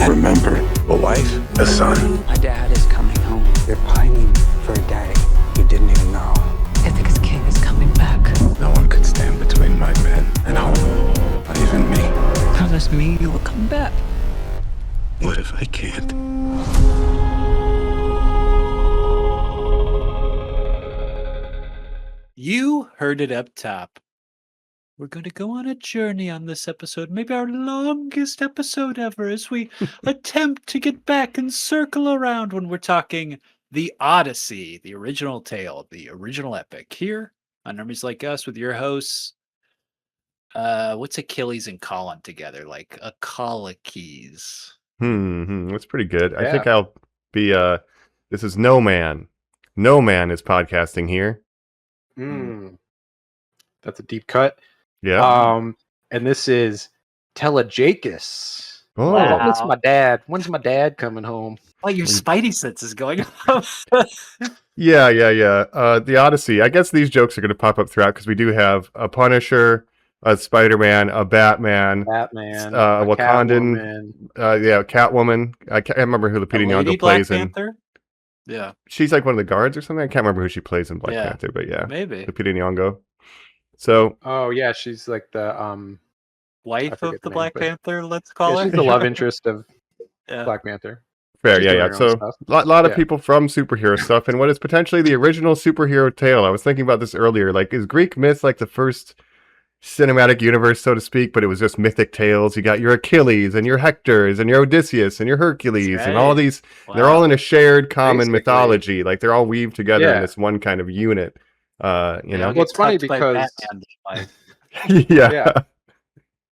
I remember a wife, a son. My dad is coming home. You're pining for a daddy you didn't even know. Ithaca's king is coming back. No one could stand between my men and home. Not even me. Promise me you will come back. What if I can't? You heard it up top. We're going to go on a journey on this episode, maybe our longest episode ever, as we attempt to get back and circle around when we're talking the Odyssey, the original tale, the original epic, here on Normies Like Us with your hosts. What's Achilles and Colin together? Like Achilles. That's pretty good. I think I'll be this is No Man. No Man is podcasting here. That's a deep cut. Yeah. And this is Telejacus. Oh. Wow. When's my dad? When's my dad coming home? Oh, your Spidey sense is going up. Yeah. The Odyssey. I guess these jokes are going to pop up throughout because we do have a Punisher, a Spider-Man, a Batman, a Wakandan, Catwoman. I can't remember who Lupita Nyong'o plays in. Panther? Yeah. She's like one of the guards or something. I can't remember who she plays in Black Yeah. Panther, but yeah, Maybe. Lupita Nyong'o. So, oh yeah, she's like the Wife of forget the the name, Black but- Panther, let's call yeah, her. she's the love interest of Yeah. Black Panther. fair, She's yeah. doing her own So, stuff. a lot of Yeah. people from superhero stuff, and what is potentially the original superhero tale. I was thinking about this earlier. Like, is Greek myth like the first cinematic universe, so to speak, but it was just mythic tales? You got your Achilles and your Hectors and your Odysseus and your Hercules and all these. They're all in a shared common Basically. mythology. Like, they're all weaved together in Yeah. this one kind of unit. You know? Well, it's funny Touched by because- Batman, like, Yeah. Yeah.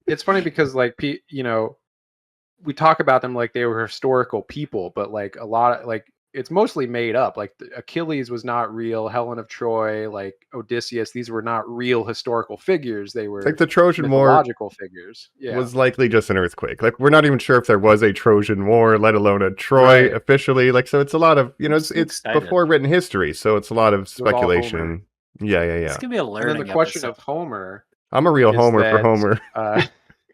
It's funny because like we talk about them like they were historical people, but like a lot of like it's mostly made up. Like Achilles was not real, Helen of Troy, like Odysseus, these were not real historical figures. They were Like the Trojan War mythological figures. Yeah. was likely just an earthquake. Like, we're not even sure if there was a Trojan War, let alone a Troy Right. officially. Like, so it's a lot of, it's excited. before written history, so it's a lot of was all speculation. Yeah. it's gonna be a and learning. then the question episode. of Homer. I'm a real is Homer for that, Homer. Uh,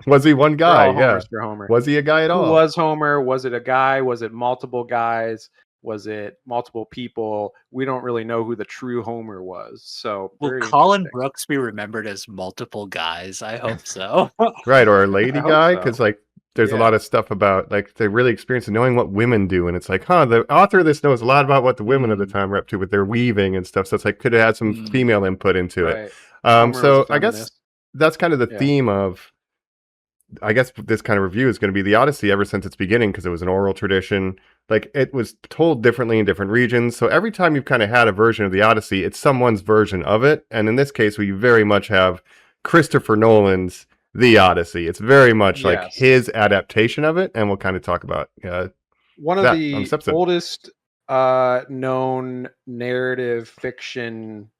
Was he one we're guy? all Yeah. Homers for Homer. Was he a guy at Who all? was Homer? Was it a guy? Was it multiple guys? Was it multiple people? We don't really know who the true Homer was. So Will very Colin interesting. Brooks be remembered as multiple guys? I hope so. Right, or a lady I hope guy? so. Because like, there's a Yeah. lot of stuff about like they're really experienced in knowing what women do, and it's like, the author of this knows a lot about what the women of the time were up to with their weaving and stuff. So it's like could have had some Mm. female input into it. Right. Homer was So a I guess feminist. that's kind of the Yeah. theme of, I guess this kind of review is going to be the Odyssey ever since its beginning, because it was an oral tradition. Like, it was told differently in different regions. So every time you've kind of had a version of the Odyssey, it's someone's version of it. And in this case, we very much have Christopher Nolan's The Odyssey. It's very much like Yes. his adaptation of it. And we'll kind of talk about One of that on the this episode. oldest known narrative fiction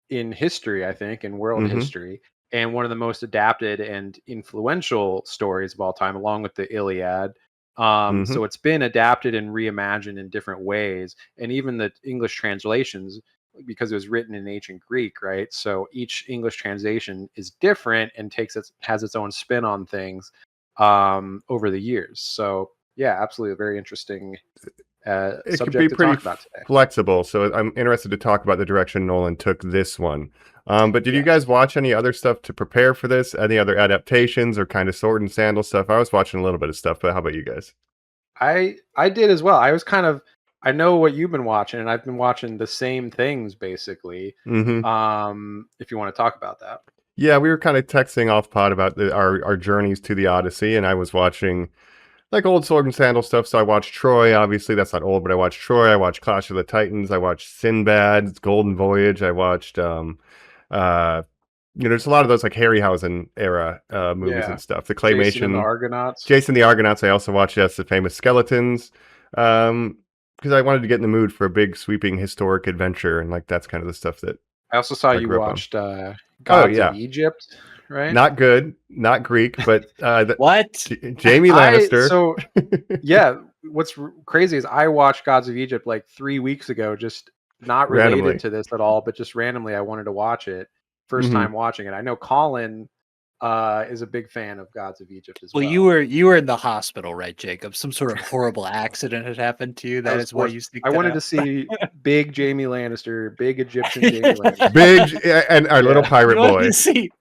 in history, I think, in world Mhm. history, and one of the most adapted and influential stories of all time, along with the Iliad. So it's been adapted and reimagined in different ways, and even the English translations, because it was written in ancient Greek, right? So each English translation is different and has its own spin on things over the years. So yeah, absolutely, a very interesting it could subject be to pretty talk about today. flexible. So I'm interested to talk about the direction Nolan took this one. But did you guys watch any other stuff to prepare for this? Any other adaptations or kind of sword and sandal stuff? I was watching a little bit of stuff, but how about you guys? I did as well. I was I know what you've been watching, and I've been watching the same things basically. Mm-hmm. If you want to talk about that. Yeah, we were kind of texting off pod about our journeys to the Odyssey, and I was watching like old sword and sandal stuff. So I watched Troy. Obviously, that's not old, but I watched Troy. I watched Clash of the Titans. I watched Sinbad's Golden Voyage. I watched there's a lot of those like Harryhausen era movies and stuff. The claymation, Jason and the Argonauts. Jason the Argonauts. I also watched the famous Skeletons, because I wanted to get in the mood for a big sweeping historic adventure, and like that's kind of the stuff that I also saw I you grew up on. watched Gods yeah. of Egypt, right? not good, not Greek, but What? Jamie Lannister. So yeah, what's crazy is I watched Gods of Egypt like 3 weeks ago, just not related Randomly. to this at all, but just randomly I wanted to watch it. First Mhm. time watching it. I know Colin is a big fan of Gods of Egypt as Well, well. you were in the hospital, right, Jacob? Some sort of horrible accident had happened to you. That is why you seek I that wanted out. to see big Jamie Lannister, big Egyptian Jamie Lannister. Big and our little Yeah. pirate You want boy. to see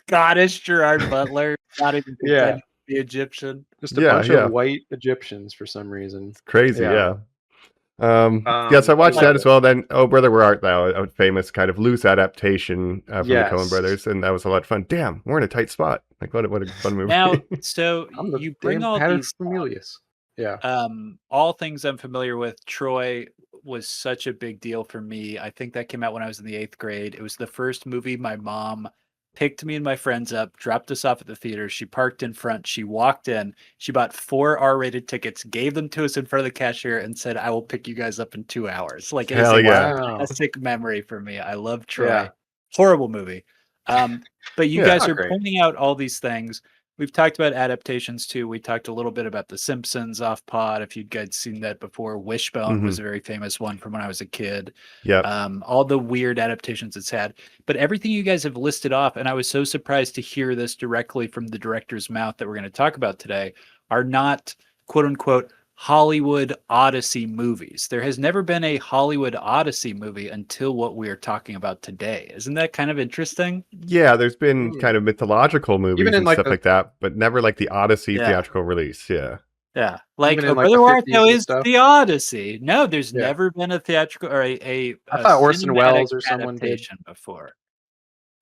Scottish Gerard Butler, not even Yeah. pretending to be Egyptian. Just a Yeah, bunch yeah. of white Egyptians for some reason. Crazy, yeah. Yeah. Yes, I watched I that loved as it. well. Then, Oh Brother, Where Art Thou? A famous kind of loose adaptation from the Coen Yes. brothers, and that was a lot of fun. Damn, we're in a tight spot. Like, what a fun movie. Now, so I'm the you bring damn all these paterfamilias. Yeah. all things I'm familiar with. Troy was such a big deal for me. I think that came out when I was in the 8th grade. It was the first movie my mom picked me and my friends up, dropped us off at the theater. She parked in front. She walked in. She bought 4 R-rated tickets, gave them to us in front of the cashier, and said, "I will pick you guys up in 2 hours." Like, it is Hell a yeah. Wow. classic memory for me. I love Troy. Yeah. Horrible movie. But you Yeah. guys Not are great. pointing out all these things. We've talked about adaptations too. We talked a little bit about The Simpsons off pod. If you guys seen that before, Wishbone was a very famous one from when I was a kid. Yep. All the weird adaptations it's had, but everything you guys have listed off, and I was so surprised to hear this directly from the director's mouth that we're going to talk about today, are not quote unquote Hollywood Odyssey movies. There has never been a Hollywood Odyssey movie until what we are talking about today. Isn't that kind of interesting? Yeah, there's been kind of mythological movies Even in, and like, stuff the- like that, but never like the Odyssey Yeah. theatrical release. Yeah. Yeah, like Even in, Oh like, the Brother Where Art 50s Thou and is stuff? the Odyssey. No, there's Yeah. never been a theatrical or a I thought Orson cinematic Welles or someone did. adaptation before.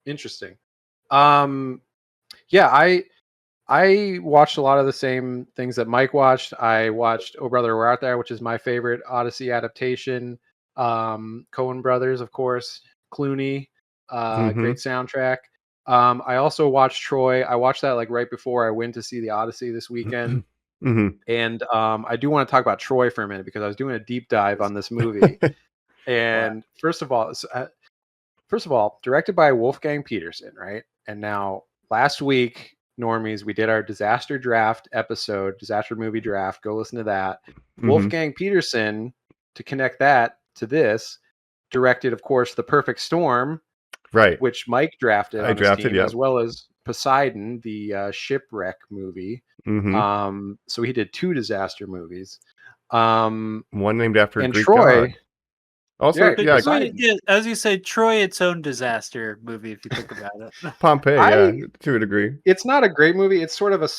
Interesting. Yeah, I watched a lot of the same things that Mike watched. I watched Oh Brother Where Art Thou, which is my favorite Odyssey adaptation. Coen Brothers, of course. Clooney, great soundtrack. I also watched Troy. I watched that like right before I went to see the Odyssey this weekend. And I do want to talk about Troy for a minute because I was doing a deep dive on this movie. And first of all, directed by Wolfgang Peterson, right? And now last week, Normies, we did our disaster draft episode, disaster movie draft. Go listen to that. Wolfgang Peterson, to connect that to this, directed, of course, The Perfect Storm, Right. which Mike drafted. I on his drafted, team, yeah. as well as Poseidon, the shipwreck movie. So he did 2 disaster movies. One named after a And Greek Troy. god. Also, Yeah, yeah, Poseidon. As you say, Troy, its own disaster movie. If you think about it, Pompeii, yeah, to a degree. It's not a great movie. It's sort of a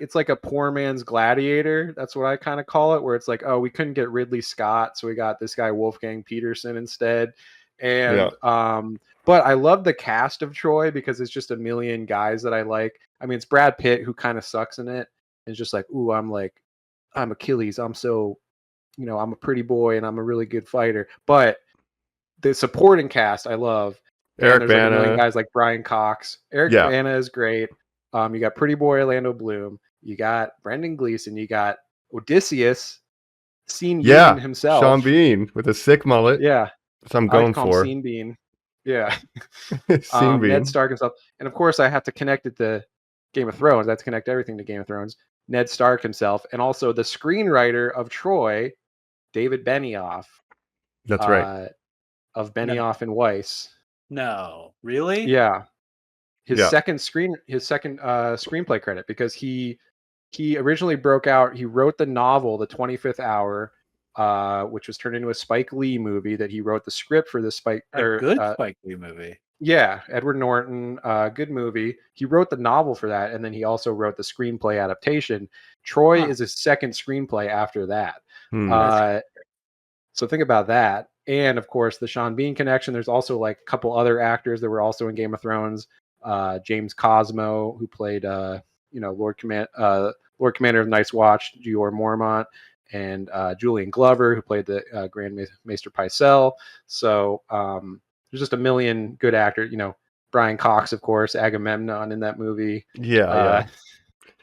it's like a poor man's Gladiator. That's what I kind of call it, where it's like, oh, we couldn't get Ridley Scott, so we got this guy Wolfgang Peterson instead. And but I love the cast of Troy because it's just a million guys that I like. I mean, it's Brad Pitt who kind of sucks in it. It's just like, ooh, I'm Achilles. I'm so, I'm a pretty boy and I'm a really good fighter. But the supporting cast I love. Eric And there's like a million Bana. guys like Brian Cox. Eric Bana is great. You got Pretty Boy Orlando Bloom. You got Brendan Gleeson. You got Odysseus, Bean himself. Sean Bean with a sick mullet. Yeah. So I'm I like going to call him for. Scene Bean. Yeah. Scene Bean. Ned Stark himself. And of course, I have to connect it to Game of Thrones. I have to connect everything to Game of Thrones. Ned Stark himself. And also the screenwriter of Troy, David Benioff. That's right. Of Benioff and Weiss. no, really, Yeah. His second screenplay credit, because he originally broke out. He wrote the novel, The 25th Hour, which was turned into a Spike Lee movie that he wrote the script for. This Spike Lee movie. Yeah, Edward Norton, good movie. He wrote the novel for that, and then he also wrote the screenplay adaptation. Troy is his second screenplay after that. So think about that. And of course, the Sean Bean connection. There's also like a couple other actors that were also in Game of Thrones. James Cosmo, who played Lord Commander of Night's Watch, Jeor Mormont, and Julian Glover, who played the Grand Maester Pycelle. So there's just a million good actors. Brian Cox, of course, Agamemnon in that movie. Yeah.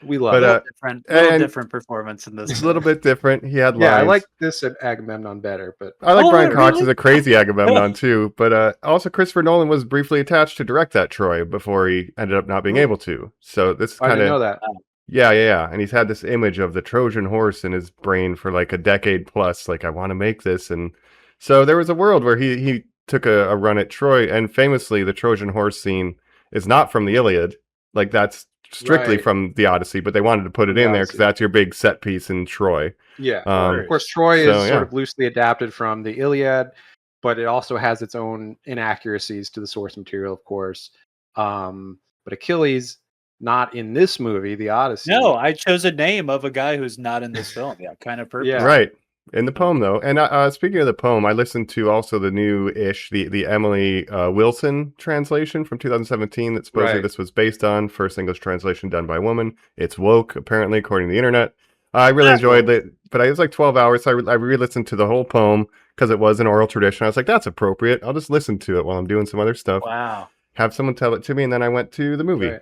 We love it. Different performance in this. It's a little bit different. He had lines. Yeah, I like this Agamemnon better, but I like Brian Cox really? as a crazy Agamemnon too. But also Christopher Nolan was briefly attached to direct that Troy before he ended up not being able to. So this is I kind didn't know of that. yeah. And he's had this image of the Trojan horse in his brain for like a decade plus. Like, I want to make this, and so there was a world where he took a run at Troy, and famously the Trojan horse scene is not from the Iliad. Like that's strictly Right. from the Odyssey, but they wanted to put it The in there because Odyssey. that's your big set piece in Troy. Yeah. Um, Of course, Troy is so sort yeah, of loosely adapted from the Iliad, but it also has its own inaccuracies to the source material, of course. But Achilles, not in this movie, the Odyssey. No, I chose a name of a guy who's not in this film. Yeah, kind of purpose. Yeah. right. In the poem though, and speaking of the poem, I listened to also the new-ish, the Emily Wilson translation from 2017 that supposedly Right. this was based on, first English translation done by a woman. It's woke, apparently, according to the internet. I really enjoyed it, but it was like 12 hours, so I re-listened to the whole poem because it was an oral tradition. I was like, that's appropriate. I'll just listen to it while I'm doing some other stuff. Wow. Have someone tell it to me, and then I went to the movie. Right.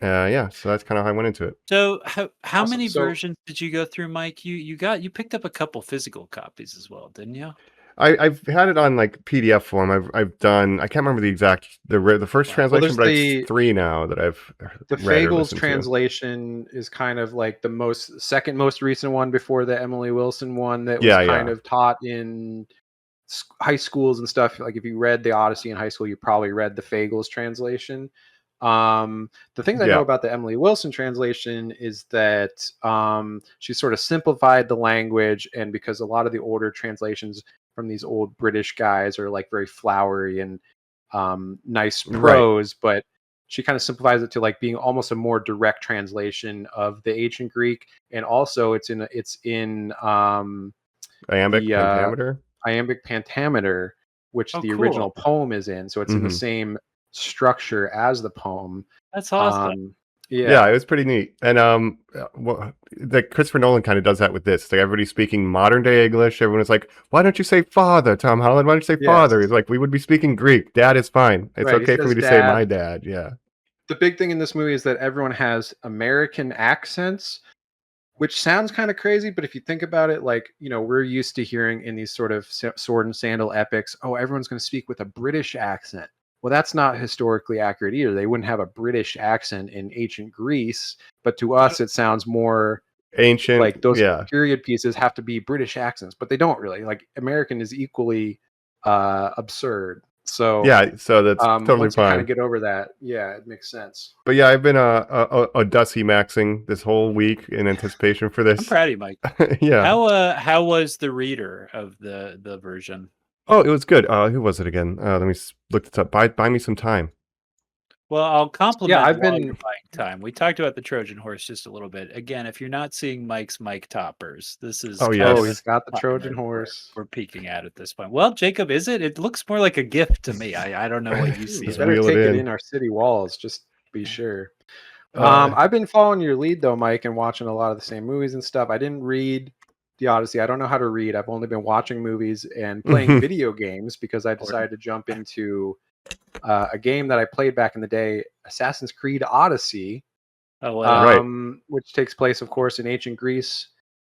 Yeah, so that's kind of how I went into it. So how Awesome. many So- versions did you go through, Mike? You picked up a couple physical copies as well, didn't you? I've had it on like PDF form. I've done. I can't remember the exact the first translation, there's but the- it's 3 now that I've The read or Fagles listened to. translation is kind of like the second most recent one before the Emily Wilson one that was Yeah, kind yeah. of taught in high schools and stuff. Like if you read the Odyssey in high school, you probably read the Fagles translation. The things I know Yeah. about the Emily Wilson translation is that she sort of simplified the language, and because a lot of the older translations from these old British guys are like very flowery and nice prose, but she kind of simplifies it to like being almost a more direct translation of the ancient Greek, and also it's in Iambic the, pentameter. iambic pentameter, which Oh, the cool. original poem is in, so it's in the Mhm. same structure as the poem. That's awesome. Yeah, it was pretty neat. And like Christopher Nolan kind of does that with this. Like everybody's speaking modern day English. Everyone's like, "Why don't you say father, Tom Holland? Why don't you say Yes. father?" He's like, "We would be speaking Greek. Dad is fine. It's Right, he okay for me says to say dad. my dad." Yeah. The big thing in this movie is that everyone has American accents, which sounds kind of crazy, but if you think about it, like, we're used to hearing in these sort of sword and sandal epics, oh, everyone's going to speak with a British accent. Well, that's not historically accurate either. They wouldn't have a British accent in ancient Greece, but to us, it sounds more Ancient. like those yeah. period pieces have to be British accents, but they don't really. Like American is equally absurd. So Yeah. So that's totally once you kind fine. of get over that, yeah, it makes sense. But yeah, I've been a Dusty maxing this whole week in anticipation for I'm this. proud of you, Mike. Yeah. How was the reader of the version? Oh, it was good. Who was it again? Let me look this up. Buy me some time. Well, I'll compliment I've while been- you're buying time. We talked about the Trojan horse just a little bit. Again, if you're not seeing Mike's Mike toppers, this is Oh, kind yes. of Oh, a he's got the button Trojan that horse. We're peeking at this point. Well, Jacob, is it? It looks more like a gift to me. I don't know what you see. You Just better wheel it take it in. in our city walls, just to be sure. Uh, I've been following your lead though, Mike, and watching a lot of the same movies and stuff. I didn't read the Odyssey. I don't know how to read. I've only been watching movies and playing video games because I decided to jump into a game that I played back in the day, Assassin's Creed Odyssey, Oh, well, which takes place, of course, in ancient Greece.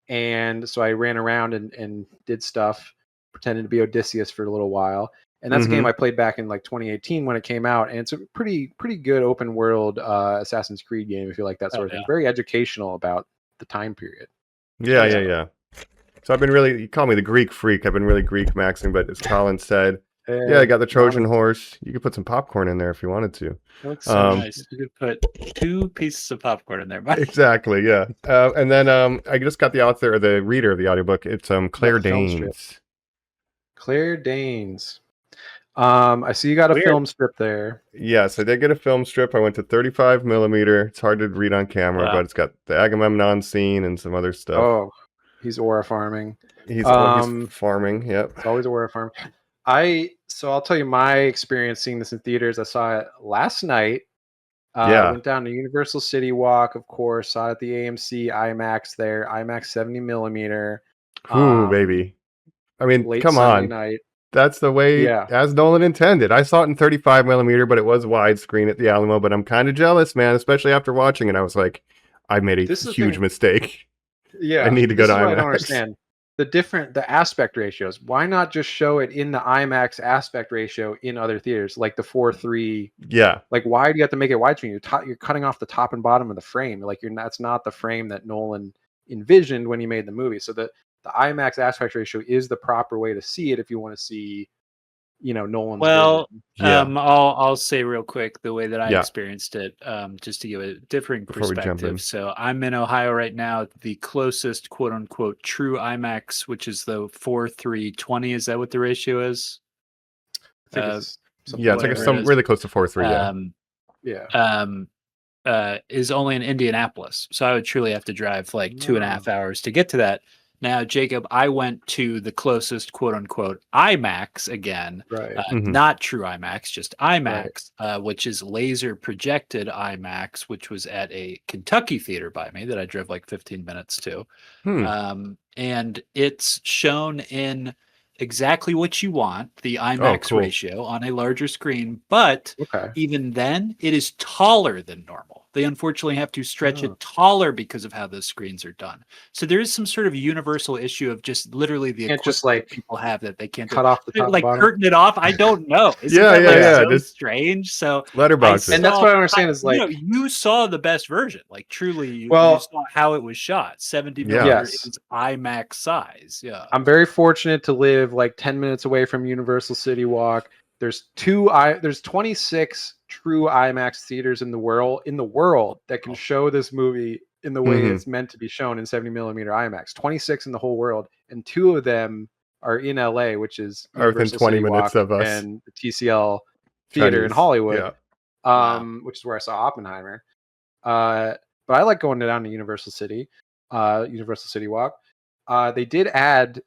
And so I ran around and did stuff, pretending to be Odysseus for a little while. And that's a game I played back in like 2018 when it came out, and it's a pretty good open world Assassin's Creed game if you like that sort of thing. Very educational about the time period. Yeah. So I've been you call me the Greek freak. I've been really Greek maxing, but as Colin said, yeah, I got the Trojan horse. You could put some popcorn in there if you wanted to. That looks so nice. You could put 2 pieces of popcorn in there. Mike. Exactly, yeah. And then I just got the author or the reader of the audiobook. It's Claire the film strip. Danes. Claire Danes. I see you got a Weird. film strip there. Yes, I did get a film strip. I went to 35 millimeter. It's hard to read on camera, Wow. but it's got the Agamemnon scene and some other stuff. Oh, he's aura farming. He's farming. Yep. It's always a aura farm. So I'll tell you my experience seeing this in theaters. I saw it last night. Yeah. Went down to Universal City Walk, of course. Saw it at the AMC IMAX there. IMAX 70 millimeter. Ooh, baby. I mean, Late come Sunday on. night. That's the way as Nolan intended. I saw it in 35 millimeter, but it was widescreen at the Alamo. But I'm kind of jealous, man, especially after watching it. I was like, I made a huge mistake. Yeah, I need to go to IMAX. I don't understand the aspect ratios. Why not just show it in the IMAX aspect ratio in other theaters, like the 4:3? Yeah. Like, why do you have to make it widescreen? You're cutting off the top and bottom of the frame. Like, that's not the frame that Nolan envisioned when he made the movie. So the IMAX aspect ratio is the proper way to see it if you want to see Nolan's Well, vision. Yeah. I'll say real quick the way that I Yeah. experienced it, just to give a differing Before we jump in. perspective. So I'm in Ohio right now. The closest quote unquote true IMAX, which is the 4:3:20. Is that what the ratio is? I think it's something Yeah, it's like whatever like it that. is. really close to 4:3. Yeah. Is only in Indianapolis. So I would truly have to drive like 2.5 hours to get to that. Now, Jacob, I went to the closest quote unquote IMAX again, Right. not true IMAX, just IMAX, which is laser projected IMAX, which was at a Kentucky theater by me that I drove like 15 minutes to. And it's shown in exactly what you want, the IMAX cool. ratio on a larger screen, but Okay. even then it is taller than normal. They unfortunately have to stretch it taller because of how those screens are done. So there is some sort of universal issue of just literally the Can't equipment just, that people have that they can't cut off the top and like bottom? curtain it off. I don't know. Isn't Yeah, that yeah, like yeah, so just strange? So letterbox it. And that's what I understand is like, you saw the best version. Like truly, you Well- saw how it was shot. 70 Yeah. millimeter Yes. is IMAX size. Yeah. I'm very fortunate to live like 10 minutes away from Universal City Walk. There's 26 true IMAX theaters in the world that can show this movie in the way it's meant to be shown in 70 millimeter IMAX. 26 in the whole world, and 2 of them are in LA, which is Are within Universal 20 City minutes Walk of us. and the TCL theater in Chinese. Hollywood, Yeah. which is where I saw Oppenheimer. But I like going down to Universal City Walk. They did add,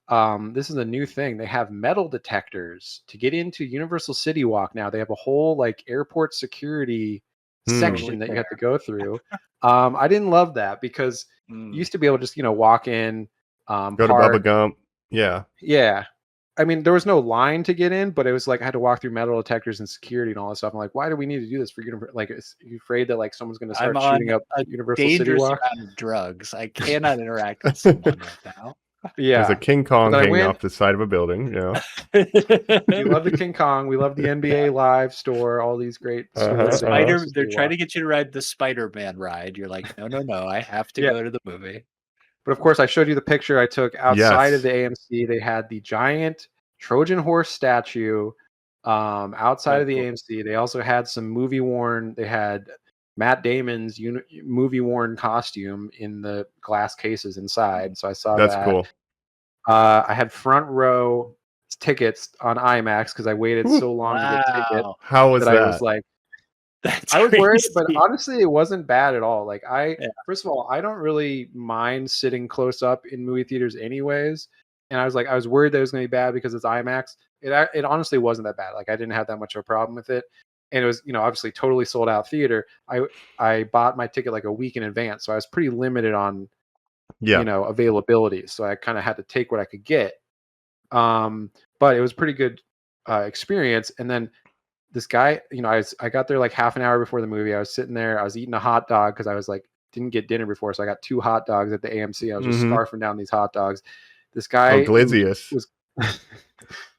this is a new thing. They have metal detectors to get into Universal City Walk now. They have a whole like airport security section that you have to go through. I didn't love that because you used to be able to just, walk in, Go to park. Bubba Gump. Yeah. Yeah. I mean, there was no line to get in, but it was like I had to walk through metal detectors and security and all this stuff. I'm like, why do we need to do this for Universal? Like, are you afraid that like someone's going to start shooting up Universal City dangerous Walk? amount of drugs. I cannot interact with someone right now. Yeah. There's a King Kong But then I hanging went- off the side of a building. Yeah. We love the King Kong. We love the NBA Live store. All these great stores. Uh-huh. at Universal They're City trying Walk. to get you to ride the Spider-Man ride. You're like, no, I have to Yeah. go to the movie. But of course, I showed you the picture I took outside Yes. of the AMC. They had the giant Trojan horse statue outside of the AMC. They also had some movie worn. They had Matt Damon's movie worn costume in the glass cases inside. So I saw That's that. cool. I had front row tickets on IMAX because I waited so long to get tickets Wow. How was that that? I was like, That's I was worried, crazy. but honestly, it wasn't bad at all. Like Yeah. first of all, I don't really mind sitting close up in movie theaters anyways. And I was worried that it was going to be bad because it's IMAX. It honestly wasn't that bad. Like I didn't have that much of a problem with it. And it was, obviously totally sold out theater. I bought my ticket like a week in advance. So I was pretty limited on, availability. So I kind of had to take what I could get. But it was pretty good experience. And then this guy, I got there like half an hour before the movie. I was sitting there, I was eating a hot dog because I was like, didn't get dinner before. So I got 2 hot dogs at the AMC. I was just scarfing down these hot dogs. This guy Oglizius. was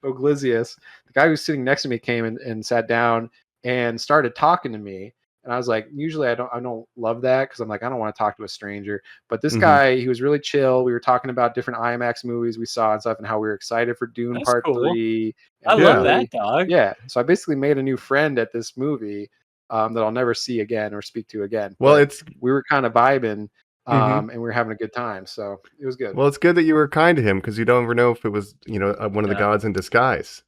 Oglizius. The guy who was sitting next to me came and sat down and started talking to me. And I was like, usually I don't love that because I'm like, I don't want to talk to a stranger. But this guy, he was really chill. We were talking about different IMAX movies we saw and stuff and how we were excited for Dune That's Part cool. 3. I Yeah. love that, dog. Yeah. So I basically made a new friend at this movie that I'll never see again or speak to again. Well, But we were kind of vibing and we were having a good time. So it was good. Well, it's good that you were kind to him because you don't ever know if it was, one of the gods in disguise.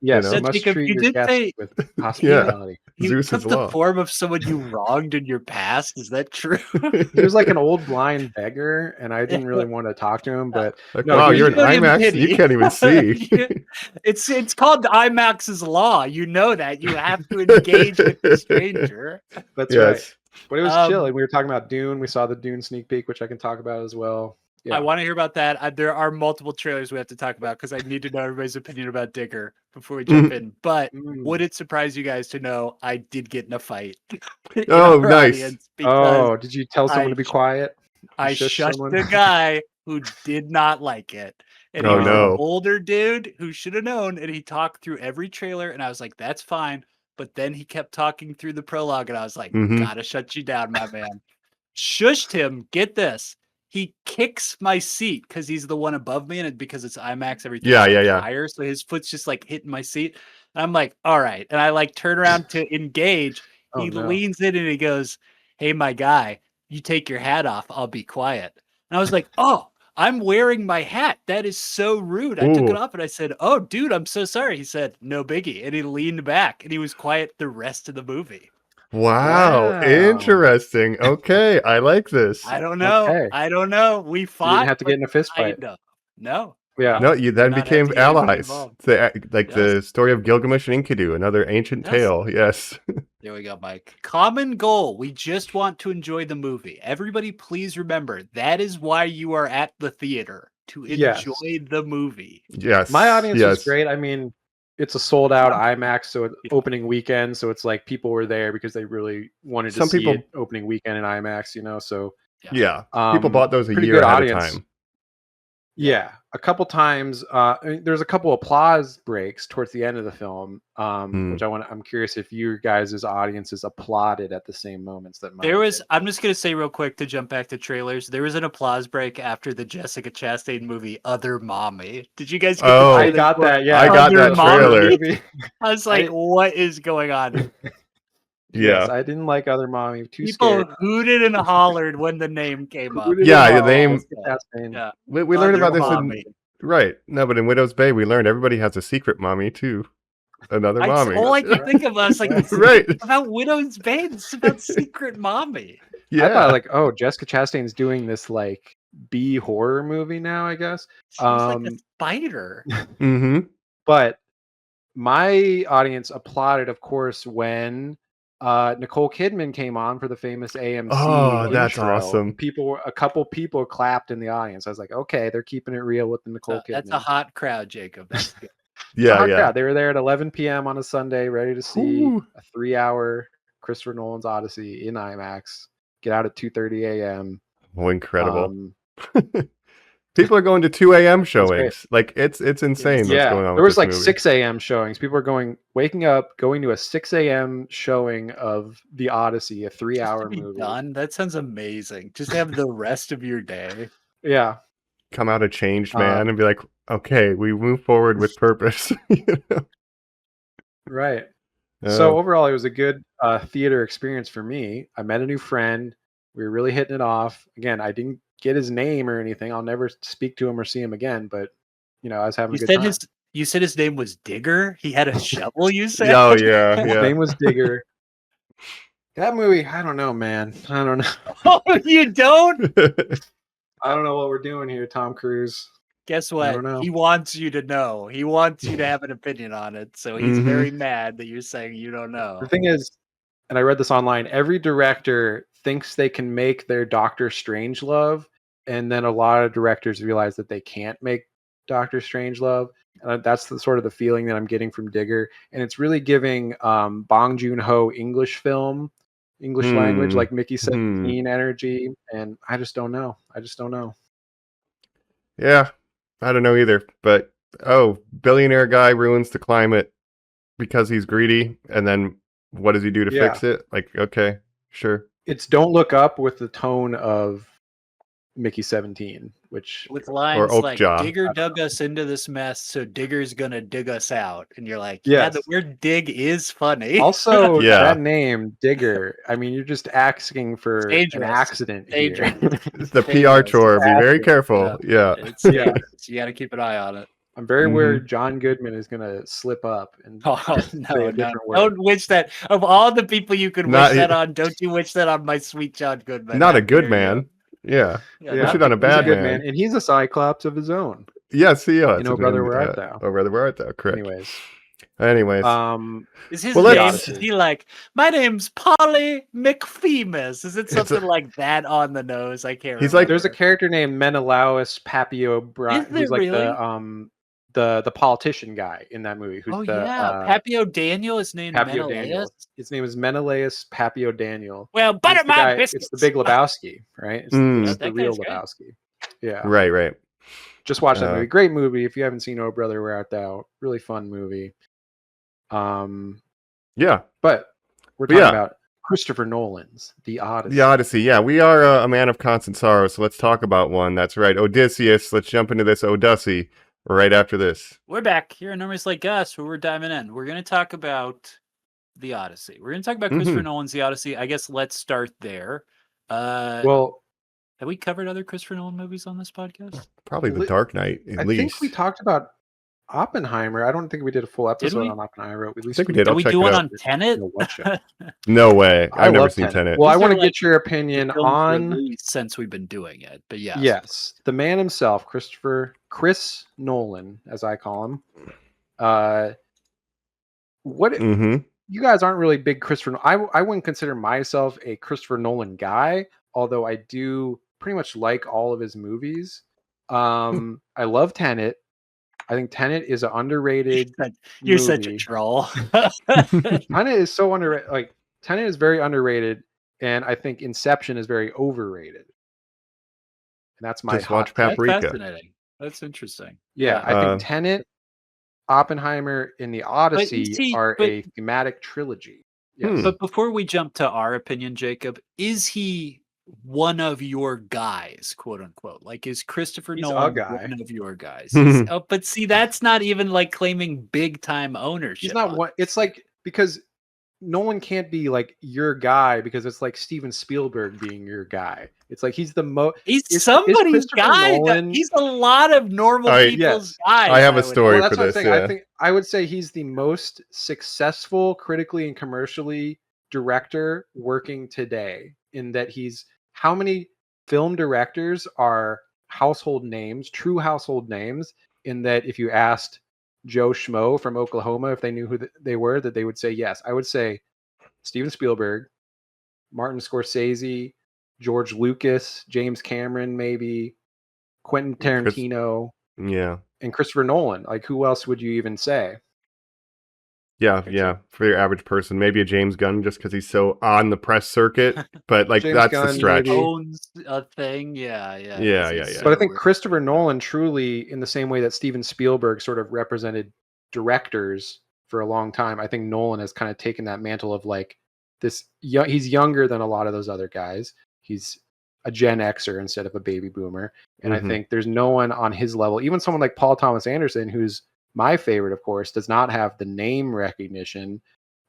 Yes, know? you must Jacob, treat you your did guests say- with hospitality. You Zeus took is the law. form of someone you wronged in your past. Is that true? He was like an old blind beggar, and I didn't really want to talk to him. But Like, No, wow, he you're an showed him IMAX. pity. You can't even see. It's called IMAX's law. You know that. You have to engage with the stranger. that's right. Yes. But it was chill. And we were talking about Dune. We saw the Dune sneak peek, which I can talk about as well. Yeah. I want to hear about that. There are multiple trailers we have to talk about because I need to know everybody's opinion about Digger before we jump in. But would it surprise you guys to know I did get in a fight? in Oh, our nice. audience because Did you tell someone to be quiet? I shush shushed someone? the guy who did not like it. And he Oh, was no. an older dude who should have known. And he talked through every trailer. And I was like, that's fine. But then he kept talking through the prologue. And I was like, gotta shut you down, my man. Shushed him. Get this. He kicks my seat because he's the one above me. And because it's IMAX, everything Yeah. higher. So his foot's just like hitting my seat. And I'm like, all right. And I like turn around to engage. Oh, He no. leans in and he goes, hey, my guy, you take your hat off. I'll be quiet. And I was like, oh, I'm wearing my hat. That is so rude. I took it Ooh. off and I said, oh, dude, I'm so sorry. He said, no biggie. And he leaned back and he was quiet the rest of the movie. Wow. Wow. Interesting. Okay. I like this. I don't know. Okay. I don't know. We You fought. didn't have to get in a fist but fight. kind of. No. Yeah. No, you We're then not became anti-anything allies. involved. Like Yes. the story of Gilgamesh and Enkidu, another ancient Yes. tale. Yes. There we go, Mike. Common goal. We just want to enjoy the movie. Everybody, please remember that is why you are at the theater, to Yes. enjoy the movie. Yes. My audience yes. was great. I mean, it's a sold out Yeah. IMAX, so it's Yeah. opening weekend. So it's like people were there because they really wanted to Some see people- it opening weekend in IMAX, you know. So Yeah. People bought those a pretty year good ahead audience. of time. Yeah, a couple times. I mean, there's a couple applause breaks towards the end of the film, which I'm curious if you guys' audiences applauded at the same moments that mine There was, did. I'm just going to say real quick to jump back to trailers. There was an applause break after the Jessica Chastain movie, Other Mommy. Did you guys get Oh. the I trailer got for that. Yeah, I got Other that Mommy? trailer. I was like, I- what is going on? Yes, Yeah. I didn't like Other Mommy. Too People scared. hooted and hollered when the name came up. Yeah, your name- Yeah. We learned Other about this Mommy. right. No, but in Widow's Bay, we learned everybody has a secret mommy too. Another mommy. All I could think of was like, this Right. is about Widow's Bay. It's about Secret Mommy. Yeah. I thought like, oh, Jessica Chastain's doing this like B horror movie now, I guess. She's like a spider. mm-hmm. But my audience applauded, of course, when Nicole Kidman came on for the famous AMC. Oh, that's intro. awesome. A couple people clapped in the audience. I was like, okay, they're keeping it real with the Nicole Kidman. That's a hot crowd, Jacob. That's good. Yeah, Hot yeah. crowd. They were there at 11 p.m. on a Sunday, ready to see Ooh. a 3-hour Christopher Nolan's Odyssey in IMAX. Get out at 2:30 a.m. Oh, incredible. Um, People are going to 2 a.m. great. showings. Like it's insane what's yeah, going on. there with was this like movie. 6 a.m. showings. People are waking up, going to a 6 a.m. showing of the Odyssey, a Just 3-hour to be movie. done. That sounds amazing. Just have the rest of your day. Yeah, Come out a changed man and be like, okay, we move forward with purpose. You know? right. So Uh, overall, it was a good theater experience for me. I met a new friend. We were really hitting it off. Again, I didn't get his name or anything. I'll never speak to him or see him again. But I was having You a good said time. you said his name was Digger. He had a shovel. You said. oh yeah, His yeah. name was Digger. That movie, I don't know, man. I don't know. Oh, you don't? I don't know what we're doing here, Tom Cruise. Guess I what? don't know. He wants you to know. He wants you to have an opinion on it. So he's Mhm. very mad that you're saying you don't know. The thing is, and I read this online, every director thinks they can make their Doctor Strangelove, and then a lot of directors realize that they can't make Doctor Strangelove. And that's the sort of the feeling that I'm getting from Digger. And it's really giving Bong Joon-ho English language, like Mickey 17 energy. And I just don't know. Yeah, I don't know either. But billionaire guy ruins the climate because he's greedy, and then what does he do to Yeah. fix it? Like, okay, sure. It's Don't Look Up with the tone of Mickey 17, which With lines like Oakjaw. Digger dug us into this mess, so Digger's gonna dig us out. And you're like, yeah, Yes. the word dig is funny. also Yeah. that name Digger. I mean, you're just asking for an Dangerous. accident Dangerous. here. It's the Hey, PR guys, chore. Be very exactly. careful. Yeah. It's, Yeah. You got to keep an eye on it. I'm very Mm-hmm. worried John Goodman is gonna slip up and Oh say no, a no! different word. Don't wish that. Of all the people you could Not- wish that on, don't you wish that on my sweet John Goodman? Not How a good dare man. you. Yeah. Yeah, Wish Yeah. it on a He's bad good man. and he's a Cyclops of his own. Yes, he is. You know, Brother, Where Art Thou? Oh, brother, where art thou? Correct. Anyways, Anyways, Is his Well, name? let's- Is he like, my name's Polly McFemus? Is it It's something like that on the nose? I can't. He's like- there's a remember. character named Menelaus Papio Is Brian, there who's like really? the politician guy in that movie. Who's Oh the yeah, Papio Daniel is named Papio Daniel. Menelaus. His name is Menelaus Papio Daniel. Well, butter It's the my guy- biscuits. It's the Big Lebowski, right? It's, Mm. it's Yeah, the that real guy's great. Lebowski. Yeah. right. Just watch that Uh, movie. Great movie. If you haven't seen Oh Brother, Where Art Thou? Really fun movie. Yeah. But we're But talking yeah. about Christopher Nolan's The Odyssey. The Odyssey. Yeah, we are a man of constant sorrow, so let's talk about one. That's right. Odysseus. Let's jump into this Odyssey. right after this. We're back here in Normies Like Us, where we're diving in. We're going to talk about the Odyssey. We're going to talk about Christopher Nolan's The Odyssey. I guess let's start there. Well, have we covered other Christopher Nolan movies on this podcast? Probably The Dark Knight, at I least. think we talked about Oppenheimer. I don't think we did a full episode we? on Oppenheimer. At least think we did. Did I'll we check do it one out. on Tenet? No way. I I've never love seen Tenet. Well, I These want are to like get your opinion The films on released since we've been doing it, but yes. yes, the man himself, Chris Nolan, as I call him. What you guys aren't really big Christopher. I wouldn't consider myself a Christopher Nolan guy, although I do pretty much like all of his movies. I love Tenet. I think Tenet is an underrated. You're such a movie. troll. Tenet is so underrated. Like Tenet is very underrated, and I think Inception is very overrated. And that's my Just watch hot take. Paprika. That's fascinating. That's interesting. Yeah, I think Tenet, Oppenheimer, and the Odyssey are a thematic trilogy. Yes. But before we jump to our opinion, Jacob, is he one of your guys, quote unquote? Like, is Christopher Nolan one of your guys? But see, that's not even like claiming big time ownership. He's not one. It's like because Nolan can't be like your guy because it's like Steven Spielberg being your guy. It's like he's the most. He's somebody's guy. He's a lot of normal people's guy. I have a story that's for what this. I'm saying. I would say he's the most successful critically and commercially director working today. In that he's how many film directors are household names, true household names. In that if you asked Joe Schmo from Oklahoma if they knew who they were, that they would say yes. I would say Steven Spielberg, Martin Scorsese, George Lucas, James Cameron, maybe Quentin Tarantino, and Christopher Nolan. Like, who else would you even say? Yeah. For your average person, maybe a James Gunn just because he's so on the press circuit. But like that's the stretch. He owns a thing. Yeah. But I think Christopher Nolan truly, in the same way that Steven Spielberg sort of represented directors for a long time, I think Nolan has kind of taken that mantle of like this. He's younger than a lot of those other guys. He's a Gen Xer instead of a baby boomer. And I think there's no one on his level, even someone like Paul Thomas Anderson, who's my favorite, of course, does not have the name recognition,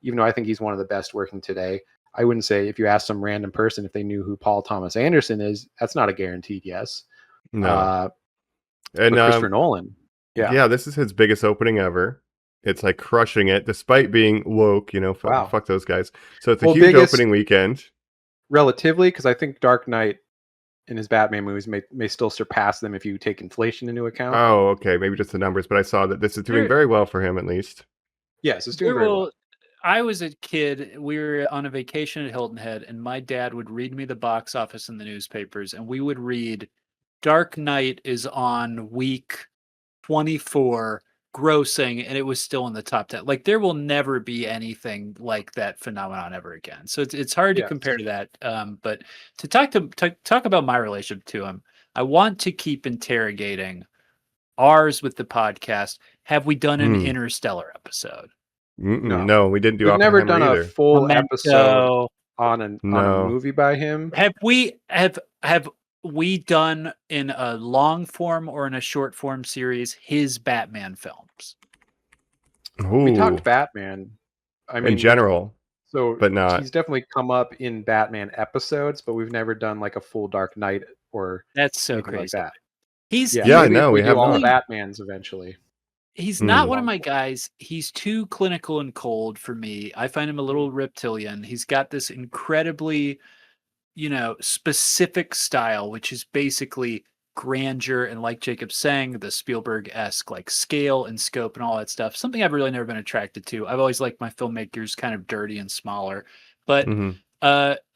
even though I think he's one of the best working today. I wouldn't say if you ask some random person if they knew who Paul Thomas Anderson is, that's not a guaranteed yes. No. And Christopher Nolan. Yeah, this is his biggest opening ever. It's like crushing it, despite being woke, fuck those guys. So it's a huge opening weekend. Relatively, because I think Dark Knight in his Batman movies may still surpass them if you take inflation into account. Oh, okay. Maybe just the numbers, but I saw that this is doing very well for him, at least. Yes, it's doing very well. I was a kid. We were on a vacation at Hilton Head, and my dad would read me the box office in the newspapers, and we would read Dark Knight is on week 24 grossing, and it was still in the top 10. Like, there will never be anything like that phenomenon ever again. So it's hard to compare to that. But to talk about my relationship to him, I want to keep interrogating ours with the podcast. Have we done an Interstellar episode? No, we didn't do. We've never done either. A full episode on a movie by him. Have we done in a long form or in a short form series his Batman films? Ooh. We talked Batman. I mean, in general, but not. He's definitely come up in Batman episodes, but we've never done like a full Dark Knight or that's so crazy. Like that. He's we have all the Batmans eventually. He's not one of my guys. He's too clinical and cold for me. I find him a little reptilian. He's got this incredibly, specific style, which is basically grandeur and, like Jacob's saying, the Spielberg-esque like scale and scope and all that stuff. Something I've really never been attracted to. I've always liked my filmmakers kind of dirty and smaller. But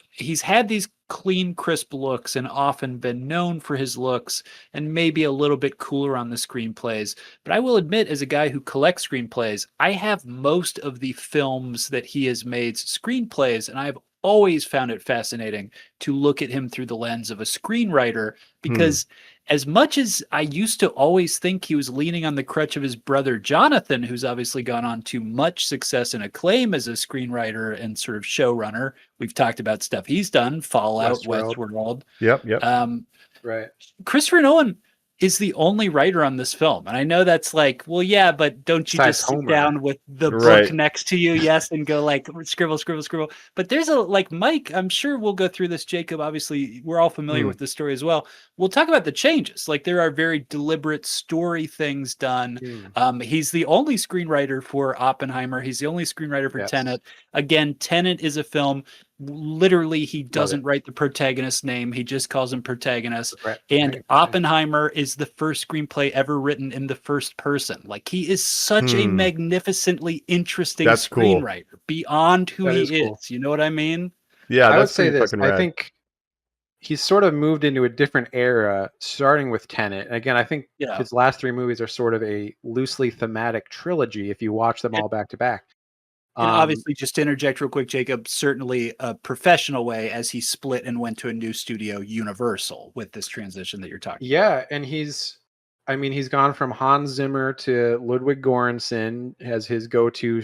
he's had these clean, crisp looks and often been known for his looks and maybe a little bit cooler on the screenplays. But I will admit, as a guy who collects screenplays, I have most of the films that he has made screenplays, and I've always found it fascinating to look at him through the lens of a screenwriter, because as much as I used to always think he was leaning on the crutch of his brother Jonathan, who's obviously gone on to much success and acclaim as a screenwriter and sort of showrunner. We've talked about stuff he's done, Fallout, Westworld. Yep. Right. Christopher Nolan, is the only writer on this film. And I know that's like, well, yeah, but don't you Besides just sit Homer. down with the Right. book next to you, yes, and go like scribble, scribble, scribble. But there's a like Mike, I'm sure we'll go through this. Jacob, obviously, we're all familiar with the story as well. We'll talk about the changes. Like there are very deliberate story things done. He's the only screenwriter for Oppenheimer. He's the only screenwriter for Yes. Tenet. Again, Tenet is a film. Literally, he doesn't write the protagonist's name. He just calls him protagonist. And Oppenheimer is the first screenplay ever written in the first person. Like he is such a magnificently interesting That's cool. screenwriter beyond who That he is cool. You know what I mean? Yeah, I would that's say pretty this. fucking I rad. think he's sort of moved into a different era, starting with Tenet. And again, I think his last three movies are sort of a loosely thematic trilogy if you watch them all back to back. And obviously, just to interject real quick, Jacob, certainly a professional way as he split and went to a new studio, Universal, with this transition that you're talking about. And he's gone from Hans Zimmer to Ludwig Göransson as his go-to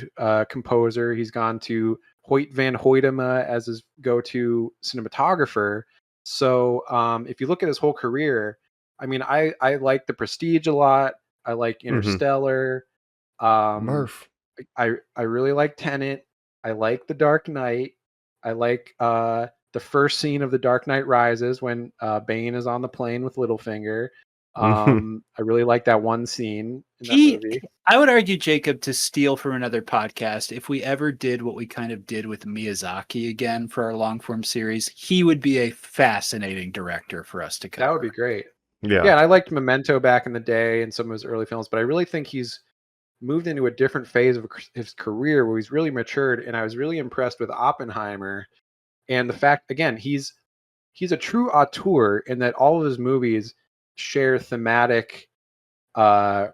composer. He's gone to Hoyt van Hoytema as his go-to cinematographer. So if you look at his whole career, I mean, I like The Prestige a lot. I like Interstellar. Murph. I really like Tenet. I like The Dark Knight. I like the first scene of The Dark Knight Rises when Bane is on the plane with Littlefinger. I really like that one scene in that movie. I would argue, Jacob, to steal from another podcast, if we ever did what we kind of did with Miyazaki again for our long form series, he would be a fascinating director for us to cover. That would be great. Yeah. And I liked Memento back in the day and some of his early films, but I really think he's moved into a different phase of his career where he's really matured. And I was really impressed with Oppenheimer and the fact, again, he's a true auteur in that all of his movies share thematic, have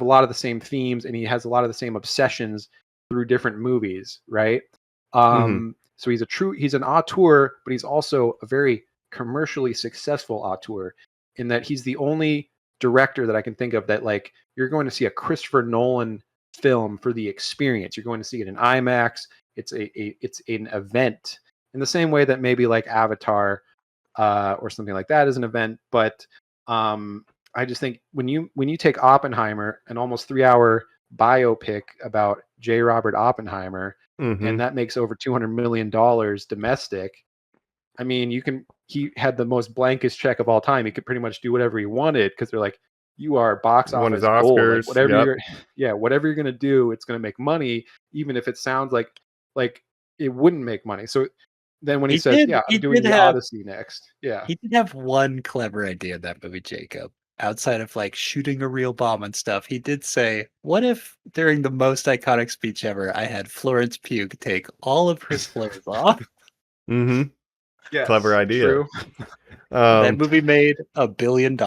a lot of the same themes, and he has a lot of the same obsessions through different movies, right? So he's an auteur, but he's also a very commercially successful auteur in that he's the only director that I can think of that like you're going to see a Christopher Nolan film for the experience. You're going to see it in IMAX. It's an event in the same way that maybe like Avatar or something like that is an event. But I just think when you take Oppenheimer, an almost 3-hour biopic about J. Robert Oppenheimer, and that makes over $200 million domestic. I mean, he had the most blankest check of all time. He could pretty much do whatever he wanted because they're like, you are box Won office his gold. Oscars, Like, whatever you're gonna do, it's gonna make money, even if it sounds like it wouldn't make money. So then when he says, I'm doing the Odyssey next. Yeah. He did have one clever idea in that movie, Jacob. Outside of like shooting a real bomb and stuff, he did say, what if during the most iconic speech ever, I had Florence Pugh take all of her slurs off? Yes, clever idea. True. That movie made $1 billion.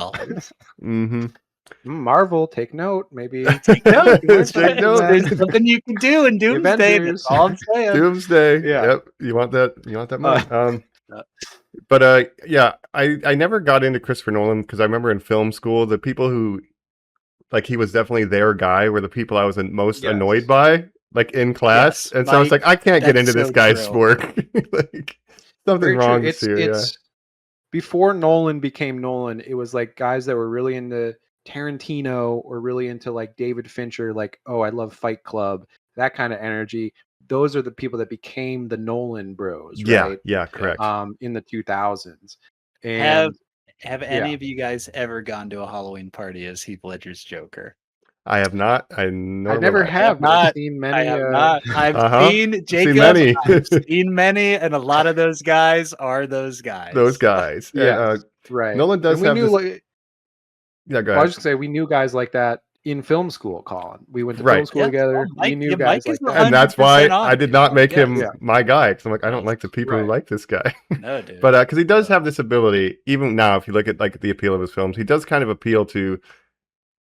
Marvel, take note. Maybe take note. Take note. There's something you can do in Doomsday. That's all I'm saying. Doomsday. Yeah. Yep. You want that money. But I never got into Christopher Nolan because I remember in film school the people who like he was definitely their guy were the people I was most annoyed by, like in class. And so I was like, I can't get into this guy's work. Like something wrong here. Before Nolan became Nolan, it was like guys that were really into Tarantino or really into like David Fincher, like, oh, I love Fight Club, that kind of energy. Those are the people that became the Nolan bros, right? Yeah, correct. In the 2000s. And have any of you guys ever gone to a Halloween party as Heath Ledger's Joker? I have not. I never have. I've seen many. I have not. I've seen Jacob. Seen many. I've seen many, and a lot of those guys are those guys. Those guys. Yeah, right. Nolan does have this... go ahead. I was just say we knew guys like that in film school, Colin. We went to film school together. Mike, we knew guys like that. And that's why I did not make him my guy. Because I'm like, I don't like the people who like this guy. No, dude. But because he does have this ability, even now, if you look at like the appeal of his films, he does kind of appeal to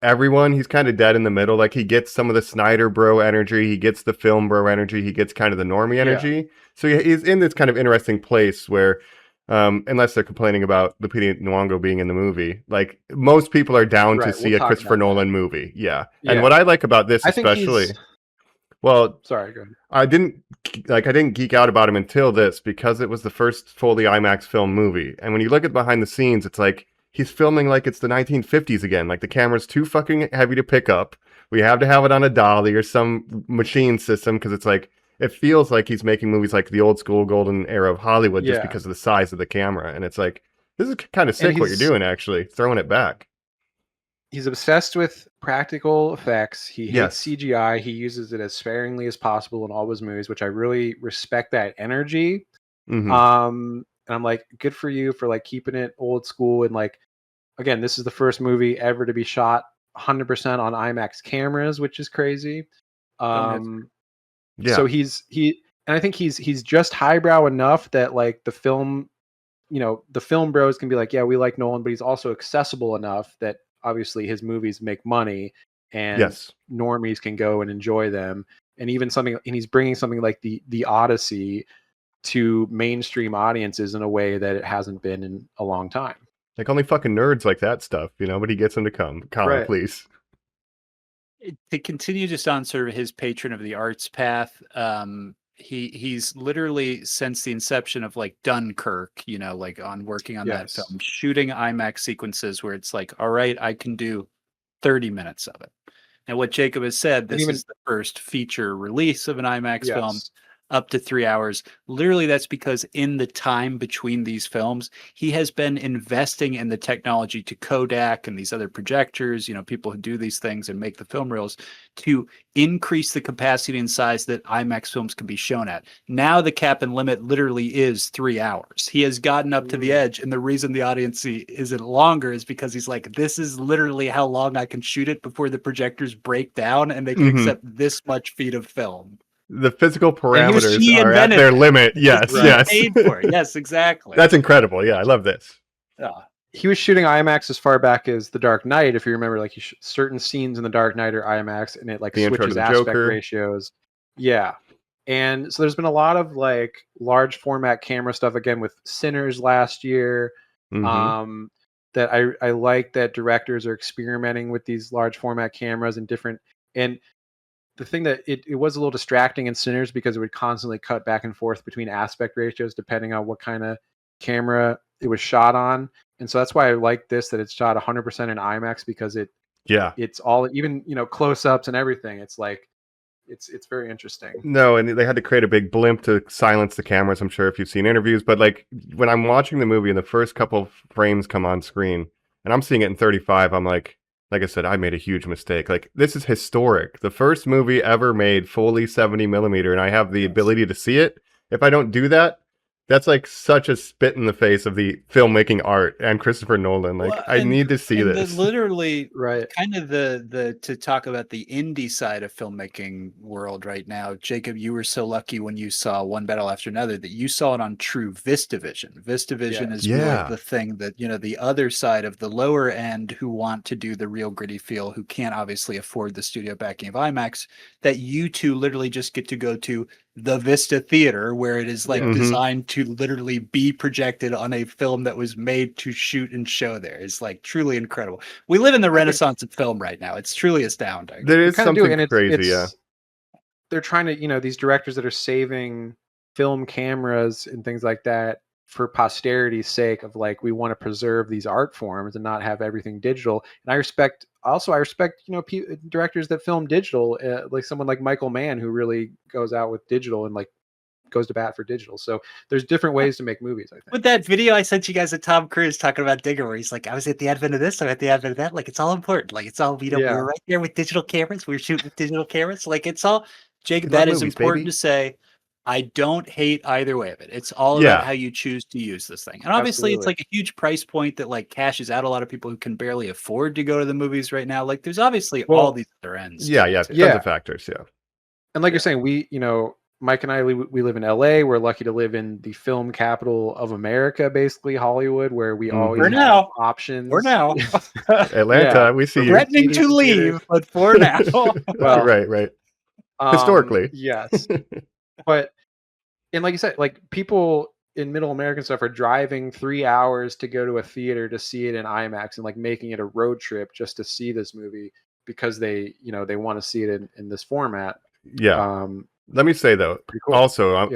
everyone. He's kind of dead in the middle. Like he gets some of the Snyder bro energy. He gets the film bro energy. He gets kind of the normie energy. So he's in this kind of interesting place where unless they're complaining about Lupita Nyong'o being in the movie, like most people are down to see a Christopher Nolan movie. Yeah. And what I like about this, especially, sorry, go ahead. I didn't geek out about him until this because it was the first fully IMAX film movie. And when you look at behind the scenes, it's like he's filming like it's the 1950s again. Like the camera's too fucking heavy to pick up. We have to have it on a dolly or some machine system because it's like it feels like he's making movies like the old school golden era of Hollywood just because of the size of the camera. And it's like, this is kind of sick what you're doing, actually, throwing it back. He's obsessed with practical effects. He hates Yes. CGI. He uses it as sparingly as possible in all his movies, which I really respect that energy. Mhm. And I'm like, good for you for like keeping it old school. And like, again, this is the first movie ever to be shot 100% on IMAX cameras, which is crazy. Yeah. So and I think he's just highbrow enough that like the film, the film bros can be like, yeah, we like Nolan, but he's also accessible enough that obviously his movies make money and normies can go and enjoy them. And even and he's bringing something like the Odyssey to mainstream audiences in a way that it hasn't been in a long time. Like only fucking nerds like that stuff, but he gets them to come. Colin, please. To continue just on sort of his patron of the arts path, he's literally since the inception of like Dunkirk, like on working on that film, shooting IMAX sequences where it's like, all right, I can do 30 minutes of it. And what Jacob has said, this is the first feature release of an IMAX film up to 3 hours. Literally, that's because in the time between these films, he has been investing in the technology to Kodak and these other projectors, people who do these things and make the film reels to increase the capacity and size that IMAX films can be shown at. Now the cap and limit literally is 3 hours. He has gotten up to the edge, and the reason the audience isn't longer is because he's like, this is literally how long I can shoot it before the projectors break down and they can accept this much feet of film. The physical parameters are at their limit. Yes, yes. Paid for it. Yes, exactly. That's incredible. Yeah, I love this. He was shooting IMAX as far back as The Dark Knight. If you remember, like certain scenes in The Dark Knight are IMAX, and it like switches aspect ratios. Yeah, and so there's been a lot of like large format camera stuff again with Sinners last year. That I like that directors are experimenting with these large format cameras and different. And the thing that it was a little distracting in Sinners because it would constantly cut back and forth between aspect ratios depending on what kind of camera it was shot on. And so that's why I like this, that it's shot 100% in IMAX because it's all, even, close-ups and everything. It's like, it's very interesting. No, and they had to create a big blimp to silence the cameras, I'm sure, if you've seen interviews. But like when I'm watching the movie and the first couple of frames come on screen and I'm seeing it in 35, I'm like I said, I made a huge mistake. Like, this is historic. The first movie ever made fully 70 millimeter, and I have the ability to see it. If I don't do that, that's like such a spit in the face of the filmmaking art and Christopher Nolan. Like, I need to see this. Literally, kind of the to talk about the indie side of filmmaking world right now. Jacob, you were so lucky when you saw One Battle After Another that you saw it on true VistaVision. VistaVision is really the thing that, the other side of the lower end who want to do the real gritty feel, who can't obviously afford the studio backing of IMAX, that you two literally just get to go to the Vista Theater, where it is like designed to literally be projected on a film that was made to shoot and show there. It's like truly incredible. We live in the renaissance of film right now. It's truly astounding. There is something crazy, They're trying to, these directors that are saving film cameras and things like that for posterity's sake of like, we want to preserve these art forms and not have everything digital. And I respect, directors that film digital, like someone like Michael Mann, who really goes out with digital and like goes to bat for digital. So there's different ways to make movies, I think. With that video I sent you guys of Tom Cruise talking about Digger, where he's like, I was at the advent of this, I'm at the advent of that. Like, it's all important. Like, it's all, we were right there with digital cameras. We were shooting with digital cameras. Like, it's all, Jacob, that is important to say. I don't hate either way of it. It's all about how you choose to use this thing. And obviously it's like a huge price point that like cashes out a lot of people who can barely afford to go to the movies right now. Like, there's obviously all these other ends. Tons of factors. And like you're saying, Mike and I, we live in LA. We're lucky to live in the film capital of America, basically Hollywood, where we always have options. For now. Atlanta, we see you. Threatening to leave, but for now. Well, right. Historically. Yes. But, and like you said, like people in middle American stuff are driving 3 hours to go to a theater to see it in IMAX and like making it a road trip just to see this movie because they want to see it in this format. Let me say though, also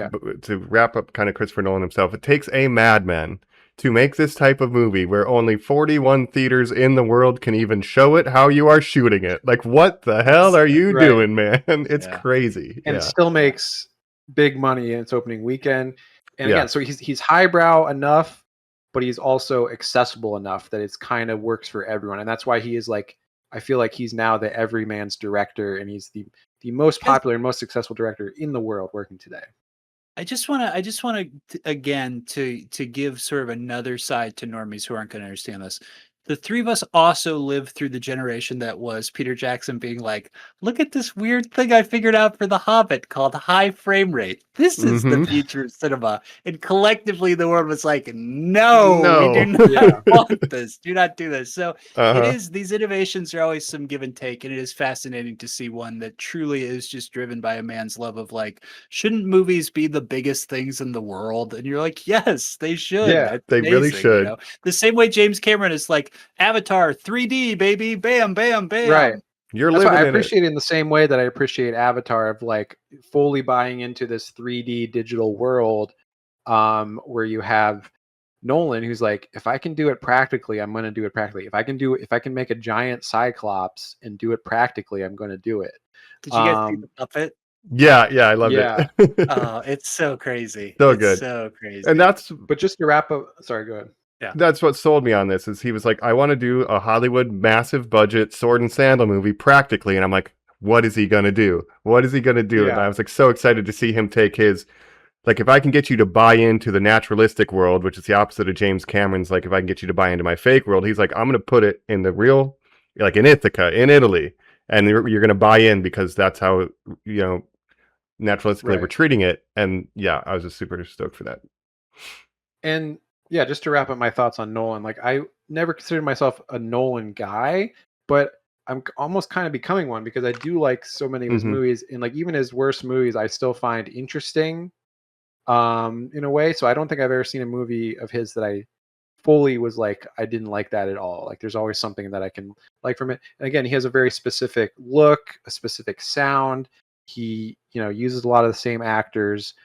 to wrap up kind of Christopher Nolan himself, it takes a madman to make this type of movie where only 41 theaters in the world can even show it, how you are shooting it. Like, what the hell are you Right. doing, man? It's Yeah. crazy. And Yeah. still makes big money in its opening weekend. And Yeah. again, so he's highbrow enough, but he's also accessible enough that it's kind of works for everyone. And that's why he is like, I feel like he's now the everyman's director, and he's the most popular and most successful director in the world working today. I just want to again to give sort of another side to normies who aren't going to understand this. The three of us also lived through the generation that was Peter Jackson being like, look at this weird thing I figured out for The Hobbit called high frame rate. This is the future of cinema. And collectively the world was like, no. We do not want this. Do not do this. So it is, these innovations are always some give and take. And it is fascinating to see one that truly is just driven by a man's love of like, shouldn't movies be the biggest things in the world? And you're like, yes, they should. Yeah, That's they really amazing, should. you know? The same way James Cameron is like, Avatar 3D, baby, bam, bam, bam. Right. You're That's living why I in appreciate it in the same way that I appreciate Avatar, of like fully buying into this 3D digital world, where you have Nolan who's like, if I can do it practically, I'm going to do it practically. If I can make a giant Cyclops and do it practically, I'm going to do it. Did you guys see the puppet? Yeah, I loved it. Oh, it's so crazy. So It's good. so crazy. And that's But just to wrap up, sorry, go ahead. That's what sold me on this. Is he was like, I want to do a Hollywood massive budget sword and sandal movie practically, and I'm like, what is he gonna do? What is he gonna do? And I was like so excited to see him take his, like, if I can get you to buy into the naturalistic world, which is the opposite of James Cameron's, like, if I can get you to buy into my fake world, he's like, I'm gonna put it in the real, like in Ithaca in Italy, and you're gonna buy in because that's how, you know, naturalistically we're treating it. And yeah, I was just super stoked for that. And yeah, just to wrap up my thoughts on Nolan, like I never considered myself a Nolan guy, but I'm almost kind of becoming one because I do like so many of his movies, and like even his worst movies I still find interesting in a way. So I don't think I've ever seen a movie of his that I fully was like, I didn't like that at all. Like there's always something that I can like from it. And again, he has a very specific look, a specific sound. He, uses a lot of the same actors.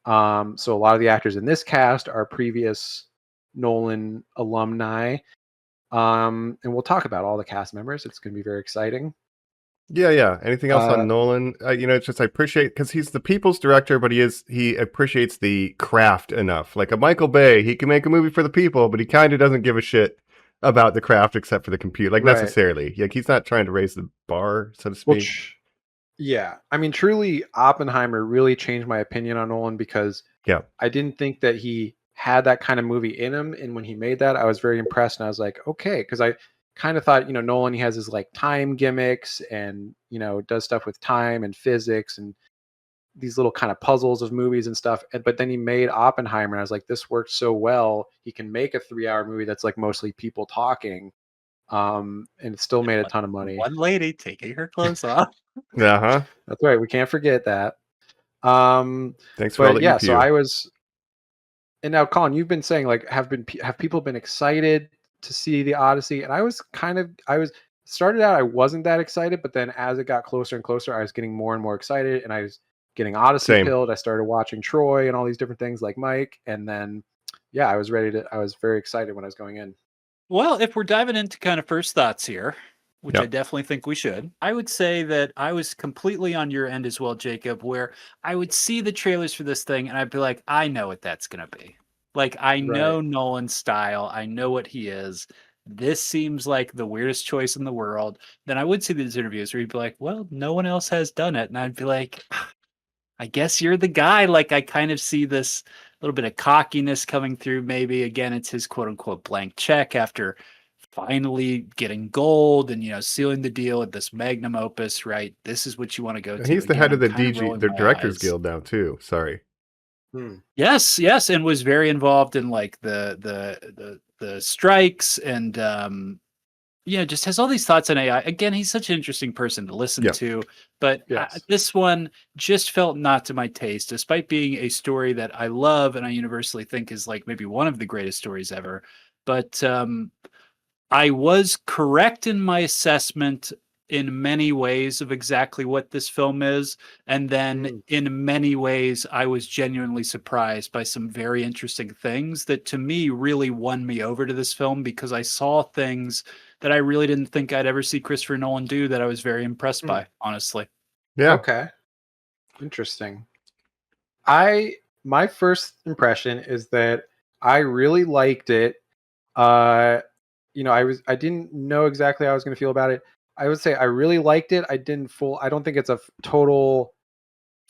So a lot of the actors in this cast are previous Nolan alumni. And we'll talk about all the cast members. It's going to be very exciting. Yeah. Anything else on Nolan? It's just I appreciate, because he's the people's director, but he appreciates the craft enough. Like a Michael Bay, he can make a movie for the people, but he kind of doesn't give a shit about the craft except for the computer, like necessarily. Like he's not trying to raise the bar, so to speak. Yeah, I mean, truly, Oppenheimer really changed my opinion on Nolan because I didn't think that he had that kind of movie in him, and when he made that, I was very impressed, and I was like, okay, because I kind of thought, Nolan, he has his like time gimmicks and does stuff with time and physics and these little kind of puzzles of movies and stuff, but then he made Oppenheimer, and I was like, this worked so well. He can make a 3-hour movie that's like mostly people talking, and it still made a ton of money. One lady taking her clothes off. That's right. We can't forget that. Thanks for all the EPU. So I was, and now Colin, you've been saying like, have people been excited to see the Odyssey? And I started out, I wasn't that excited, but then as it got closer and closer, I was getting more and more excited, and I was getting Odyssey pilled. I started watching Troy and all these different things like Mike, and then I was very excited when I was going in. Well, if we're diving into kind of first thoughts here, which I definitely think we should, I would say that I was completely on your end as well, Jacob, where I would see the trailers for this thing and I'd be like, I know what that's going to be. Like, I know Nolan's style. I know what he is. This seems like the weirdest choice in the world. Then I would see these interviews where he'd be like, well, no one else has done it. And I'd be like, I guess you're the guy. Like, I kind of see this little bit of cockiness coming through. Maybe again, it's his quote unquote blank check after finally getting gold and sealing the deal with this magnum opus, right? This is what you want to go to. He's the head of the Directors Guild now too. Sorry. Yes, and was very involved in like the strikes and just has all these thoughts on AI. Again, he's such an interesting person to listen to, but this one just felt not to my taste, despite being a story that I love and I universally think is like maybe one of the greatest stories ever. But I was correct in my assessment in many ways of exactly what this film is. And then in many ways, I was genuinely surprised by some very interesting things that to me really won me over to this film, because I saw things that I really didn't think I'd ever see Christopher Nolan do that I was very impressed by, honestly. Yeah. Okay. Interesting. My first impression is that I really liked it. I didn't know exactly how I was going to feel about it. I would say I really liked it. I don't think it's a total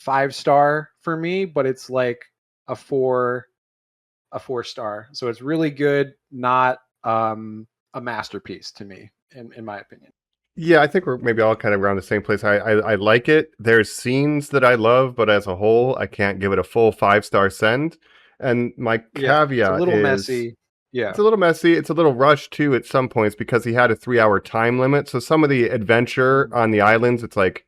5-star for me, but it's like a 4-star. So it's really good, not a masterpiece to me, in my opinion. Yeah, I think we're maybe all kind of around the same place. I like it. There's scenes that I love, but as a whole, I can't give it a full 5-star send. And my caveat it's a little is messy. Yeah. it's a little messy. It's a little rushed too at some points because he had a 3-hour time limit. So some of the adventure on the islands, it's like,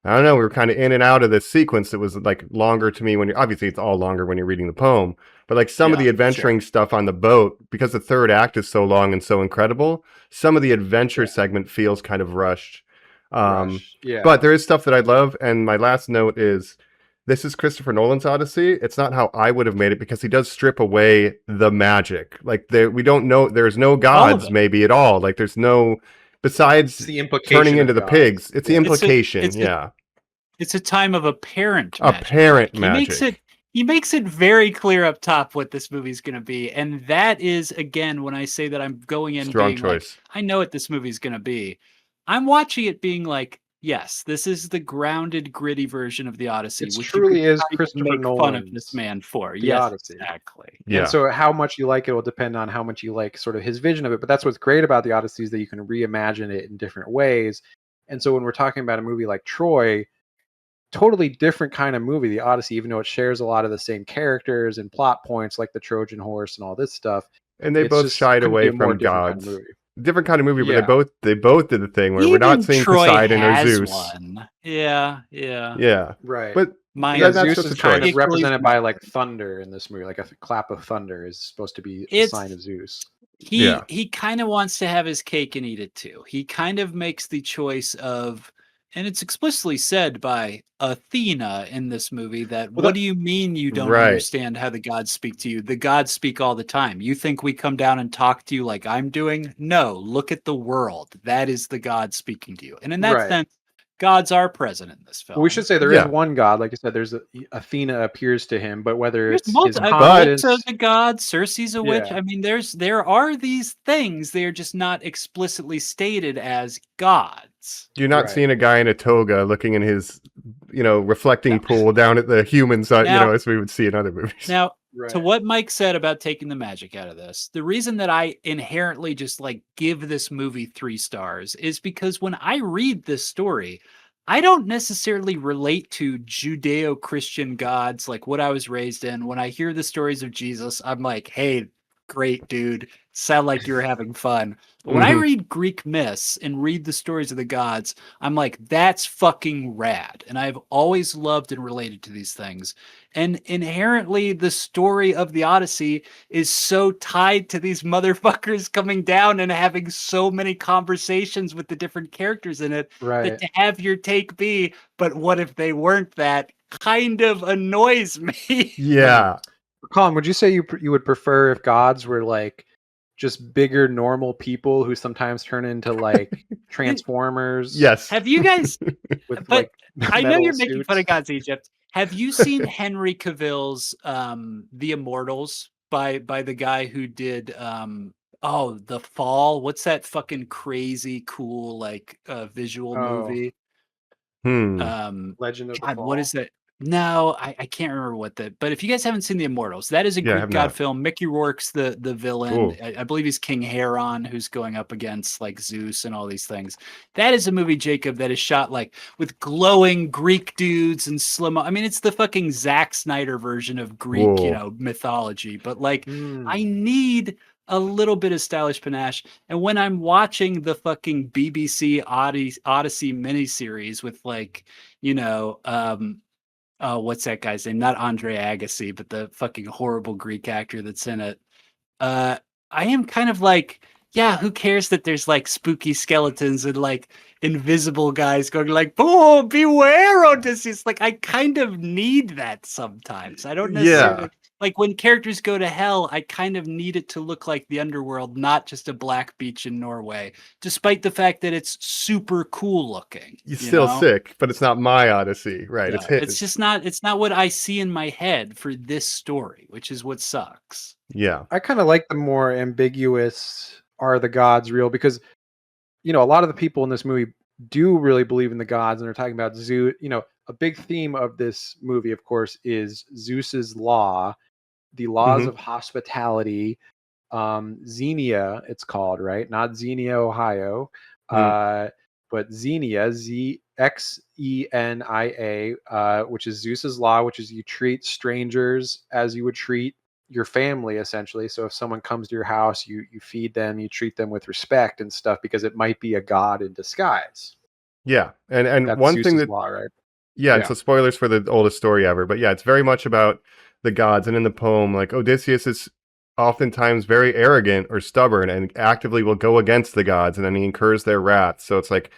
I don't know, we were kind of in and out of this sequence that was like longer to me when you're obviously it's all longer when you're reading the poem, but like some of the adventuring stuff on the boat, because the third act is so long and so incredible, some of the adventure segment feels kind of rushed. But there is stuff that I love. And my last note is, this is Christopher Nolan's Odyssey. It's not how I would have made it, because he does strip away the magic. Like we don't know, there's no gods maybe at all. Like there's no, besides the implication turning into the God. pigs. It's the implication. It's a time of apparent magic. He makes it very clear up top what this movie's going to be. And that is, again, when I say that I'm going in strong being choice. Like, I know what this movie's going to be. I'm watching it being like, yes, this is the grounded, gritty version of the Odyssey. It which truly is make Christopher Nolan fun of this man for. Yes, Odyssey. exactly. Yeah. And so how much you like it will depend on how much you like sort of his vision of it. But that's what's great about the Odyssey, is that you can reimagine it in different ways. And so when we're talking about a movie like Troy, totally different kind of movie, the Odyssey, even though it shares a lot of the same characters and plot points like the Trojan horse and all this stuff. And they both shied away from gods. Different kind of movie, but they both did the thing where we're not seeing Troy Poseidon or has Zeus. One. Yeah. Right. But Zeus is kind of represented by like thunder in this movie, like a clap of thunder is supposed to be a sign of Zeus. He kind of wants to have his cake and eat it too. He kind of makes the choice of, and it's explicitly said by Athena in this movie that, what do you mean you don't understand how the gods speak to you? The gods speak all the time. You think we come down and talk to you like I'm doing? No, look at the world. That is the God speaking to you. And in that sense, gods are present in this film. Well, we should say there is one god. Like I said, there's Athena appears to him, but whether it's his Calypso's a god, Circe's a witch. I mean, there are these things. They're just not explicitly stated as gods. You're not seeing a guy in a toga looking in his, reflecting pool down at the human side, as we would see in other movies. Now, to what Mike said about taking the magic out of this, the reason that I inherently just give this movie 3 stars is because when I read this story, I don't necessarily relate to Judeo-Christian gods like what I was raised in. When I hear the stories of Jesus, I'm like, hey, great dude, sound like you're having fun. But when I read Greek myths and read the stories of the gods, I'm like, that's fucking rad. And I've always loved and related to these things. And inherently, the story of the Odyssey is so tied to these motherfuckers coming down and having so many conversations with the different characters in it, that to have your take be, but what if they weren't that, kind of annoys me. Yeah. Colin, would you say you would prefer if gods were like just bigger normal people who sometimes turn into like Transformers? Yes. Have you guys with I know you're making fun of Gods Egypt. Have you seen Henry Cavill's The Immortals by the guy who did The Fall? What's that fucking crazy cool visual movie? Legend of the Fall. What is that? No, I can't remember but if you guys haven't seen The Immortals, that is a Greek god film. Mickey Rourke's the villain. I believe he's King Heron, who's going up against Zeus and all these things. That is a movie, Jacob, that is shot with glowing Greek dudes and I mean, it's the fucking Zack Snyder version of Greek, mythology. But I need a little bit of stylish panache. And when I'm watching the fucking BBC Odyssey miniseries with what's that guy's name? Not Andre Agassi, but the fucking horrible Greek actor that's in it. I am kind of yeah, who cares that there's like spooky skeletons and like invisible guys going like, "Oh, beware, Odysseus!" Like, I kind of need that sometimes. I don't Yeah. necessarily like when characters go to hell. I kind of need it to look like the underworld, not just a black beach in Norway. Despite the fact that it's super cool looking, It's you still know? sick, but it's not my Odyssey, right? It's Yeah, hit. it's just not. It's not what I see in my head for this story, which is what sucks. Yeah. I kind of like the more ambiguous "are the gods real?" because a lot of the people in this movie do really believe in the gods, and they're talking about Zeus. A big theme of this movie, of course, is Zeus's law, the laws Hmm. of hospitality. Xenia, it's called, right? Not Xenia, Ohio, Mm. but Xenia, Xenia, which is Zeus's law, which is you treat strangers as you would treat your family, essentially. So if someone comes to your house, you feed them, you treat them with respect and stuff, because it might be a god in disguise. Yeah. And That's one thing Zeus's that, law, right? yeah, and Yeah. so spoilers for the oldest story ever, but yeah, it's very much about the gods. And in the poem, like Odysseus is oftentimes very arrogant or stubborn and actively will go against the gods, and then he incurs their wrath. So it's like,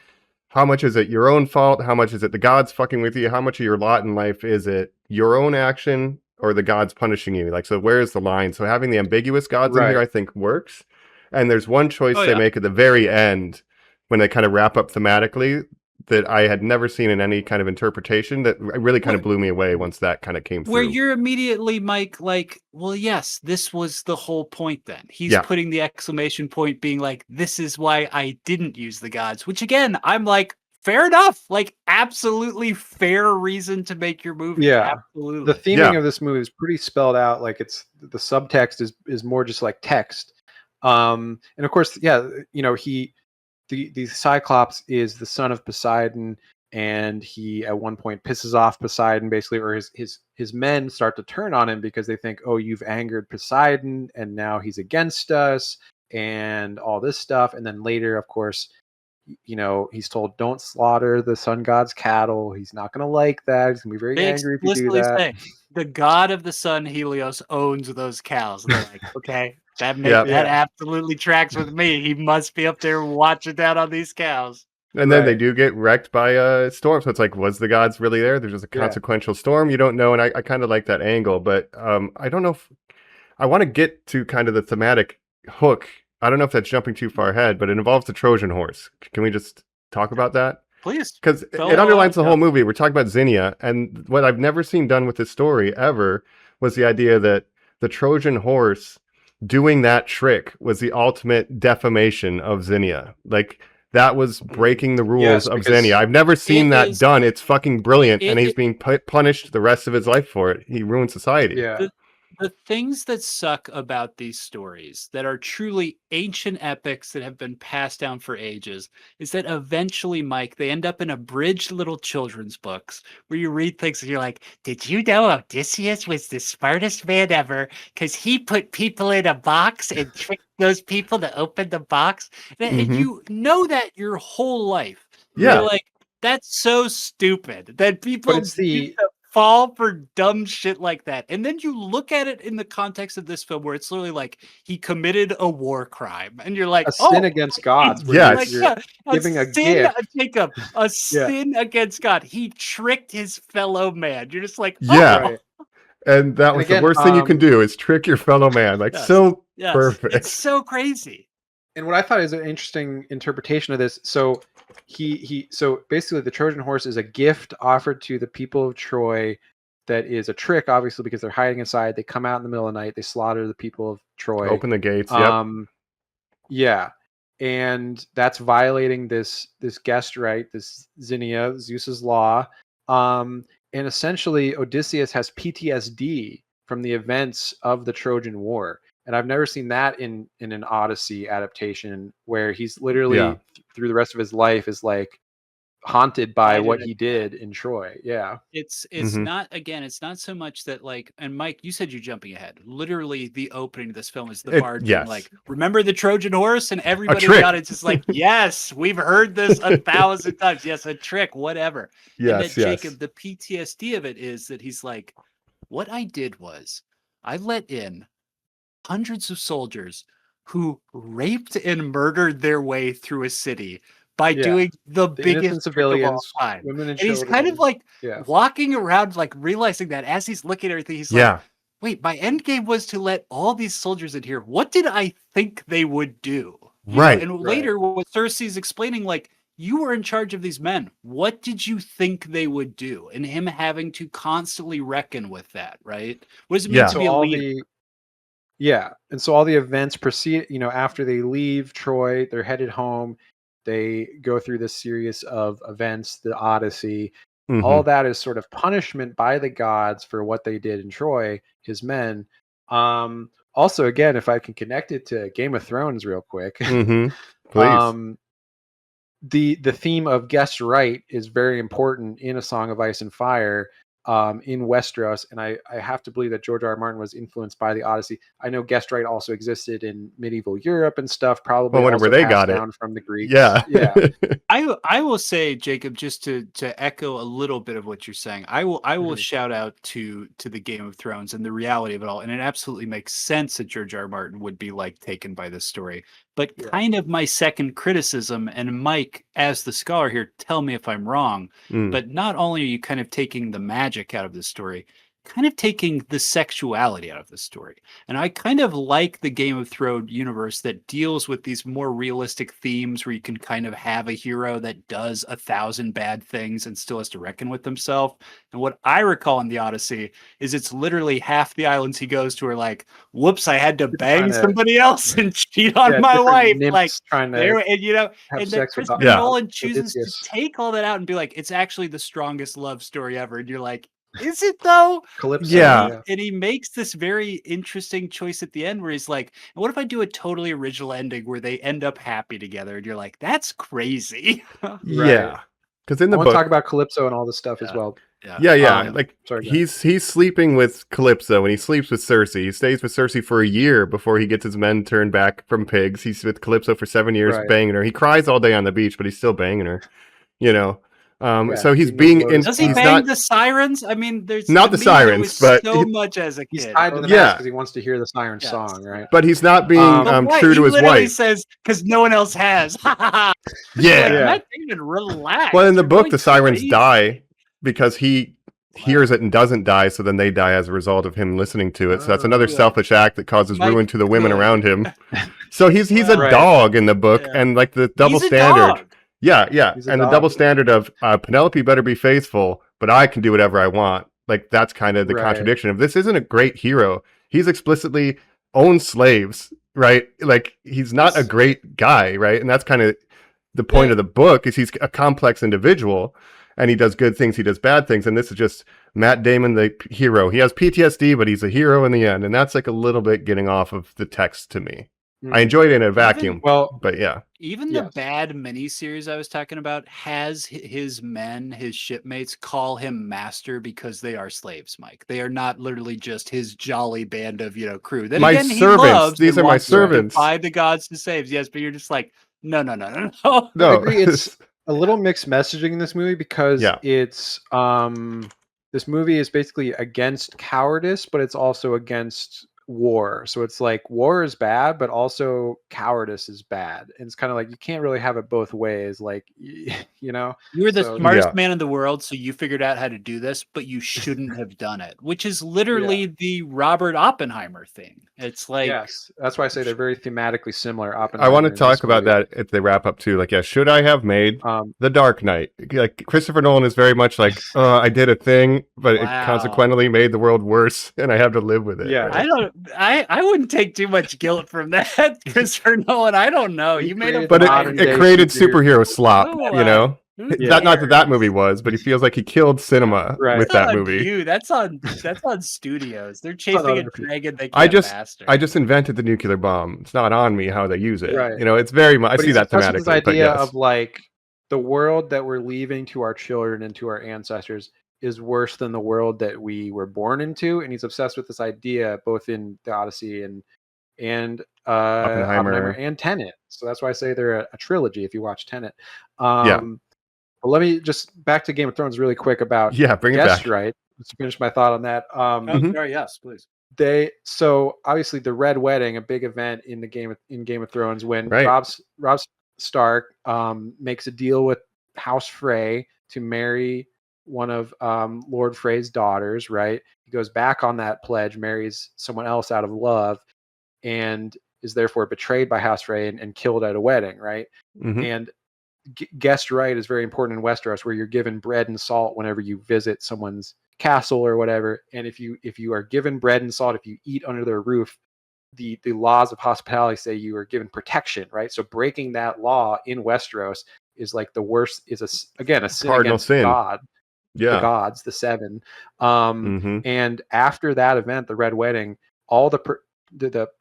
how much is it your own fault? How much is it the gods fucking with you? How much of your lot in life is it your own action or the gods punishing you? Like, so where's the line? So having the ambiguous gods in here, Right. I think works. And there's one choice Oh they yeah. make at the very end when they kind of wrap up thematically that I had never seen in any kind of interpretation that really kind of blew me away once that kind of came Where through. you're immediately, Mike, like, well, yes, this was the whole point then. He's Yeah. putting the exclamation point being like, this is why I didn't use the gods, which again, I'm like, fair enough. Like, absolutely fair reason to make your movie. Yeah. The Absolutely. theming Yeah. of this movie is pretty spelled out. Like, it's the subtext is more just like text. And of course, yeah, the Cyclops is the son of Poseidon, and he at one point pisses off Poseidon, basically, or his men start to turn on him because they think, oh, you've angered Poseidon, and now he's against us, and all this stuff. And then later, of course, he's told, don't slaughter the sun god's cattle. He's not going to like that. He's going to be very They angry if you do explicitly that. say the god of the sun, Helios, owns those cows. And they're like, okay, that Yeah. that absolutely tracks with me. He must be up there watching down on these cows. And then they Right. do get wrecked by a storm. So it's like, was the gods really there? There's just a Yeah. consequential storm. You don't know. And I kind of like that angle, but I don't know if I want to get to kind of the thematic hook. I don't know if that's jumping too far ahead, but it involves the Trojan horse. Can we just talk about that? Please. Because Fill it underlines the up. whole movie. We're talking about Xenia, and what I've never seen done with this story ever was the idea that the Trojan horse doing that trick was the ultimate defamation of Xenia. Like, that was breaking the rules Yes, of because Xenia. I've never seen it that is- done. It's fucking brilliant, and he's it- being punished the rest of his life for it. He ruined society. Yeah. The things that suck about these stories that are truly ancient epics that have been passed down for ages is that eventually, Mike, they end up in abridged little children's books where you read things and you're like, did you know Odysseus was the smartest man ever because he put people in a box and tricked those people to open the box? And Mhm. you know that your whole life. Yeah. You're like, that's so stupid that people But it's the fall for dumb shit like that. And then you look at it in the context of this film where it's literally like he committed a war crime. And you're like, a sin against gods. Where Yeah, you're, like, you're yeah, giving a sin, gift. Jacob, a sin against God. He tricked his fellow man. You're just like, Yeah. oh, Right. And that And was again, the worst thing you can do is trick your fellow man. Like, Yes. so yes, perfect. it's so crazy. And what I thought is an interesting interpretation of this. So so basically the Trojan horse is a gift offered to the people of Troy that is a trick, obviously, because they're hiding inside. They come out in the middle of the night, they slaughter the people of Troy. Open the gates. Yep. Yeah. And that's violating this guest right, this Xenia, Zeus's law. And essentially Odysseus has PTSD from the events of the Trojan War. And I've never seen that in an Odyssey adaptation where he's literally through the rest of his life is like haunted by Divided what it. he did in Troy. Yeah. It's Mhm. not, again, it's not so much that like, and Mike, you said you're jumping ahead. Literally the opening of this film is the bard being yes. like, remember the Trojan horse? And everybody in trick. the audience is like, yes, we've heard this 1,000 times. Yes, a trick, whatever. And Yes, that yes. Jacob, the PTSD of it is that he's like, what I did was I let in hundreds of soldiers who raped and murdered their way through a city by Yeah. doing the innocent biggest trick of all civilians, time. women and And he's children. kind of like Yeah. walking around, like realizing that as he's looking at everything, he's like, Yeah. wait, my end game was to let all these soldiers in here. What did I think they would do? You know, Right. and Right. later, when Cersei's explaining, like, you were in charge of these men. What did you think they would do? And him having to constantly reckon with that, right? What does it mean Yeah. to So be a all leader? and so all the events proceed, after they leave Troy, they're headed home. They go through this series of events, the Odyssey. All Mhm. that is sort of punishment by the gods for what they did in Troy, his men. Also, again, if I can connect it to Game of Thrones real quick, Mhm. Please. the theme of guest right is very important in A Song of Ice and Fire, in Westeros, and I have to believe that George R. R. Martin was influenced by the Odyssey. I know guest right also existed in medieval Europe and stuff, probably I wonder where also they passed got it. down from the Greeks. Yeah. Yeah. I will say, Jacob, just to echo a little bit of what you're saying, I will Mhm. shout out to the Game of Thrones and the reality of it all, and it absolutely makes sense that George R. R. Martin would be like taken by this story. But Yeah. kind of my second criticism, and Mike, as the scholar here, tell me if I'm wrong. Mm. But not only are you kind of taking the magic out of the story, kind of taking the sexuality out of the story. And I kind of like the Game of Thrones universe that deals with these more realistic themes where you can kind of have a hero that does 1,000 bad things and still has to reckon with himself. And what I recall in the Odyssey is it's literally half the islands he goes to are like, whoops, I had to bang trying to- somebody else and cheat on Yeah, my different wife. nymphs Like, trying to there, and have and that sex with Christopher Yeah. Nolan chooses to Odysseus. take all that out and be like, it's actually the strongest love story ever. And you're like, is it though? Calypso. Yeah. And he makes this very interesting choice at the end where he's like, and what if I do a totally original ending where they end up happy together? And you're like, that's crazy. Yeah. Because in I the want to book, talk about Calypso and all this stuff as Yeah. well. yeah, like Sorry, go ahead. he's sleeping with Calypso and he sleeps with Cersei. He stays with Cersei for a year before he gets his men turned back from pigs. He's with Calypso for 7 years, Right. banging her. He cries all day on the beach, but he's still banging her. You know, Yeah, so he's he knows being what in. is Does he He's bang not. the sirens? I mean, there's Not to the me, there sirens, was but so much as a He's kid. tied to the Yeah. mast because he wants to hear the siren Yes. song, right? But he's not being Right, true to he his literally wife. says, because no one else has. Yeah. Yeah. Matt Damon, relax. Well, in the You're book, going the sirens crazy. die because he hears it and doesn't die, so then they die as a result of him listening to it. So that's another good. selfish act that causes Mike, ruin to the women good. around him. So he's a Well, dog in the book, yeah. and like the double He's a standard. dog. Yeah, He's a and the dog. double standard of Penelope better be faithful, but I can do whatever I want. Like that's kind of the Right. contradiction of this. Isn't a great hero. He's explicitly owns slaves, right? Like he's not a great guy, right? And that's kind of the point of the book is he's a complex individual, and he does good things, he does bad things, and this is just Matt Damon, the hero. He has PTSD, but he's a hero in the end, and that's like a little bit getting off of the text to me. I enjoyed it in a vacuum, Well, but yeah. Even the Yes. bad miniseries I was talking about has his men, his shipmates, call him master because they are slaves, Mike. They are not literally just his jolly band of, crew. Then My again, he servants. loves These and are my wants to servants. defy the gods to save. Yes, but you're just like, no. I No, agree. It's a little mixed messaging in this movie because Yeah. it's this movie is basically against cowardice, but it's also against war. So it's like war is bad, but also cowardice is bad. And it's kind of like you can't really have it both ways. Like You were the So- smartest Yeah. man in the world, so you figured out how to do this, but you shouldn't have done it, which is literally the Robert Oppenheimer thing. It's like, yes, that's why I say they're very thematically similar. I want Oppenheimer to and this talk about movie. that if they wrap up too. Like, yeah, should I have made The Dark Knight? Like Christopher Nolan is very much like, I did a thing, but it Wow. consequently made the world worse, and I have to live with it. Yeah. right? I wouldn't take too much guilt from that, Christopher Nolan. I don't know. He You made a created But modern it day created superhero. superhero slop, Oh, you know. Yeah. Not that movie was, but he feels like he killed cinema Right. with That's that on movie. you. That's on studios. They're chasing a other people. dragon they can't I just master. invented the nuclear bomb. It's not on me how they use it. Right. You know, it's very much. I But see he's that obsessed with thematically. this But idea yes. of like the world that we're leaving to our children and to our ancestors is worse than the world that we were born into, and he's obsessed with this idea both in the Odyssey and Oppenheimer and Tenet. So that's why I say they're a trilogy. If you watch Tenet, Yeah. But let me just back to Game of Thrones really quick about Yeah, bring it guest back. right. Let's finish my thought on that. Oh, Mhm. sorry, yes, please. So obviously the Red Wedding, a big event in Game of Thrones, when Right. Robb Stark makes a deal with House Frey to marry one of Lord Frey's daughters, right? He goes back on that pledge, marries someone else out of love, and is therefore betrayed by House Frey and killed at a wedding, right? Mhm. And guest right is very important in Westeros, where you're given bread and salt whenever you visit someone's castle or whatever. And if you are given bread and salt, if you eat under their roof, the laws of hospitality say you are given protection, right? So breaking that law in Westeros is like the worst, is a sin Cardinal against sin. God, the Yeah. gods, the seven. Mhm. And after that event, the Red Wedding, all the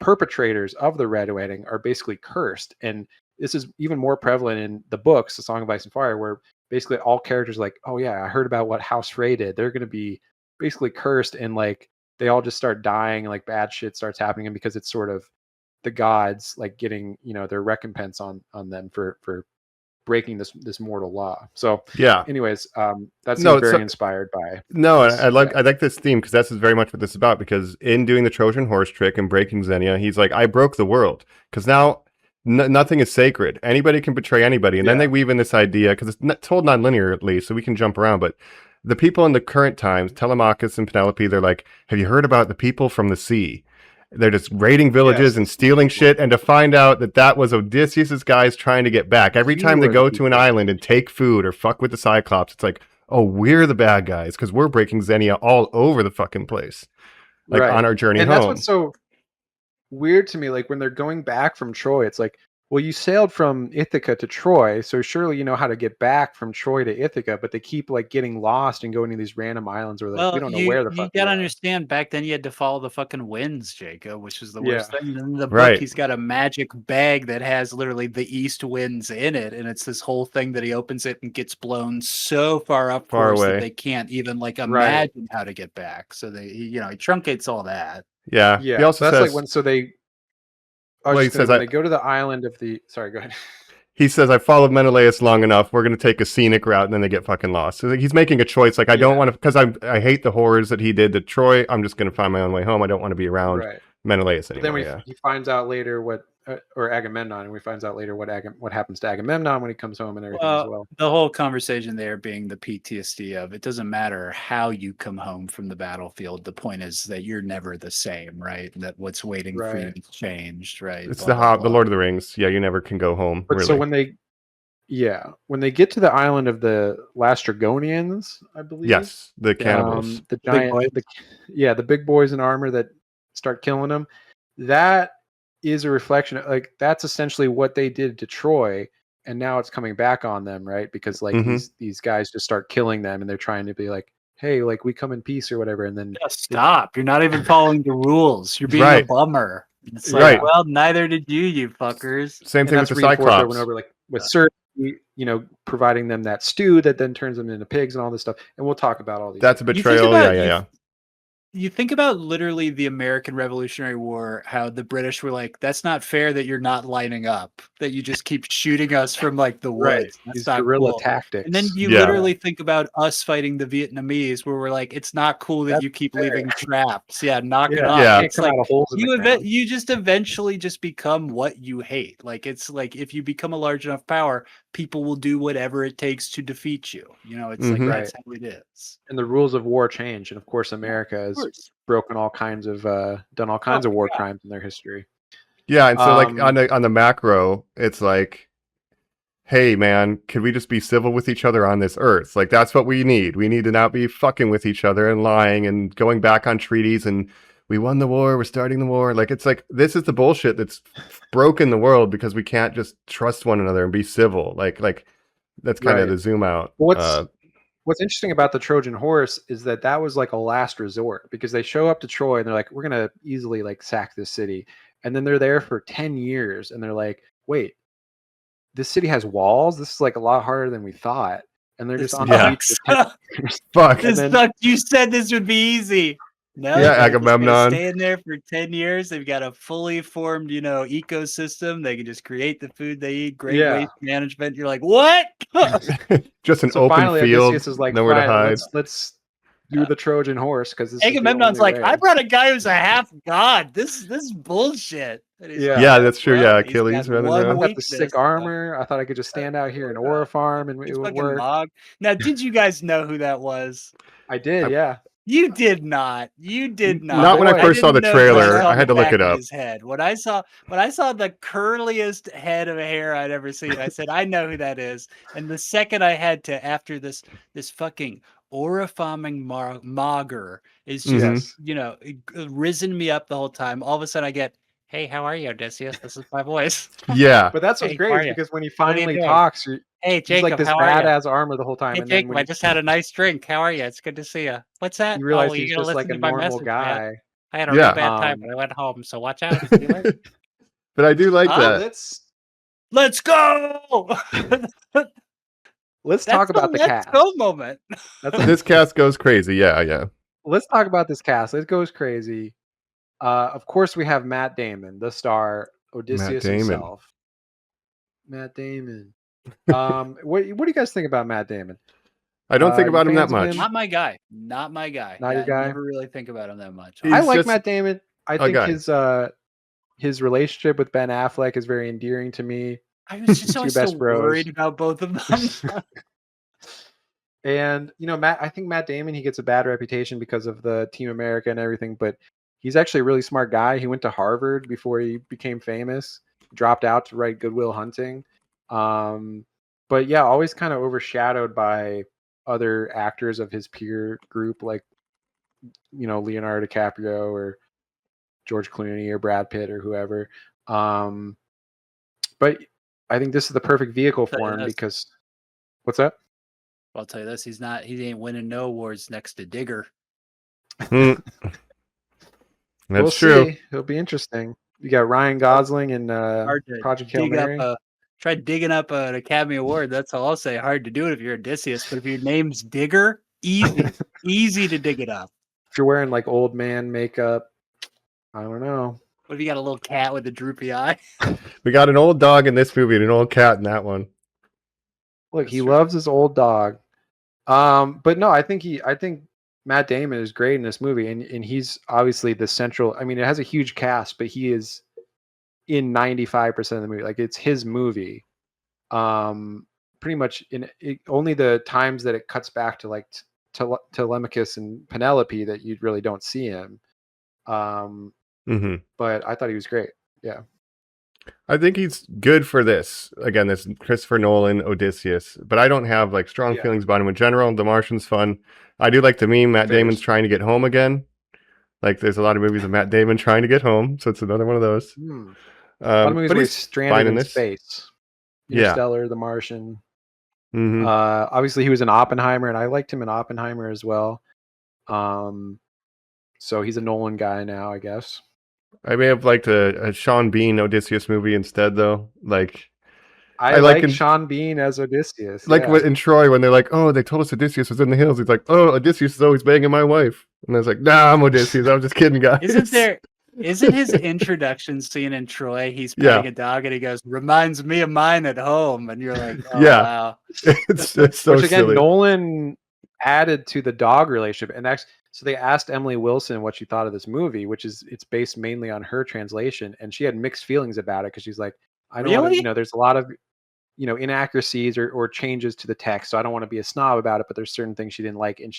perpetrators of the Red Wedding are basically cursed. And this is even more prevalent in the books, The Song of Ice and Fire, where basically all characters are like, oh yeah, I heard about what House Frey did. They're going to be basically cursed, and like they all just start dying, and like bad shit starts happening, and because it's sort of the gods like getting, you know, their recompense on them for breaking this mortal law. So Yeah. anyways, that seems No, it's very inspired by No, this. I like this theme because that's very much what this is about. Because in doing the Trojan horse trick and breaking Xenia, he's like, I broke the world because now nothing is sacred. Anybody can betray anybody, and then Yeah. they weave in this idea because it's told non-linearly, so we can jump around. But the people in the current times, Telemachus and Penelope, they're like, have you heard about the people from the sea? They're just raiding villages Yes, and the sea stealing people. shit, and to find out that was Odysseus's guys trying to get back. Every You time they were go the to an people. island and take food or fuck with the Cyclops, it's like, oh, we're the bad guys because we're breaking Xenia all over the fucking place, like Right. on our journey And home. that's what's so weird to me. Like when they're going back from Troy, it's like, well, you sailed from Ithaca to Troy, so surely you know how to get back from Troy to Ithaca, but they keep like getting lost and going to these random islands where like, we Well, don't know where the you fuck we gotta are. understand, back then you had to follow the fucking winds, Jacob, which is the Yeah. worst thing. And in the book, Right. he's got a magic bag that has literally the east winds in it, and it's this whole thing that he opens it and gets blown so far up Far course that away. they can't even like Right. imagine how to get back. So he truncates all that. Yeah. Yeah. He also That's says, like when so they I was well, he just gonna, says, when they go to the island of the sorry, go ahead. he says, I followed Menelaus long enough. We're going to take a scenic route, and then they get fucking lost. So like, he's making a choice. Like, I don't want to, because I hate the horrors that he did to Troy. I'm just going to find my own way home. I don't want to be around Right. Menelaus But anymore. then he finds out later what or Agamemnon, and we finds out later what happens to Agamemnon when he comes home and everything as well. The whole conversation there being the PTSD of it doesn't matter how you come home from the battlefield. The point is that you're never the same, right? That what's waiting for you Right. is changed, right? It's Blah, the blah. Lord of the Rings. Yeah, you never can go home. But really. so when they get to the island of the Lastragonians, I believe. Yes, the cannibals. The Big giant, boys. the big boys in armor that start killing them. That is a reflection of, like, that's essentially what they did to Troy, and now it's coming back on them, right? Because like these guys just start killing them, and they're trying to be like, hey, like we come in peace or whatever, and then Just stop. You're not even following the rules. You're being a Right. bummer. It's like, Right. well, neither did you fuckers. Same and thing with that's the reinforced Cyclops. over and over, like with Cersei, you know, providing them that stew that then turns them into pigs and all this stuff. And we'll talk about all these. That's a things. betrayal. Yeah. You think about literally the American Revolutionary War, how the British were like, that's not fair that you're not lining up, that you just keep shooting us from like the woods. Right. That's These not guerrilla cool. tactics. And then you Yeah. literally think about us fighting the Vietnamese, where we're like, it's not cool that That's you keep fair. leaving traps. Yeah, knock it Yeah. off. Yeah. It's Can't come like out of holes in the ground. you just eventually just become what you hate. Like it's like if you become a large enough power, people will do whatever it takes to defeat you. You know, it's like Mhm. that's how it is. And the rules of war change, and of course, America Of has course. broken all kinds of done all kinds of war crimes in their history. Yeah, and so like Um, on the macro, it's like, hey man, could we just be civil with each other on this earth? Like that's what we need. We need to not be fucking with each other and lying and going back on treaties and we won the war, we're starting the war. Like it's like this is the bullshit that's broken the world because we can't just trust one another and be civil. Like that's kind of Right. the zoom out. What's interesting about the Trojan horse is that was like a last resort, because they show up to Troy and they're like, we're gonna easily like sack this city, and then they're there for 10 years and they're like, wait, this city has walls? This is like a lot harder than we thought. And they're just on the Yeah. beach for 10 years. Fuck. This then- sucked. You said this would be easy. No, Yeah, they're just gonna Agamemnon. stay in there for 10 years. They've got a fully formed, ecosystem. They can just create the food they eat. Great Yeah. waste management. You're like, what? Just an So open finally, field, Odysseus is like, nowhere to "Fine, hide. let's do the Trojan horse because Agamemnon's like, I brought a guy who's a half god. This is bullshit. And he's Yeah. like, that's true. well, Yeah, he's Achilles got running one around. I've got the weakness, sick armor. I thought I could just stand out here in Aura Farm and He's it would fucking work. Mog. Now, did you guys know who that was? I did, yeah. You did not. You did not. Not when I first saw the didn't know this trailer. on I had the to look back it of up. His head. When I saw the curliest head of hair I'd ever seen, I said, I know who that is. And the second I had to, after this fucking aura-farming mogger is just, risen me up the whole time. All of a sudden I get, hey, how are you, Odysseus? This is my voice. Yeah. But that's what's Hey, great how are is you? because when he What are you finally doing? talks, Hey, he's Jacob, like this how are you? badass armor the whole time. Hey, And then Jacob, when I just had a nice drink. How are you? It's good to see you. What's that? you realize oh, he's you're gonna just like listen a to my normal message, guy. man. I had a Yeah. real bad time, but I went home. So watch out. See you later. But I do like that. Let's go. Let's talk about the let's cast. go moment. This cast goes crazy. Yeah. Let's talk about this cast. It goes crazy. Of course, we have Matt Damon, the star, Odysseus Damon. himself. Matt Damon. What do you guys think about Matt Damon? I don't think you about him that fans of much. him? Not my guy. Not my guy. Not your guy? I never really think about him that much. He's I like just Matt Damon. I a think guy. his relationship with Ben Affleck is very endearing to me. I was just Two always best so bros. worried about both of them. And I think Matt Damon, he gets a bad reputation because of the Team America and everything, but he's actually a really smart guy. He went to Harvard before he became famous, dropped out to write Good Will Hunting. But yeah, always kind of overshadowed by other actors of his peer group, like, Leonardo DiCaprio or George Clooney or Brad Pitt or whoever. But I think this is the perfect vehicle for him because what's that? I'll tell you this: he ain't winning no awards next to Digger. That's We'll true. see. It'll be interesting. You got Ryan Gosling and Project Hail Mary. Try digging up an Academy Award. That's all I'll say. Hard to do it if you're Odysseus, but if your name's Digger, easy to dig it up. If you're wearing like old man makeup, I don't know. What if you got a little cat with a droopy eye? We got an old dog in this movie and an old cat in that one. Look, he loves his old dog. But no, I think Matt Damon is great in this movie, and he's obviously the central. I mean, it has a huge cast, but he is in 95% of the movie. Like, it's his movie. Pretty much only the times that it cuts back to like Telemachus and Penelope that you really don't see him. But I thought he was great. Yeah. I think he's good for this. Again, this Christopher Nolan Odysseus, but I don't have like strong feelings about him in general. The Martian's fun. I do like the meme Matt Damon's trying to get home again. Like, there's a lot of movies of Matt Damon trying to get home, so it's another one of those. A lot of movies but where he's he's stranded in this. space. Yeah. Interstellar, The Martian. Obviously, he was in Oppenheimer, and I liked him in Oppenheimer as well. So he's a Nolan guy now, I guess. I may have liked a Sean Bean Odysseus movie instead, though. Like, I like Sean Bean as Odysseus. Like in Troy, when they're like, "Oh, they told us Odysseus was in the hills." He's like, "Oh, Odysseus is always banging my wife," and I was like, "Nah, I'm Odysseus. I'm just kidding, guys." Isn't his introduction scene in Troy? He's petting a dog, and he goes, "Reminds me of mine at home," and you're like, "Oh, wow." it's so Which again, silly. Nolan added to the dog relationship, and actually, so they asked Emily Wilson what she thought of this movie, which is it's based mainly on her translation, and she had mixed feelings about it because she's like, "I don't want to, there's a lot of inaccuracies or changes to the text, so I don't want to be a snob about it, but there's certain things she didn't like." And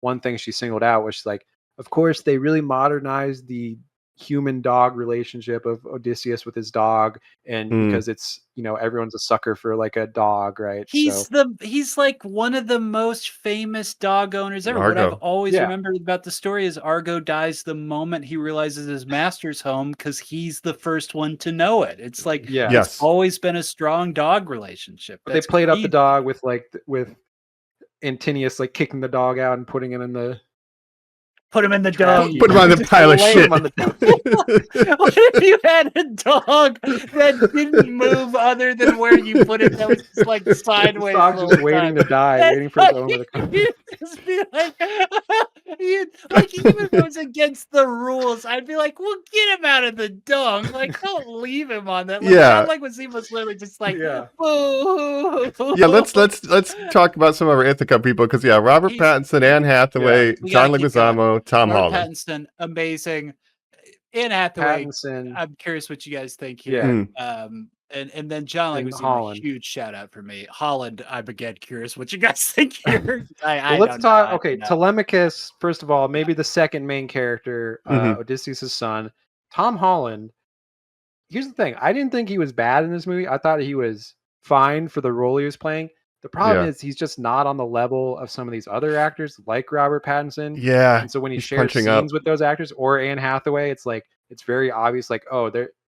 one thing she singled out was like, of course they really modernized the human dog relationship of Odysseus with his dog, and because it's everyone's a sucker for like a dog, right? He's like one of the most famous dog owners ever. Argo. What I've always remembered about the story is Argo dies the moment he realizes his master's home because he's the first one to know it. It's like it's always been a strong dog relationship. But they played up the dog with Antinius like kicking the dog out and putting him in the Put him in the dog. Put him on the pile of shit. What if you had a dog that didn't move other than where you put it? That was just like sideways. The dog's just waiting to die, waiting for his owner to come. You'd just be like, Like, even if it was against the rules, I'd be like, well, get him out of the dung. Like, don't leave him on that. Like, Yeah. John Leguizamo was literally just like, Yeah. boo. Yeah, let's talk about some of our Ithaca people because Robert He's- Pattinson, Anne Hathaway, We John gotta keep going. Leguizamo, Tom Robert Holland. Pattinson, amazing. Anne Hathaway, Pattinson. I'm curious what you guys think Yeah. here. And then John And Leguizamo, Holland. huge shout out for me. Holland, I'm again curious what you guys think here. Well, let's talk. Okay, Telemachus. First of all, maybe the second main character, Odysseus' son, Tom Holland. Here's the thing: I didn't think he was bad in this movie. I thought he was fine for the role he was playing. The problem is he's just not on the level of some of these other actors, like Robert Pattinson. Yeah, and so when he he's shares punching scenes up. with those actors or Anne Hathaway, it's like it's very obvious. Like, oh,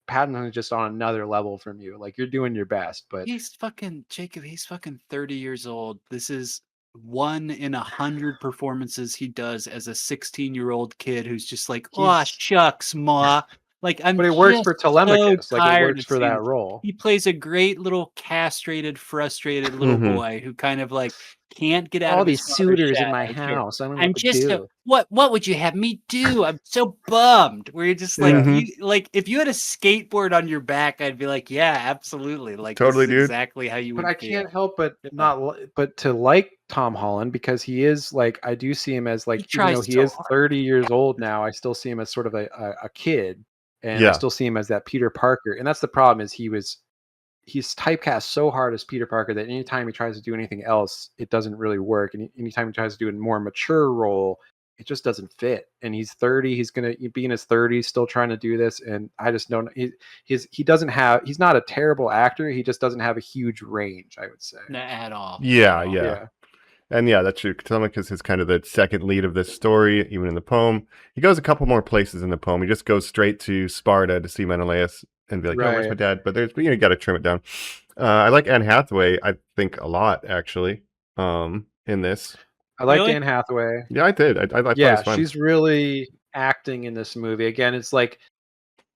Pattinson is just on another level from you. Like, you're doing your best, but he's fucking Jacob. He's fucking 30 years old. This is 1 in 100 performances he does as a 16-year-old kid who's just like, oh shucks, ma. Like, but it works for Telemachus. So like, it works for that role. He plays a great little castrated, frustrated little boy who kind of like can't get out all of these his suitors in my shadow. house. I don't know I'm what to just do. what would you have me do? I'm so bummed. Where you're just like, like if you had a skateboard on your back, I'd be like, yeah, absolutely. Like, totally, this is dude. exactly how you would. But I can't help but to like Tom Holland, because he is like, I do see him as like, even though he is 30 years old now, I still see him as sort of a kid, and I still see him as that Peter Parker. And that's the problem, is he's typecast so hard as Peter Parker that anytime he tries to do anything else, it doesn't really work. And anytime he tries to do a more mature role, it just doesn't fit. And he's 30, he's going to be in his 30s still trying to do this. And I just don't, he's not a terrible actor. He just doesn't have a huge range, I would say. Not at all. Yeah. And that's true. Telemachus is kind of the second lead of this story, even in the poem. He goes a couple more places in the poem. He just goes straight to Sparta to see Menelaus and be like, oh, where's my dad? But there's, you got to trim it down. I like Anne Hathaway, I think, a lot, actually, in this. I like Anne Hathaway. Yeah, I did. I thought it was fun. She's really acting in this movie. Again, it's like,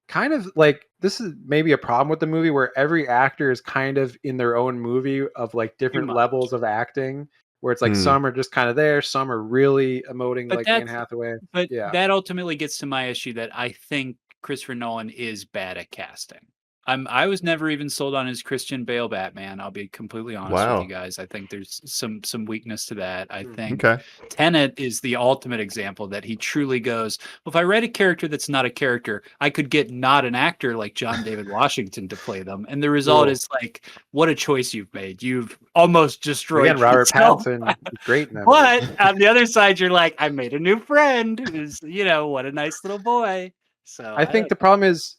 kind of like, this is maybe a problem with the movie, where every actor is kind of in their own movie of like different levels of acting. Where it's like some are just kind of there, some are really emoting like Anne Hathaway. But that ultimately gets to my issue that I think Christopher Nolan is bad at casting. I was never even sold on his Christian Bale Batman. I'll be completely honest with you guys. I think there's some weakness to that. I think Tenet is the ultimate example that he truly goes, well, if I write a character that's not a character, I could get not an actor like John David Washington to play them. And the result is like, what a choice you've made. You've almost destroyed Robert Pattinson. Great in that But on the other side, you're like, I made a new friend who's, what a nice little boy. So I think the problem is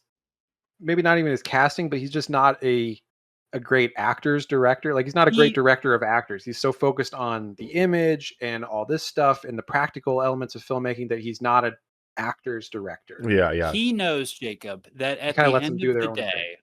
maybe not even his casting, but he's just not a great actor's director. Like, he's not a great director of actors. He's so focused on the image and all this stuff and the practical elements of filmmaking that he's not an actor's director. Yeah. He knows, Jacob, that at the end of the day,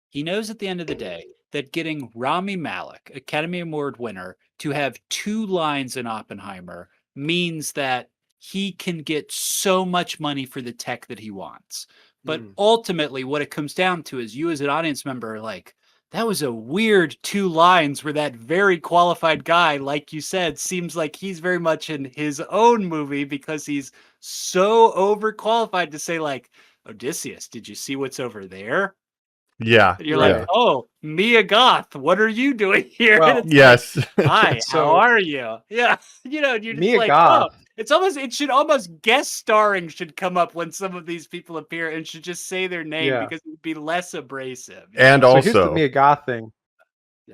he knows at the end of the day that getting Rami Malek, Academy Award winner, to have 2 lines in Oppenheimer means that he can get so much money for the tech that he wants. But ultimately, what it comes down to is you as an audience member are like, that was a weird 2 lines where that very qualified guy, like you said, seems like he's very much in his own movie because he's so overqualified to say, like, Odysseus, did you see what's over there? Yeah. And you're like, oh, Mia Goth, what are you doing here? Well, yes. Like, hi, how are you? Yeah. You're just Mia like, Goth. oh. It should almost guest starring should come up when some of these people appear and should just say their name because it would be less abrasive. And so also, here's the Mia Goth thing.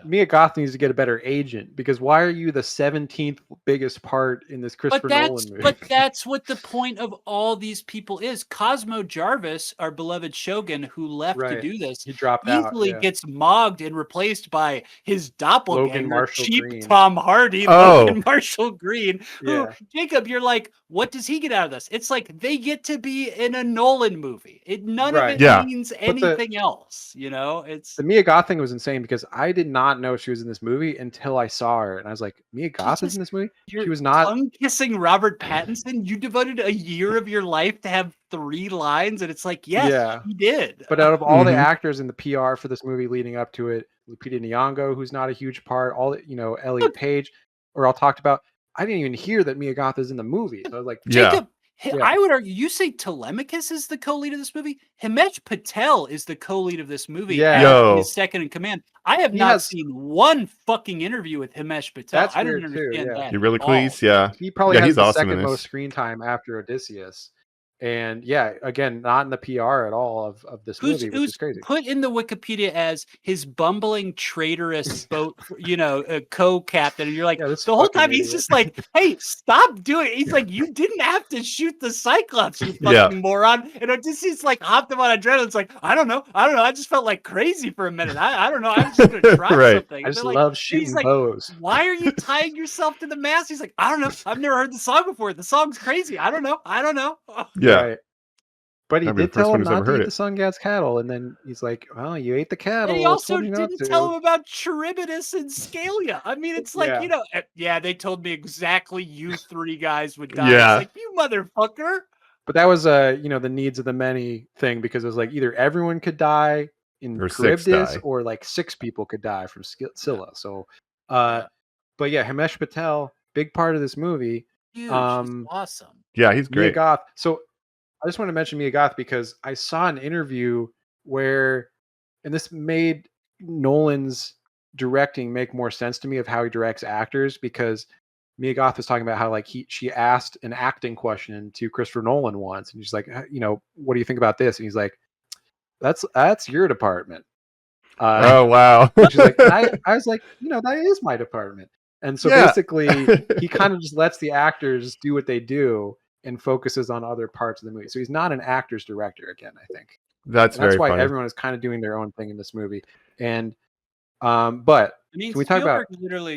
Mia Goth needs to get a better agent, because why are you the 17th biggest part in this Christopher Nolan movie? But that's what the point of all these people is. Cosmo Jarvis, our beloved Shogun, who left to do this, he dropped easily gets mogged and replaced by his doppelganger, cheap Green. Tom Hardy, Logan Marshall Green. Who, Jacob, you're like, what does he get out of this? It's like they get to be in a Nolan movie. None of it means anything else. It's the Mia Goth thing was insane, because I did not know she was in this movie until I saw her, and I was like, Mia Goth is in this movie? She was not tongue-kissing Robert Pattinson. You devoted a year of your life to have 3 lines, and it's like, yes, he did. But out of all the actors in the PR for this movie leading up to it, Lupita Nyong'o, who's not a huge part, Elliot Page, or all talked about, I didn't even hear that Mia Goth is in the movie. So I was like, Yeah. Jacob, Yeah. I would argue, you say Telemachus is the co-lead of this movie. Himesh Patel is the co-lead of this movie. Yeah. as Yo. his second in command. I have He not has- seen one fucking interview with Himesh Patel. That's I don't weird, too, understand yeah. that. You really at all. please? Yeah. He probably Yeah, has he's the awesome in second this. most screen time after Odysseus. And yeah, again, not in the PR at all of this movie, which is crazy. Put in the Wikipedia as his bumbling traitorous boat, co-captain, and you're like, Yeah, this the whole fucking time he's idiot. just like, "Hey, stop doing it." He's like, "You didn't have to shoot the Cyclops, you fucking Yeah. moron." And Odysseus like hopped him on adrenaline. It's like, I don't know. I just felt like crazy for a minute. I don't know. I'm just gonna try Right. something. I And just they're like, love he's shooting like, bows. "Why are you tying yourself to the mast?" He's like, "I don't know. I've never heard the song before. The song's crazy. I don't know. Yeah. Right. But he That'd be the did first tell one him who's not ever to heard eat it. the sun god's cattle, and then he's like, "Well, you ate the cattle." And he I also told you not didn't to." tell him about Charybdis and Scalia. I mean, it's like, Yeah. they told me exactly you three guys would die. Yeah. It's like, you motherfucker. But that was the needs of the many thing, because it was like either everyone could die in Or 6 Charybdis, die. or like 6 people could die from Scylla. So, but yeah, Himesh Patel, big part of this movie. Huge. He's awesome. Yeah, he's Mia great. Goth. So I just want to mention Mia Goth because I saw an interview where, and this made Nolan's directing make more sense to me of how he directs actors, because Mia Goth was talking about how like she asked an acting question to Christopher Nolan once, and she's like, what do you think about this? And he's like, that's your department. Oh wow. She's like, I was like, that is my department. And so basically, he kind of just lets the actors do what they do and focuses on other parts of the movie. So he's not an actor's director again, I think. That's And that's very why funny. everyone is kind of doing their own thing in this movie. And but I mean, can we talk about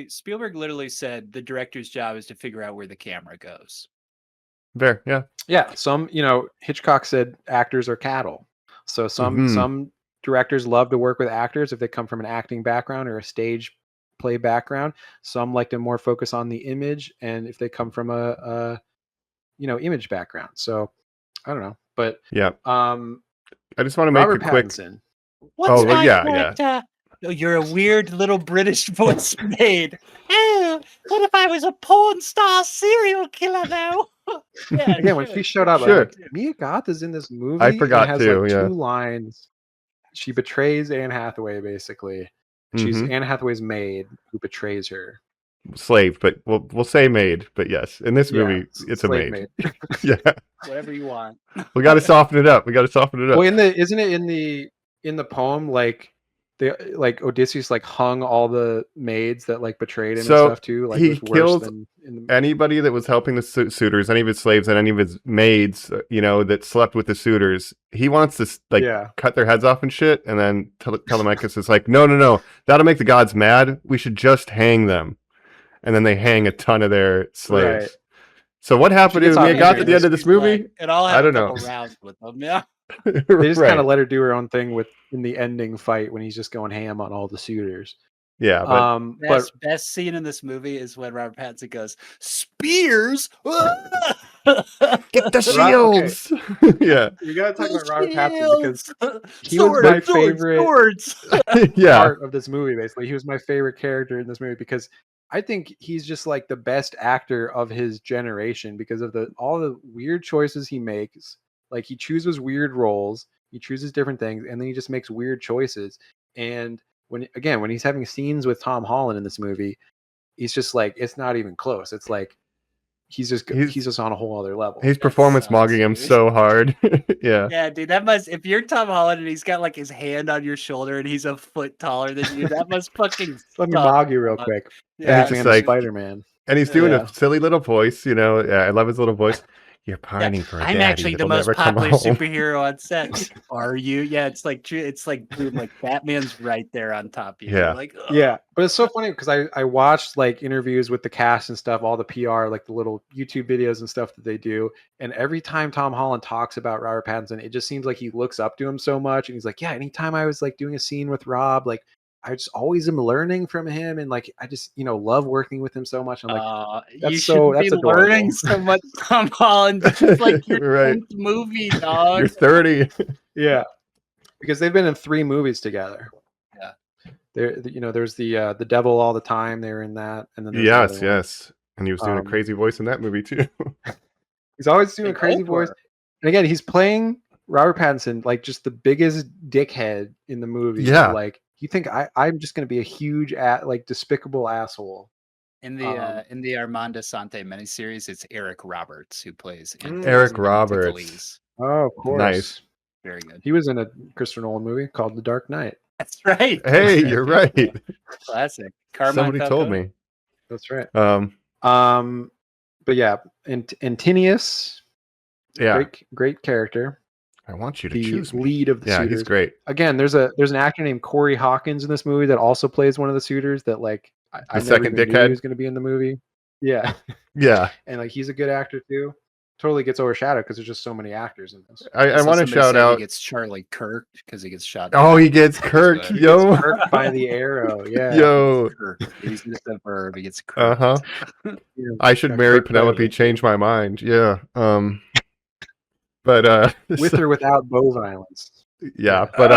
Spielberg literally said the director's job is to figure out where the camera goes. There, yeah. Yeah, some Hitchcock said actors are cattle. So some directors love to work with actors if they come from an acting background or a stage play background. Some like to more focus on the image, and if they come from a image background. So I don't know, but Yeah. I just want to make Robert a quick. Pattinson. What's my yeah. character? Oh, you're a weird little British voice maid. Oh, what if I was a porn star serial killer now? Yeah, Again, when she showed up, I was Sure. like, Mia Goth is in this movie. I forgot and has too, like yeah. 2 lines. She betrays Anne Hathaway, basically. She's Mhm. Anne Hathaway's maid who betrays her. Slave, but we'll say maid. But yes, in this Yeah, movie, it's a slave maid. Yeah, whatever you want. we got to soften it up. Well, isn't it in the poem like Odysseus like hung all the maids that like betrayed him So, and stuff too? Like he it was worse killed than in the Anybody that was helping the suitors, any of his slaves, and any of his maids, that slept with the suitors, he wants to cut their heads off and shit. And then Telemachus is like, no, that'll make the gods mad. We should just hang them. And then they hang a ton of their slaves. Right. So what happened gets to Mia off Goth easy. at the end of this movie? And I'll I have a don't couple know. rounds with them. Yeah. They just Right. kind of let her do her own thing in the ending fight when he's just going ham on all the suitors. Yeah, but Best scene in this movie is when Robert Pattinson goes, "Spears, get the Right, shields. Yeah, You gotta talk about Robert Pattinson because he was Swords, my swords, favorite swords." yeah. part of this movie. Basically, he was my favorite character in this movie because I think he's just like the best actor of his generation because of all the weird choices he makes. Like he chooses weird roles, he chooses different things, and then he just makes weird choices. And when he's having scenes with Tom Holland in this movie, he's just like, it's not even close. It's like he's just on a whole other level. He's performance mogging him so hard. Yeah. Yeah, dude, that must, if you're Tom Holland and he's got like his hand on your shoulder and he's a foot taller than you, that must fucking Let me suck. mog you real quick. Yeah, it's Batman, just like- Spider-Man. And he's doing Yeah. a silly little voice, Yeah, I love his little voice. You're pining for a I'm daddy actually the that'll most never come popular home. superhero on set. Are you? Yeah, it's like dude, like Batman's right there on top of you. Yeah. Like, ugh. Yeah, but it's so funny because I watched like interviews with the cast and stuff, all the PR, like the little YouTube videos and stuff that they do. And every time Tom Holland talks about Robert Pattinson, it just seems like he looks up to him so much. And he's like, yeah, anytime I was like doing a scene with Rob, like I just always am learning from him. And like, I just, love working with him so much. I'm like, you that's should be adorable. learning so much, Tom Holland. This is like your Right. 10th movie, dog. You're 30. Yeah, because they've been in 3 movies together. Yeah. There's the Devil All the Time. They were in that. And then there's another one. Yes. And he was doing a crazy voice in that movie too. He's always doing a And crazy Oprah. voice. And again, he's playing Robert Pattinson like just the biggest dickhead in the movie. Yeah. Like you think I'm just going to be a huge like despicable asshole. In the Armando Sante miniseries, it's Eric Roberts who plays Eric Roberts. Oh, of course. Nice. Very good. He was in a Christopher Nolan movie called The Dark Knight. That's right. Hey, That's you're right. Classic. Carmine Somebody told Falcone. me. That's right. But yeah, Antinius, yeah, great character. I want you to The choose me. lead of the Yeah, suitors. he's great. Again, there's an actor named Corey Hawkins in this movie that also plays one of the suitors that like I never second even knew dickhead? he was going to be in the movie. Yeah, Yeah, and like he's a good actor too. Totally gets overshadowed because there's just so many actors in this. I saw want to somebody shout say out. He gets Charlie Kirk because he gets shot. Oh, he gets Kirk. He Yo, Kirk by the arrow. Yeah. yo. Kirk. He's just a verb. He gets Kirk. Uh huh. Yeah, I should got marry Kirk Penelope. Knightley. Change my mind. Yeah. But With or without bow violence. yeah. But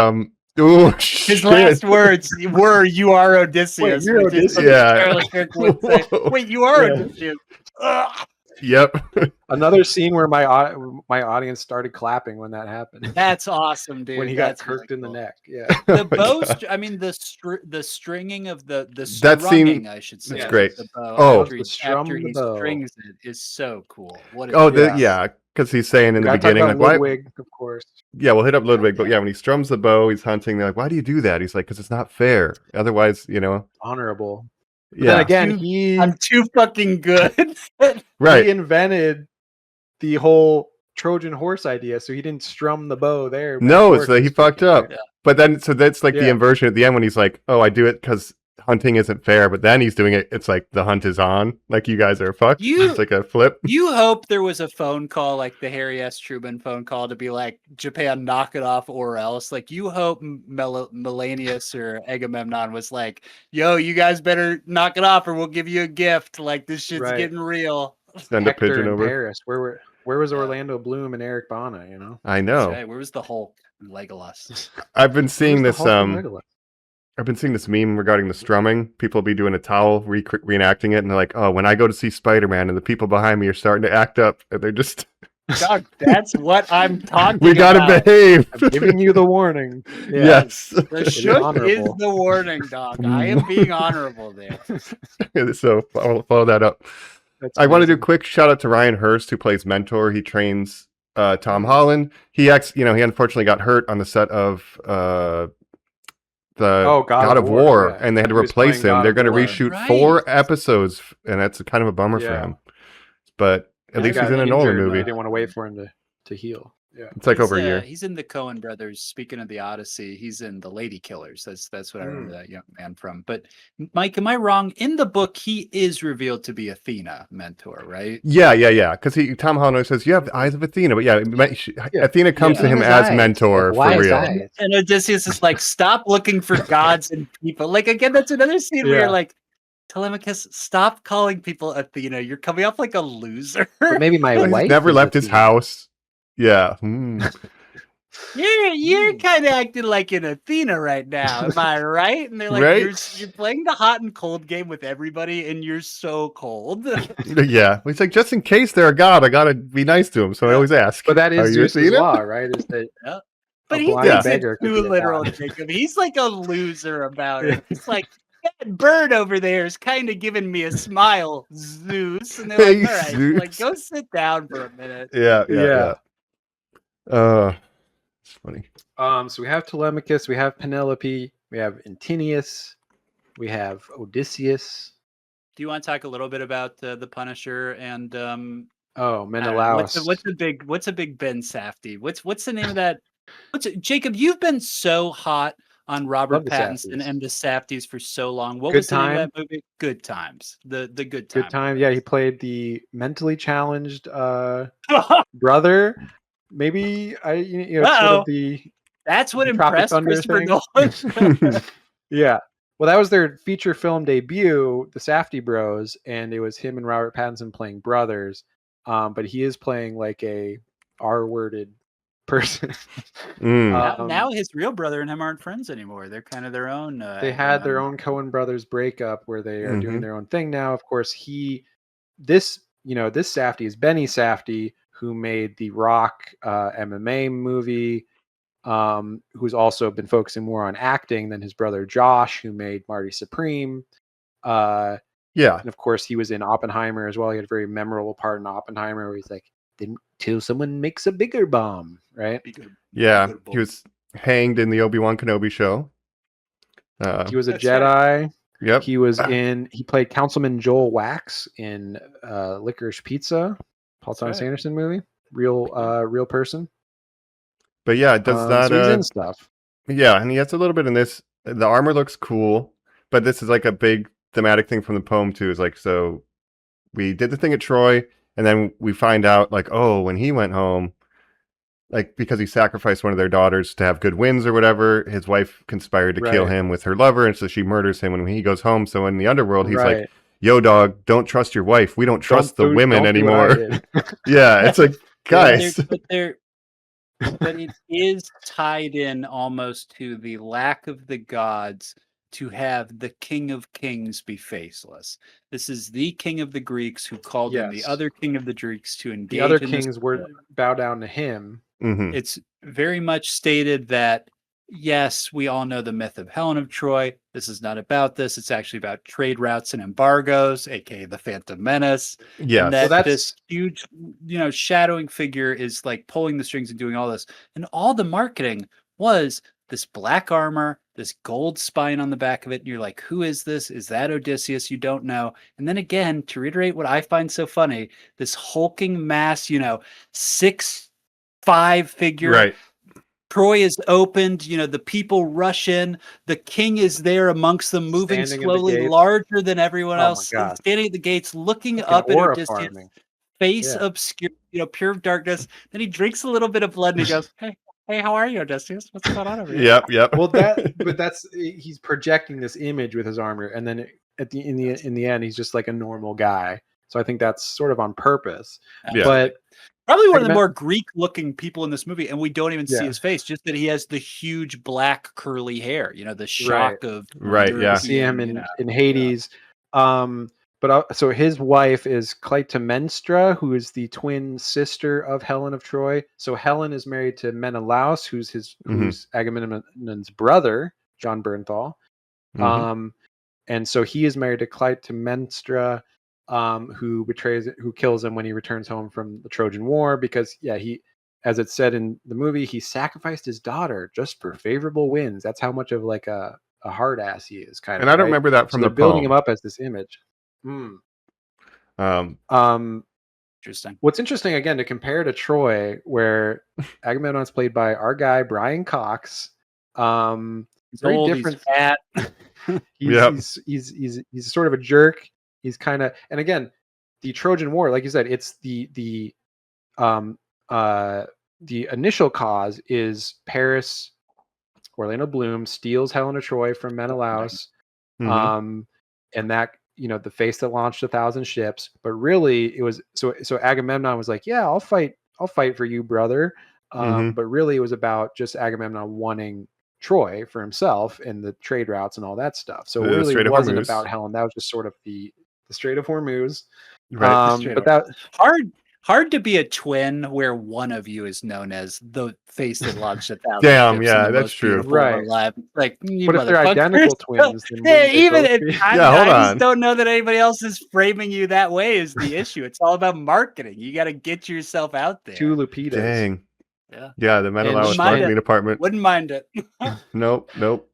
ooh, His shit. last words were "You are Odysseus." Wait, you're which is Odysseus? something Yeah. Charlie Kirk would say. Wait, you are Yeah. Odysseus. Ugh. Yep. Another scene where my audience started clapping when that happened. That's awesome, dude. when he got That's kirked really in the cool. neck. Yeah. Oh The my bow, God. the stringing of the That scene- strumming, I should say. it's of great. The bow Oh. after The he, strum after of the he bow. strings it is so cool. What a Oh, Yeah. yeah. Because he's saying in the Gotta talk beginning, about like, why? Ludwig, of course. Yeah, we'll hit up Ludwig. But yeah, when he strums the bow, he's hunting. They're like, "Why do you do that?" He's like, "Because it's not fair. Otherwise, Honorable. But yeah, then again, I'm too fucking good. he right." invented the whole Trojan horse idea, so he didn't strum the bow there. No, before so it he was fucked freaking up. there. But then, so that's like the Yeah. inversion at the end when he's like, "Oh, I do it because hunting isn't fair." But then he's doing it. It's like the hunt is on. Like you guys are fucked. It's like a flip. You hope there was a phone call like the Harry S. Truman phone call to be like, Japan, knock it off or else. Like you hope Melanius or Agamemnon was like, yo, you guys better knock it off or we'll give you a gift. Like this shit's Right. getting real. Send a Hector pigeon in over. Paris. Where was Orlando Bloom and Eric Bana? You know, I That's know. right. Where was the Hulk? Legolas. I've been seeing Where's this. the Hulk and Legolas? I've been seeing this meme regarding the strumming. People be doing a towel reenacting it, and they're like, "Oh, when I go to see Spider-Man, and the people behind me are starting to act up, and they're just, Dog, that's what I'm talking we gotta about. behave." I'm giving you the warning. Yeah. Yes. The shook is honorable. the warning, dog. I am being honorable there. So follow that up. That's I want to do a amazing. quick shout out to Ryan Hurst, who plays Mentor. He trains Tom Holland. He unfortunately got hurt on the set of the God of War, yeah. and they had to He was replace playing him. God They're of going to War. reshoot Right. 4 episodes, and that's kind of a bummer for Yeah. him. But at He least he's got in a Nolan injured, and movie. They didn't want to wait for him to heal. Yeah. It's like over a year. He's in the Coen brothers. Speaking of the Odyssey, he's in the Lady Killers. That's what I remember that young man from. But Mike, am I wrong? In the book, he is revealed to be Athena, Mentor, right? Yeah. Because Tom Holland always says you have the eyes of Athena, but Athena comes to him Athena's as eyes, mentor like for wise real. eyes. And Odysseus is like, stop looking for gods and people. Like again, that's another scene where Yeah. you're like, Telemachus, stop calling people Athena. You're coming off like a loser. But maybe my He's wife never is left his Athena. house. Yeah. You're kind of acting like an Athena right now. Am I right? And they're like, Right? you're playing the hot and cold game with everybody, and you're so cold. Yeah. He's like, just in case they're a god, I gotta be nice to him. So I always ask. But that Are is you Zeus's Athena? law, right? Is that But A he blind takes it beggar could too be a literal, god. Jacob. He's like a loser about it. It's like, that bird over there is kind of giving me a smile, Zeus. And they're like, Hey, all right, Zeus. like, go sit down for a minute. Yeah. It's funny. So we have Telemachus, we have Penelope, we have Antinius, we have Odysseus. Do you want to talk a little bit about the Punisher and Oh, I don't know, Menelaus. what's a big Ben Safdie? What's the name of that? Jacob? You've been so hot on Robert Love the Pattinson Safdies. and the Safdies for so long. What Good was the name Time? of that movie? Good Times. The Good Time. Good time. Yeah, he played the mentally challenged brother. Maybe sort Uh-oh. of the That's what Tropic impressed Thunder Christopher thing. Nolan. Yeah. Well, that was their feature film debut, the Safdie Bros, and it was him and Robert Pattinson playing brothers. But he is playing like a R-worded person. Now his real brother and him aren't friends anymore. They're kind of their own. They had their own Coen brothers breakup where they are doing their own thing now. Of course, he this Safdie is Benny Safdie, who made the Rock MMA movie, who's also been focusing more on acting than his brother Josh, who made Marty Supreme. Yeah. And of course, he was in Oppenheimer as well. He had a very memorable part in Oppenheimer where he's like, "Then till someone makes a bigger bomb," right? Yeah. He was hanged in the Obi-Wan Kenobi show. He was a That's Jedi. Yep. He was he played Councilman Joel Wax in Licorice Pizza, Paul Thomas right. Anderson movie. Real person. But yeah, it does not. So he's in stuff. Yeah, and he has a little bit in this. The armor looks cool, but this is like a big thematic thing from the poem too. Is like, so we did the thing at Troy, and then we find out like, oh, when he went home, like because he sacrificed one of their daughters to have good winds or whatever, his wife conspired to kill him with her lover, and so she murders him when he goes home. So in the underworld, he's like, yo, dog, don't trust your wife. We don't trust the women anymore. Yeah, it's like, guys. But it is tied in almost to the lack of the gods to have the King of Kings be faceless. This is the King of the Greeks who called in the other King of the Greeks to engage. The other in kings were bow down to him. Mm-hmm. It's very much stated that, yes, we all know the myth of Helen of Troy. This is not about this. It's actually about trade routes and embargoes, aka the Phantom Menace. Yeah, and that this huge, shadowing figure is like pulling the strings and doing all this. And all the marketing was this black armor, this gold spine on the back of it. And you're like, who is this? Is that Odysseus? You don't know. And then again, to reiterate what I find so funny, this hulking mass, 6'5" figure. Right. Troy is opened, the people rush in, the king is there amongst them, moving slowly, larger than everyone else, standing at the gates, looking up at Odysseus, face obscure, pure darkness. Then he drinks a little bit of blood and he goes, hey, how are you, Odysseus? What's going on over here? Yep. Well, he's projecting this image with his armor, and then in the end, he's just like a normal guy. So I think that's sort of on purpose. Yeah. But probably one of the more Greek-looking people in this movie, and we don't even see his face, just that he has the huge black curly hair. The shock of see him in Hades. So his wife is Clytemnestra, who is the twin sister of Helen of Troy. So Helen is married to Menelaus, who's Agamemnon's brother, John Bernthal. And so he is married to Clytemnestra, who kills him when he returns home from the Trojan War, because he, as it said in the movie, he sacrificed his daughter just for favorable winds. That's how much of like a hard ass he is, kind of. And I don't remember that from the building him up as this image. Interesting. What's interesting, again, to compare to Troy, where Agamemnon's played by our guy Brian Cox. Very different. He's sort of a jerk. He's kind of, and again, the Trojan War, like you said, it's the initial cause is Paris. Orlando Bloom steals Helen of Troy from Menelaus, and that the face that launched 1,000 ships. But really, it was so Agamemnon was like, yeah, I'll fight for you, brother. But really, it was about just Agamemnon wanting Troy for himself and the trade routes and all that stuff. So it really wasn't about Helen. That was just sort of the Strait of Hormuz. Right. But that hard to be a twin where one of you is known as the face that launched 1,000. Damn, yeah, that's true. Right. Like, but if they're identical twins, then even if I just don't know that anybody else is framing you that way is the issue. It's all about marketing. You got to get yourself out there. Two Lupitas. Dang. Yeah. Yeah, the Menelaus marketing department. Wouldn't mind it. Nope.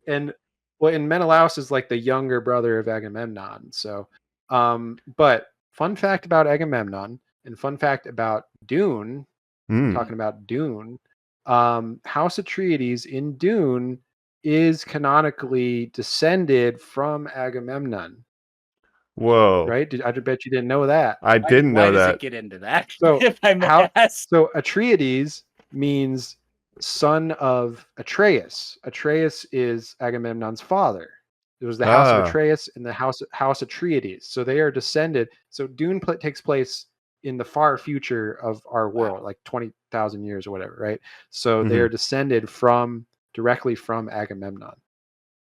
And Menelaus is like the younger brother of Agamemnon. So, but fun fact about Agamemnon and fun fact about Dune, talking about Dune, House Atreides in Dune is canonically descended from Agamemnon. Whoa! Right? I bet you didn't know that. I didn't know that. Why does it get into that? So, if I may ask? So Atreides means son of Atreus. Atreus is Agamemnon's father. It was the house of Atreus and the house Atreides. So they are descended. So Dune takes place in the far future of our world, like 20,000 years or whatever, right? So they are descended directly from Agamemnon.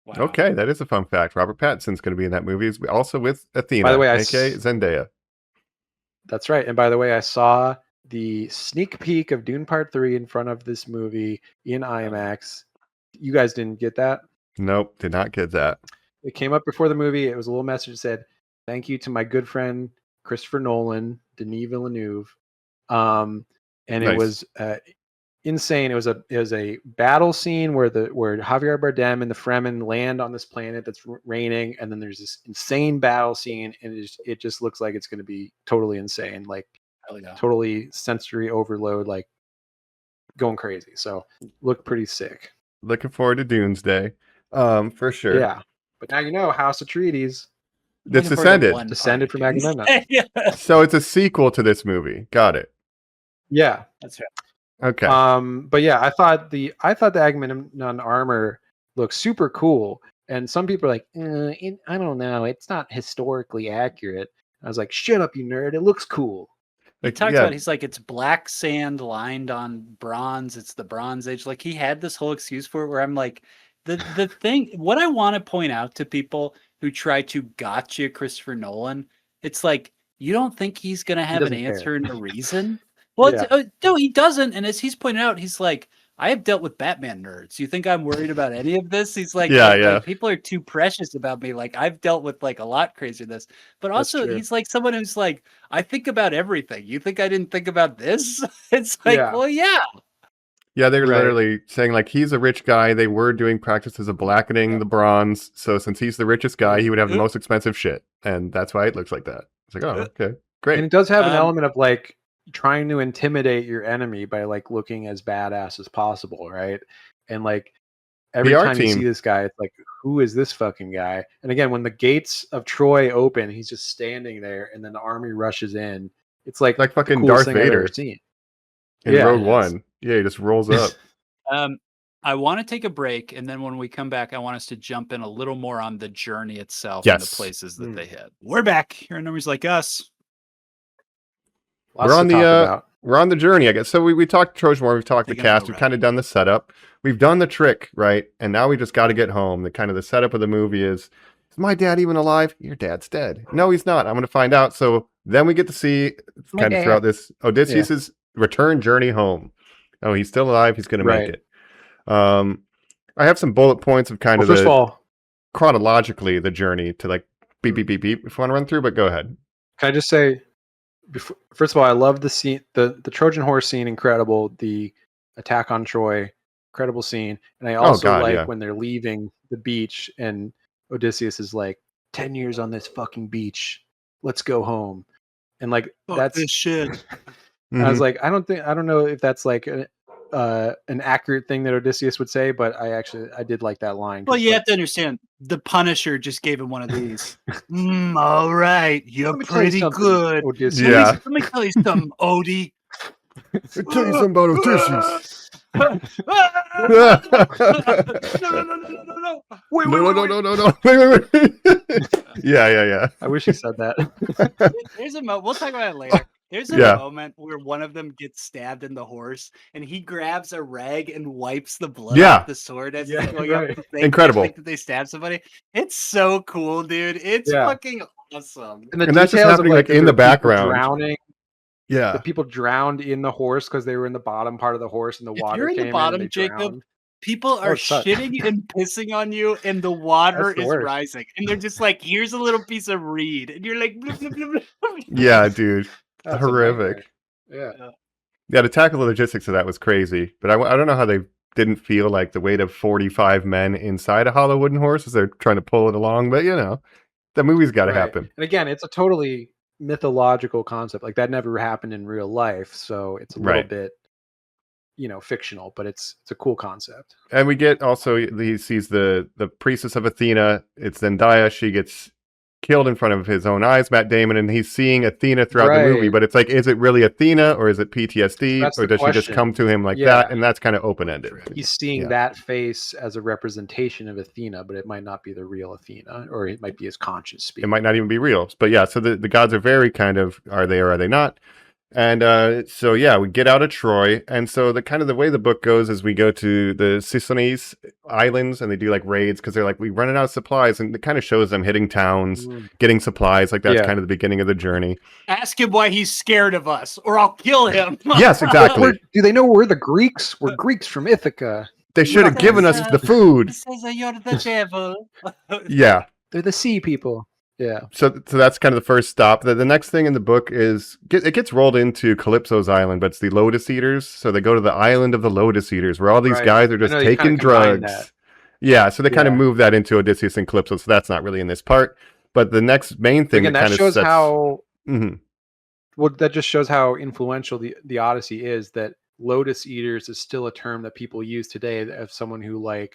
Wow. Okay, that is a fun fact. Robert Pattinson's going to be in that movie, also with Athena, by the way, aka Zendaya. That's right. And by the way, I saw the sneak peek of Dune Part 3 in front of this movie in IMAX. You guys didn't get that? Nope, did not get that. It came up before the movie. It was a little message that said, "Thank you to my good friend Christopher Nolan, Denis Villeneuve." And Nice. it was insane. It was a battle scene where Javier Bardem and the Fremen land on this planet that's raining, and then there's this insane battle scene, and it just looks like it's going to be totally insane, like totally sensory overload, like going crazy. So looked pretty sick. Looking forward to Doomsday, for sure. Yeah, but now you know House Atreides. It's descended Descended from Agamemnon. Yeah. So it's a sequel to this movie. Got it. Yeah, That's right. Okay. But yeah, I thought the Agamemnon armor looks super cool, and some people are like, I don't know, it's not historically accurate. I was like, shut up, you nerd! It looks cool. He talks about, he's like, it's black sand lined on bronze. It's the Bronze Age. Like, he had this whole excuse for it where I'm like, the thing, what I want to point out to people who try to gotcha Christopher Nolan, it's like, you don't think he's going to have an answer and a reason? Well, Yeah. no, he doesn't. And as he's pointed out, he's like, I have dealt with Batman nerds. You think I'm worried about any of this? He's like, like, people are too precious about me. Like, I've dealt with like a lot crazier than this. But also, he's like someone who's like, I think about everything. You think I didn't think about this? It's like, well, yeah. Yeah, they're literally saying like he's a rich guy. They were doing practices of blackening the bronze. So since he's the richest guy, he would have the most expensive shit, and that's why it looks like that. It's like, oh, okay, great. And it does have an element of like trying to intimidate your enemy by like looking as badass as possible, right? And like every time you see this guy, it's like, who is this fucking guy? And again, when the gates of Troy open, he's just standing there, and then the army rushes in. It's like fucking the Darth thing I've Vader ever seen. in Rogue One. Yeah, he just rolls up. I want to take a break, and then when we come back, I want us to jump in a little more on the journey itself and the places that they hit. We're back here in Normies Like Us. We're on the journey, I guess. So we talked Trojan War, we've talked the cast, we've kind of done the setup, we've done the trick, right? And now we just got to get home. The setup of the movie is my dad even alive? Your dad's dead. No, he's not. I'm going to find out. So then we get to see kind of throughout this Odysseus's return journey home. Oh, he's still alive. He's going to make it. I have some bullet points of kind of first of all, chronologically the journey to like beep beep beep beep if you want to run through, but go ahead. Can I just say, first of all, I love the scene, the Trojan horse scene, incredible. The attack on Troy, incredible scene. And I also when they're leaving the beach and Odysseus is like, 10 years on this fucking beach, let's go home. And like, that's this shit. I was like, I don't know if that's like an accurate thing that Odysseus would say, but I did like that line. Well, you have to understand, the Punisher just gave him one of these. All right, you're pretty good. Odysseus. Yeah. Let me tell you something, Odie. I'll tell you something about Odysseus. No. Wait. Yeah. I wish he said that. There's a we'll talk about it later. There's a moment where one of them gets stabbed in the horse, and he grabs a rag and wipes the blood off the sword as it's going up. Incredible. Think that they stab somebody. It's so cool, dude. It's fucking awesome. And that's just happening like in the background. Drowning. Yeah. The people drowned in the horse because they were in the bottom part of the horse and the water you're in came the bottom, in and Jacob, drowned. people are shitting and pissing on you, and the water is rising. And they're just like, here's a little piece of reed. And you're like, blub, blub, blub, blub. Yeah, dude. That's horrific. Yeah, to tackle the logistics of that was crazy. But I don't know how they didn't feel like the weight of 45 men inside a hollow wooden horse as they're trying to pull it along. But, the movie's got to happen. And again, it's a totally mythological concept. Like that never happened in real life. So it's a little bit, fictional, but it's a cool concept. And we get also, he sees the priestess of Athena. It's Zendaya. She gets killed in front of his own eyes, Matt Damon, and he's seeing Athena throughout the movie, but it's like, is it really Athena or is it PTSD? Or does she just come to him like that? And that's kind of open-ended. He's seeing that face as a representation of Athena, but it might not be the real Athena, or it might be his conscious speech. It might not even be real. But so the gods are very kind of, are they or are they not? And so yeah, we get out of Troy, and so the way the book goes is we go to the Sicilies Islands, and they do like raids because they're like, we running out of supplies, and it kind of shows them hitting towns, getting supplies. Like that's Yeah. kind of the beginning of the journey. Ask him why he's scared of us, or I'll kill him. Yes, exactly. Do they know we're the Greeks? We're Greeks from Ithaca. They should have given us the food. Says you're the devil. Yeah. They're the sea people. Yeah. So that's kind of the first stop. The next thing in the book is it gets rolled into Calypso's island, but it's the Lotus Eaters. So they go to the island of the Lotus Eaters, where all these Right. guys are I just know, you taking kinda combine drugs. that. Yeah, so they kind of Yeah. move that into Odysseus and Calypso. So that's not really in this part. But the next main thing Again, that kind of shows sets, how. Mhm. Well, that just shows how influential the Odyssey is. That Lotus Eaters is still a term that people use today of someone who like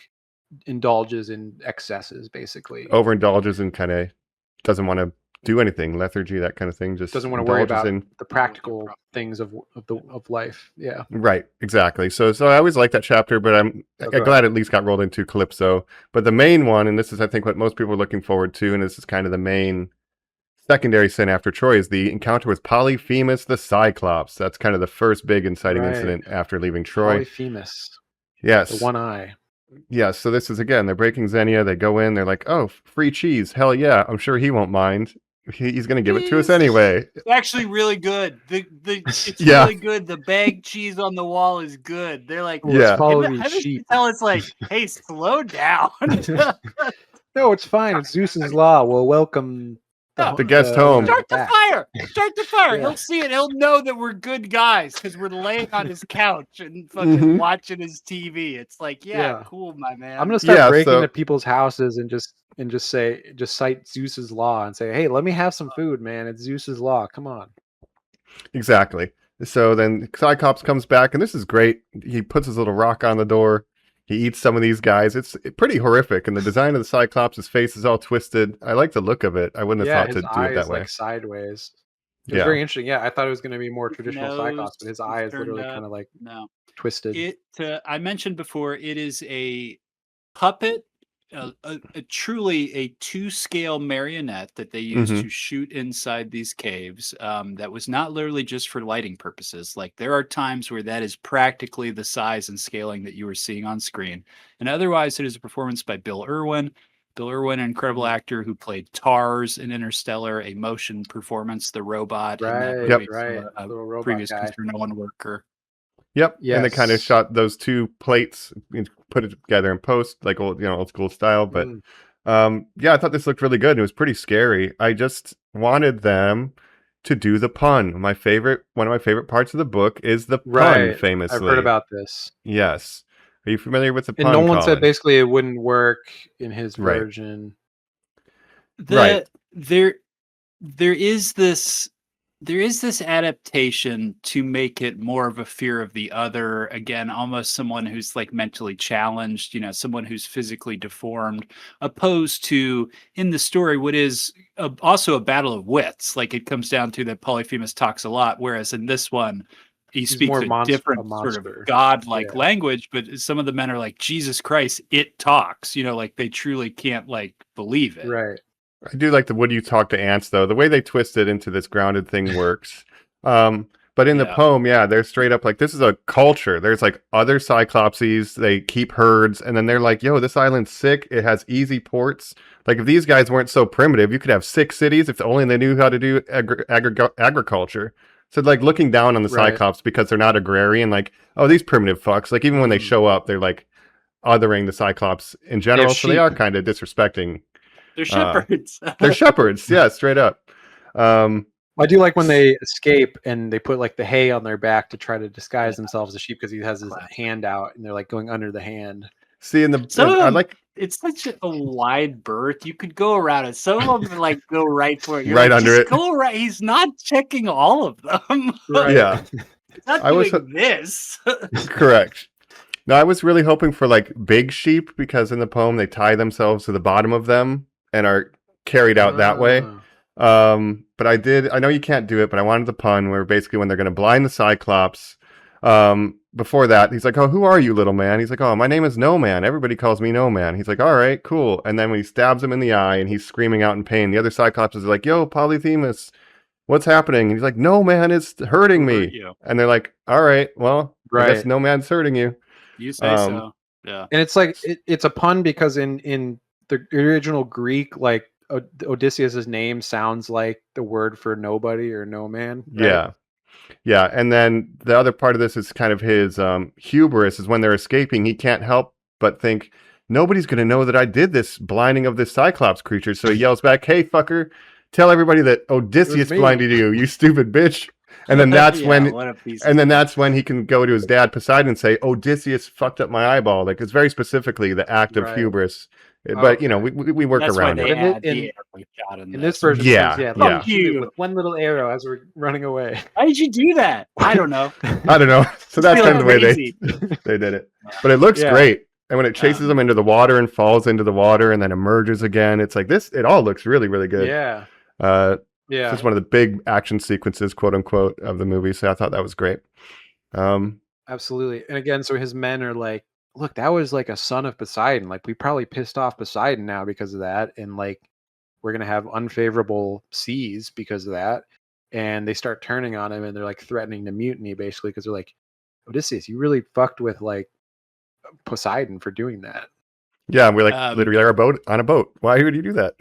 indulges in excesses, basically. overindulges and kind of doesn't want to do anything, lethargy, that kind of thing. Just Doesn't want to worry indulges about in. the practical things of life. Yeah. Right, exactly. So I always like that chapter, but I'm Okay. glad it at least got rolled into Calypso. But the main one, and this is I think what most people are looking forward to, and this is kind of the main secondary sin after Troy, is the encounter with Polyphemus the Cyclops. That's kind of the first big inciting Right. incident after leaving Troy. Polyphemus, Yes. the one eye. Yes. So this is again, they're breaking Xenia. They go in, they're like, oh, free cheese. Hell yeah. I'm sure he won't mind. He's going to give it to us Cheese. anyway. It's actually really good. It's Yeah. really good. The bag cheese on the wall is good. They're like, Well, Yeah. it's probably how does he sheep. tell it's like, hey, slow down. No, it's fine. It's Zeus's law. We'll welcome No. The guest home. Start the back. fire. Start the fire. Yeah. He'll see it. He'll know that we're good guys because we're laying on his couch and fucking Mhm. watching his TV. It's like, yeah, Yeah. cool, my man. I'm gonna start Yeah, breaking so- into people's houses and just cite Zeus's law and say, hey, let me have some food, man. It's Zeus's law. Come on. Exactly. So then Cyclops comes back, and this is great. He puts his little rock on the door. He eats some of these guys. It's pretty horrific, and the design of the Cyclops, his face is all twisted. I like the look of it. I wouldn't have Yeah, thought to his do eye it that is way. like sideways. It was Yeah. very interesting. Yeah, I thought it was gonna be more His traditional nose Cyclops, but his eye is turned literally up. kind of like No. twisted. It I mentioned before, it is a puppet, a truly a 2-scale marionette that they used Mhm. to shoot inside these caves. That was not literally just for lighting purposes. Like there are times where that is practically the size and scaling that you were seeing on screen, and otherwise it is a performance by Bill Irwin. Bill Irwin, an incredible actor who played Tars in Interstellar, a motion performance, the robot in that Right, movie, right. a Little robot previous guy. Mr. Nolan worker. Yep. And they kind of Yes. shot those two plates, and put it together in post, like old school style. But yeah, I thought this looked really good. And it was pretty scary. I just wanted them to do the pun. One of my favorite parts of the book is the pun. Right. Famously, I've heard about this. Yes. Are you familiar with the pun? And Nolan Colin? said basically it wouldn't work in his Right. version. Right. There is this adaptation to make it more of a fear of the other, again, almost someone who's like mentally challenged, someone who's physically deformed, opposed to in the story what is also a battle of wits. Like it comes down to that Polyphemus talks a lot, whereas in this one he speaks more a different sort monster. of godlike Yeah. language, but some of the men are like, Jesus Christ, it talks, like they truly can't like believe it. Right. I do like the "Would you talk to ants?" though. The way they twist it into this grounded thing works. But in the Yeah. poem, yeah, they're straight up like, this is a culture. There's like other Cyclopses. They keep herds, and then they're like, "Yo, this island's sick. It has easy ports. Like if these guys weren't so primitive, you could have 6 cities if only they knew how to do agriculture." So like looking down on the Right. Cyclops because they're not agrarian, like, oh, these primitive fucks. Like even when they show up, they're like othering the Cyclops in general. So they sheep. are kind of disrespecting. They're shepherds. They're shepherds, yeah, straight up. I do like when they escape and they put like the hay on their back to try to disguise themselves as sheep because he has his hand out and they're like going under the hand. See, in the Some of I them, like it's such a wide berth. You could go around it. Some of them like go right for it. You're Right like, under just it. Go right. He's not checking all of them. yeah, He's not I was- doing this. correct. No, I was really hoping for like big sheep because in the poem they tie themselves to the bottom of them and are carried out that way. Ah. But I know you can't do it, but I wanted the pun where basically when they're going to blind the Cyclops, before that, he's like, "Oh, who are you, little man?" He's like, "Oh, my name is No Man. Everybody calls me No Man." He's like, "All right, cool." And then when he stabs him in the eye and he's screaming out in pain, the other Cyclops is like, "Yo, Polyphemus, what's happening? And he's like, no, man, it's hurting Hurt me. you. And they're like, all right, well, I guess Right. no man's hurting you. You say so. Yeah. And it's like it's a pun because in the original Greek, like Odysseus's name sounds like the word for nobody or no man. Right? Yeah. And then the other part of this is kind of his hubris is when they're escaping, he can't help but think, nobody's going to know that I did this blinding of this Cyclops creature. So he yells back, hey, fucker, tell everybody that Odysseus me." blinded you, you stupid bitch. And then that's Yeah, what a piece of and then that's when he can go to his dad Poseidon and say, Odysseus fucked up my eyeball. Like, it's very specifically the act of Right. hubris. But, you know, Okay. we work That's why around they it. But add in- the airplane shot in In this this. version, Yeah, it says, yeah. let me Fuck shoot it you. with one little arrow as we're running away. Why did you do that? I don't know. I don't know. So that's Feel kind of the way crazy. they did it. But it looks Yeah. great. And when it chases them into the water and falls into the water and then emerges again, it's like this. It all looks really, really good. Yeah. It's Yeah. just one of the big action sequences, quote unquote, of the movie. So I thought that was great. Absolutely. And again, so his men are like, look, that was like a son of Poseidon. Like, we probably pissed off Poseidon now because of that. And like, we're going to have unfavorable seas because of that. And they start turning on him and they're like threatening to mutiny basically because they're like, Odysseus, you really fucked with like Poseidon for doing that. Yeah, we're like literally on a boat. Why would you do that?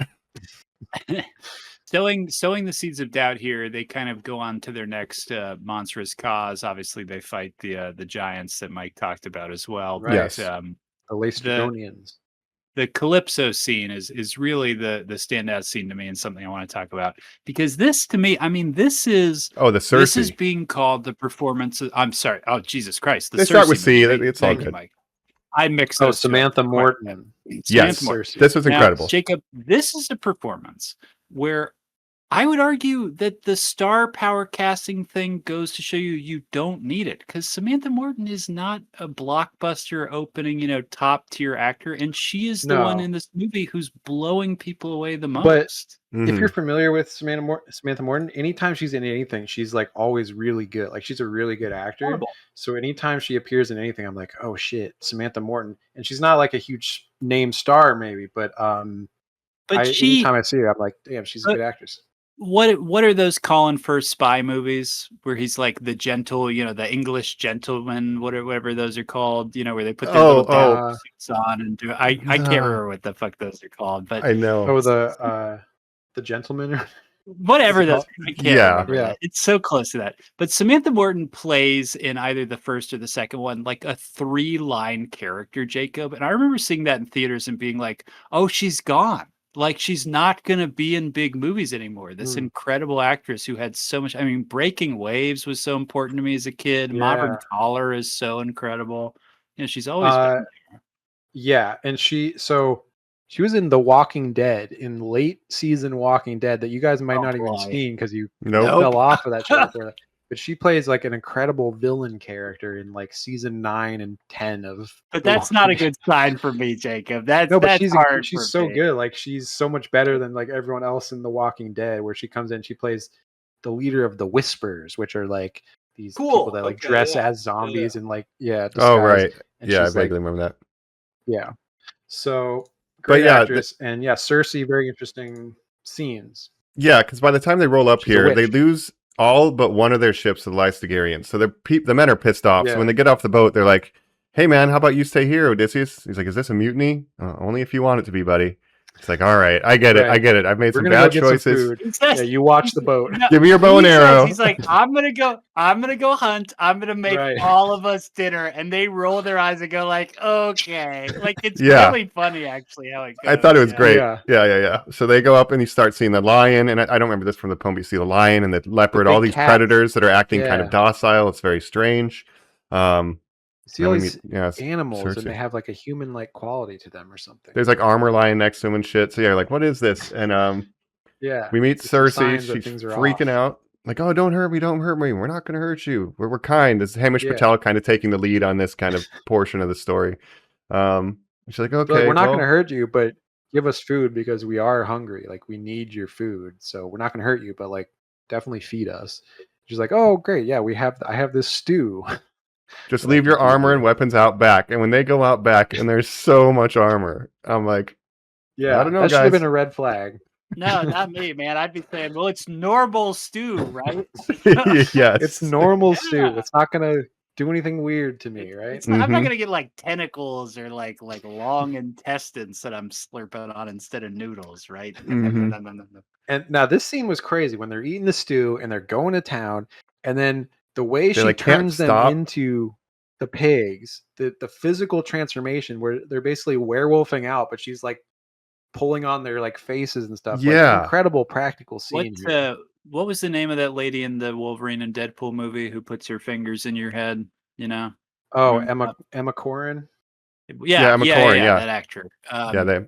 Sowing the seeds of doubt here, they kind of go on to their next monstrous cause. Obviously, they fight the giants that Mike talked about as well. Right. Yes. The Lacedaemonians. The Calypso scene is really the standout scene to me and something I want to talk about because this to me, I mean, this is the this is Cersei. being called the performance. I'm sorry. Oh, Jesus Christ! The They start with Cersei C. movie. It's all Thank you, good. Mike. I mixed Oh, those two up. Samantha Morton. Yes, Samantha Morton. Cersei. this was Now, incredible. Jacob, this is a performance where I would argue that the star power casting thing goes to show you don't need it because Samantha Morton is not a blockbuster opening, top tier actor, and she is the one No. in this movie who's blowing people away the most. But Mhm. if you're familiar with Samantha Morton, anytime she's in anything, she's like always really good. Like, she's a really good actor. Horrible. So anytime she appears in anything, I'm like, oh shit, Samantha Morton. And she's not like a huge name star, maybe, but anytime I see her, I'm like, damn, she's a good actress. What are those Colin Firth spy movies where he's like the gentle, the English gentleman, whatever those are called, where they put their little down suits on and do. I can't remember what the fuck those are called, but I know. Oh, the Gentleman. whatever those. I can't remember. Yeah. That. It's so close to that. But Samantha Morton plays in either the first or the second one like a 3-line character, Jacob. And I remember seeing that in theaters and being like, "Oh, she's gone." Like, she's not going to be in big movies anymore. This incredible actress who had so much. I mean, Breaking Waves was so important to me as a kid. Yeah. Modern Caller is so incredible. She's always been there. Yeah, and she was in The Walking Dead, in late season Walking Dead that you guys might not even seen because you fell off of that show before that. But she plays like an incredible villain character in like season 9 and 10 of. But that's not a good sign for me, Jacob. That's she's hard. She's so good. Like, she's so much better than like everyone else in The Walking Dead, where she comes in, she plays the leader of the Whispers, which are like these people that like dress as zombies and like disguise. Oh right, and yeah, I she's, vaguely remember that. Yeah, so great actress, and Cersei, very interesting scenes. Yeah, because by the time they roll up She's a here, witch. they lose all but one of their ships to the Lystigarians. So the men are pissed off. Yeah. So when they get off the boat, they're like, "Hey man, how about you stay here, Odysseus?" He's like, "Is this a mutiny? Only if you want it to be, buddy." It's like, "All right, I get it. I get it. I've made We're some gonna bad go get choices. some food. Yeah, you watch the boat. Give me your bow and arrow." He's like, I'm gonna go hunt. I'm gonna make all of us dinner, and they roll their eyes and go like, okay, like it's really funny actually how it goes. I thought it was great. Yeah. Yeah. So they go up and you start seeing the lion, and I don't remember this from the poem. But you see the lion and the leopard, all these predators that are acting kind of docile. It's very strange. See all these animals, and they have like a human-like quality to them or something. There's like armor lying next to him and shit. So yeah, like, what is this? And we meet Cersei. She's freaking out. Like, "Oh, don't hurt me! Don't hurt me! We're not going to hurt you. We're kind." This is Hamish Patel kind of taking the lead on this kind of portion of the story. She's like, "Okay, like, we're not going to hurt you, but give us food because we are hungry. Like, we need your food. So we're not going to hurt you, but like, definitely feed us." She's like, "Oh, great, yeah, I have this stew." Just leave your armor and weapons out back. And when they go out back and there's so much armor, I'm like, yeah, I don't know, that should guys. have been a red flag. No, not me, man. I'd be saying, well, it's normal stew, right? Yes. It's normal stew. Yeah. It's not gonna do anything weird to me, right? It's not, I'm not Mhm. gonna get like tentacles or like long intestines that I'm slurping on instead of noodles, right? Mhm. No. And now this scene was crazy when they're eating the stew and they're going to town, and then the way They, she like, can't turns them stop. into the pigs, the physical transformation where they're basically werewolfing out, but she's like pulling on their like faces and stuff. Like Yeah. incredible practical scene here. What was the name of that lady in the Wolverine and Deadpool movie who puts her fingers in your head? You know? Oh, Remember Emma Corrin. Yeah, Emma Corrin, yeah. that actor. Yeah, they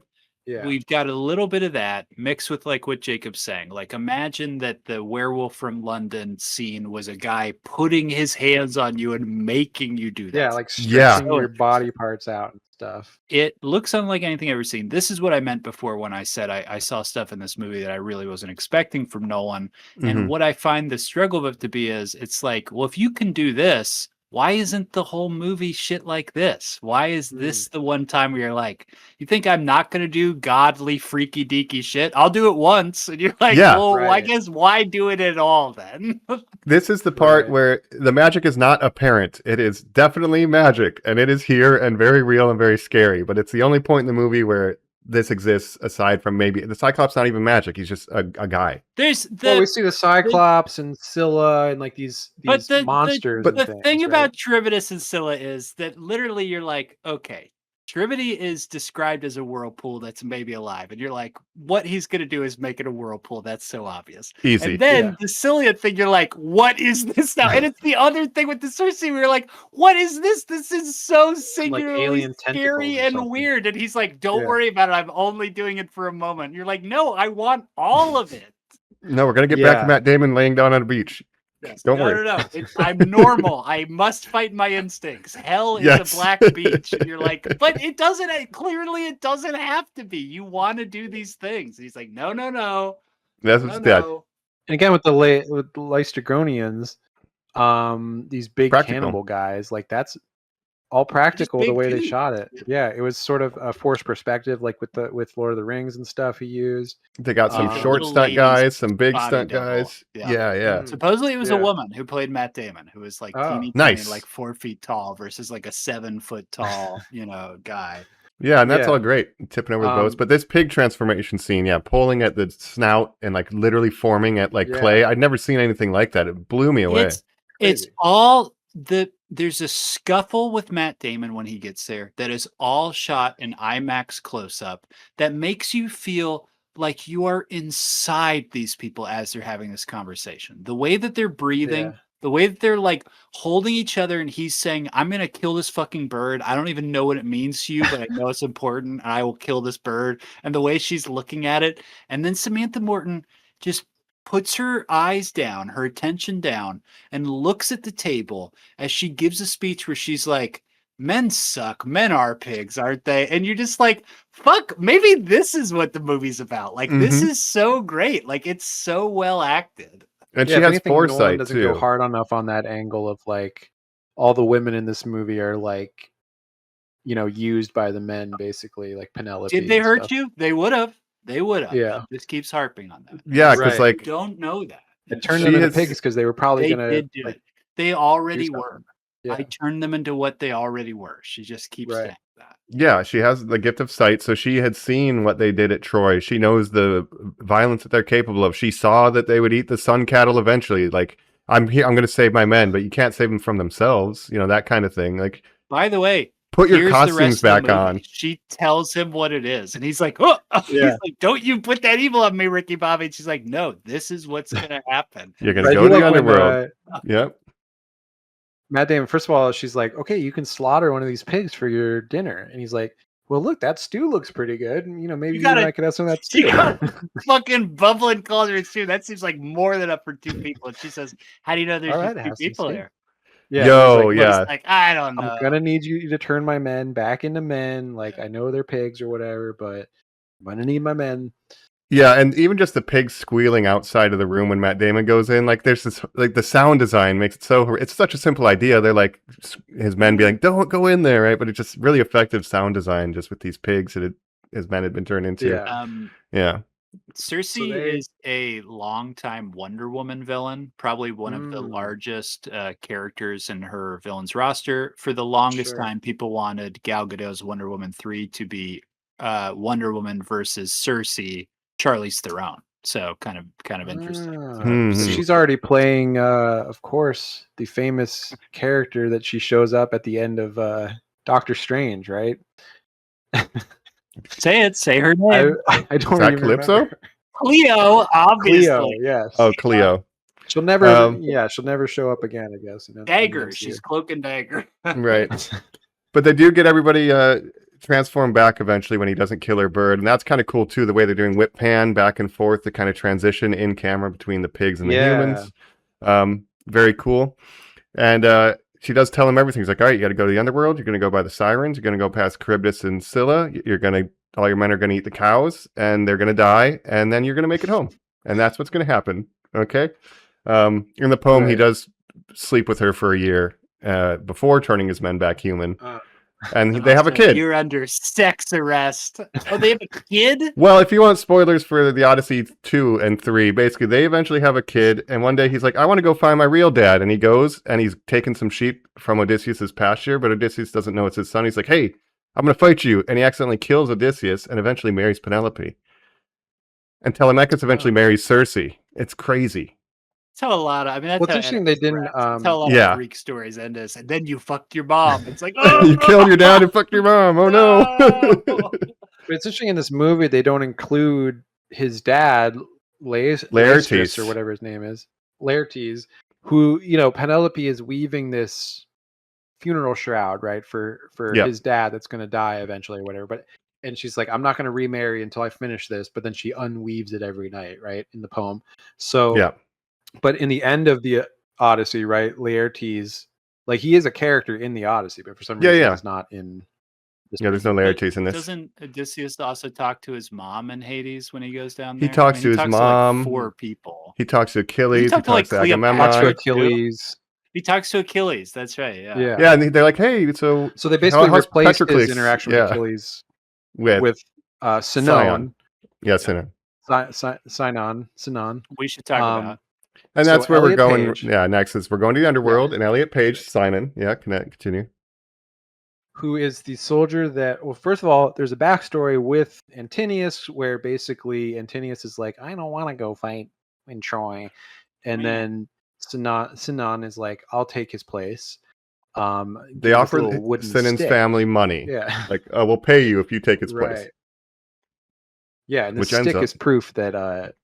Yeah. We've got a little bit of that mixed with like what Jacob's saying. Like, imagine that the werewolf from London scene was a guy putting his hands on you and making you do that. Yeah, like Yeah. stretching your body parts out and stuff. It looks unlike anything I've ever seen. This is what I meant before when I said I saw stuff in this movie that I really wasn't expecting from Nolan. And Mhm. what I find the struggle of it to be is it's like, well, if you can do this, why isn't the whole movie shit like this? Why is this the one time where you're like, you think I'm not going to do godly, freaky deaky shit? I'll do it once. And you're like, Yeah. well, I Right. guess why do it at all then? This is the part Right. where the magic is not apparent. It is definitely magic, and it is here and very real and very scary. But it's the only point in the movie where this exists, aside from maybe the Cyclops. Not even magic; he's just a guy. There's Well, we the see the Cyclops and Scylla and like these But monsters but and the things, thing right? about Tribidus and Scylla is that literally you're like, okay, Tribidi is described as a whirlpool that's maybe alive, and you're like, what he's gonna do is make it a whirlpool. That's so obvious. Easy. And then Yeah. the Scylla thing, you're like, what is this now? And it's the other thing with the Cersei, where you're like, what is this? This is so singularly alien tentacles scary or and something. weird. And he's like, don't Yeah. worry about it. I'm only doing it for a moment. You're like, no, I want all of it. No, we're gonna get back to Yeah. Matt Damon laying down on a beach. Yes. Don't no, worry. No. I'm normal. I must fight my instincts. Hell is Yes. a black beach, and you're like, but it doesn't. Clearly, it doesn't have to be. You want to do these things. And he's like, no. That's No, what's dead. no. And again with the Lystragonians, these big Practical. cannibal guys, like that's all practical the big way they dudes. shot it. Yeah, it was sort of a forced perspective, like with Lord of the Rings and stuff he used. They got some The short little stunt lady's guys, some big body stunt double. guys. Yeah. Yeah. Supposedly, it was a Yeah. woman who played Matt Damon, who was like Oh. teeny tiny, Nice. like 4 feet tall, versus like a 7 foot tall, guy. Yeah, and that's Yeah. all great, tipping over the boats. But this pig transformation scene, pulling at the snout and like literally forming at like Yeah. clay. I'd never seen anything like that. It blew me away. It's Crazy. all there's a scuffle with Matt Damon when he gets there that is all shot in IMAX close up that makes you feel like you are inside these people as they're having this conversation. The way that they're breathing, Yeah. the way that they're like holding each other, and he's saying, I'm gonna kill this fucking bird. I don't even know what it means to you, but I know it's important, and I will kill this bird. And the way she's looking at it, and then Samantha Morton just puts her eyes down, her attention down, and looks at the table as she gives a speech where she's like, men suck, men are pigs, aren't they? And you're just like, fuck, maybe this is what the movie's about. Like, this is so great. Like, it's so well acted. And Yeah, she if has anything, Nolan foresight doesn't too. go hard enough on that angle of like all the women in this movie are like, used by the men basically, like Penelope. Did they and hurt stuff. you? They would have. They would have. Yeah. It just keeps harping on that. Yeah, because Right. You don't know that. It turned She them into is- pigs because they were probably They gonna did do like, it. They already something. were. yeah. I turned them into what they already were. She just keeps Right. saying that. Yeah, she has the gift of sight, so she had seen what they did at Troy. She knows the violence that they're capable of. She saw that they would eat the sun cattle eventually. Like, I'm here, I'm going to save my men, but you can't save them from themselves. That kind of thing. Like, By the way, put your here's the costumes rest of the back movie. on. She tells him what it is, and he's like, "Oh!" Yeah. He's like, "Don't you put that evil on me, Ricky Bobby?" And she's like, "No, this is what's gonna happen." You're going But I to go do to the love when, underworld. Yep. Matt Damon, first of all, she's like, okay, you can slaughter one of these pigs for your dinner. And he's like, well, look, that stew looks pretty good. And, maybe you and I could have some of that She stew. got fucking bubbling cauldron stew. That seems like more than up for 2 people. And she says, "How do you know there's All right, just 2 have some people stew. here?" Yeah, Yo, he's like, yeah. He's like, I don't know. I'm gonna need you to turn my men back into men. Like, I know they're pigs or whatever, but I'm gonna need my men. Yeah, and even just the pigs squealing outside of the room when Matt Damon goes in, like there's this, like the sound design makes it it's such a simple idea. They're like, his men be like, don't go in there, right? But it's just really effective sound design just with these pigs that his men had been turned into. Yeah. Yeah. Cersei they- is a longtime Wonder Woman villain, probably one of the largest characters in her villains roster. For the longest Sure. time, people wanted Gal Gadot's Wonder Woman 3 to be Wonder Woman versus Cersei, Charlize Theron. So kind of interesting. So she's already playing, of course, the famous character that she shows up at the end of Doctor Strange, right? Say her name. I don't Is that even Calypso? remember. Cleo, obviously. Cleo, yes. Oh, Cleo. She'll never, Um, she'll never show up again, I guess. in the Dagger. MCU. She's Cloak and Dagger. Right. But they do get everybody transformed back eventually when he doesn't kill her bird. And that's kind of cool, too, the way they're doing whip pan back and forth to kind of transition in camera between the pigs and the humans. Very cool. And she does tell him everything. She's like, all right, you got to go to the underworld. You're going to go by the sirens. You're going to go past Charybdis and Scylla. All your men are going to eat the cows, and they're going to die, and then you're going to make it home. And that's what's going to happen. Okay? In the poem, he does sleep with her for a year before turning his men back human. And they have a kid. You're under sex arrest. Oh, they have a kid? Well, if you want spoilers for the Odyssey 2 and 3, basically they eventually have a kid, and one day he's like, I want to go find my real dad. And he goes, and he's taking some sheep from Odysseus' pasture, but Odysseus doesn't know it's his son. He's like, hey, I'm going to fight you. And he accidentally kills Odysseus and eventually marries Penelope. And Telemachus eventually marries Cersei. It's crazy. That's how a lot of, I mean, that's What's how interesting, they didn't. that's how a lot Yeah. of Greek stories end us. And then you fucked your mom. It's like, oh, You killed your dad and fucked your mom. Oh, no. But it's interesting in this movie, they don't include his dad, Laertes, or whatever his name is, Laertes, who, Penelope is weaving this funeral shroud, right, for his dad that's going to die eventually or whatever. And she's like, I'm not going to remarry until I finish this. But then she unweaves it every night, right, in the poem. So, Yeah. But in the end of the Odyssey, right, Laertes, like, he is a character in the Odyssey, but for some reason he's not in this. Yeah, there's no Laertes in this. Doesn't Odysseus also talk to his mom in Hades when he goes down there? He talks to his mom. To like 4 people. He talks to Achilles. He talked talks to, to like, Agamemnon. Talks to Achilles. He talks to Achilles. That's right. Yeah. Yeah, and they're like, hey, so they basically how's replaced Patroclus? his interaction with Achilles with Sinon. Yeah, Sinon. Sinon. We should talk about. And that's where Elliot we're going. Page. Yeah, next is we're going to the underworld, and Elliot Page, Sinon. Yeah, continue. Who is the soldier that? Well, first of all, there's a backstory with Antinous, where basically Antinous is like, I don't want to go fight in Troy, and then Sinon is like, I'll take his place. They offer Sinon's family money. Yeah, like, we'll pay you if you take his place. Right. Yeah, and the Which ends stick up- is proof that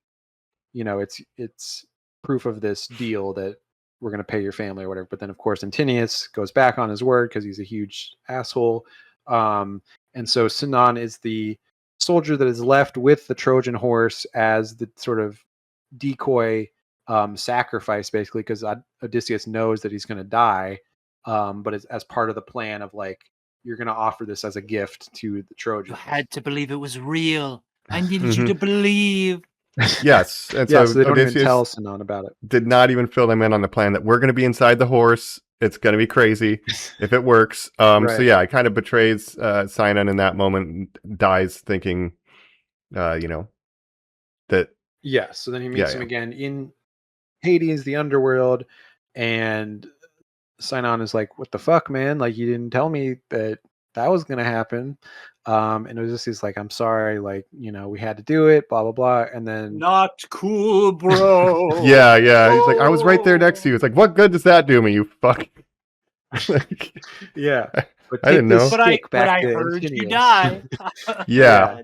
it's proof of this deal that we're going to pay your family or whatever. But then, of course, Antinous goes back on his word because he's a huge asshole. And so Sinon is the soldier that is left with the Trojan horse as the sort of decoy sacrifice, basically, because Odysseus knows that he's going to die. But it's as part of the plan of, like, you're going to offer this as a gift to the Trojans. You had to believe it was real. I needed you to believe. Yes. And So so they don't even Odysseus tell Sinon about it. did not even fill them in on the plan that we're going to be inside the horse. It's going to be crazy if it works. So yeah, it kind of betrays Sinon in that moment, dies thinking, that. Yeah, so then he meets him again in Hades, the underworld, and Sinon is like, what the fuck, man? Like, you didn't tell me that was going to happen. And Odysseus like, I'm sorry, like, we had to do it, blah, blah, blah. And then... Not cool, bro. Yeah. He's like, I was right there next to you. It's like, what good does that do me, you fuck? Yeah. But I didn't know. But I heard you die. Yeah.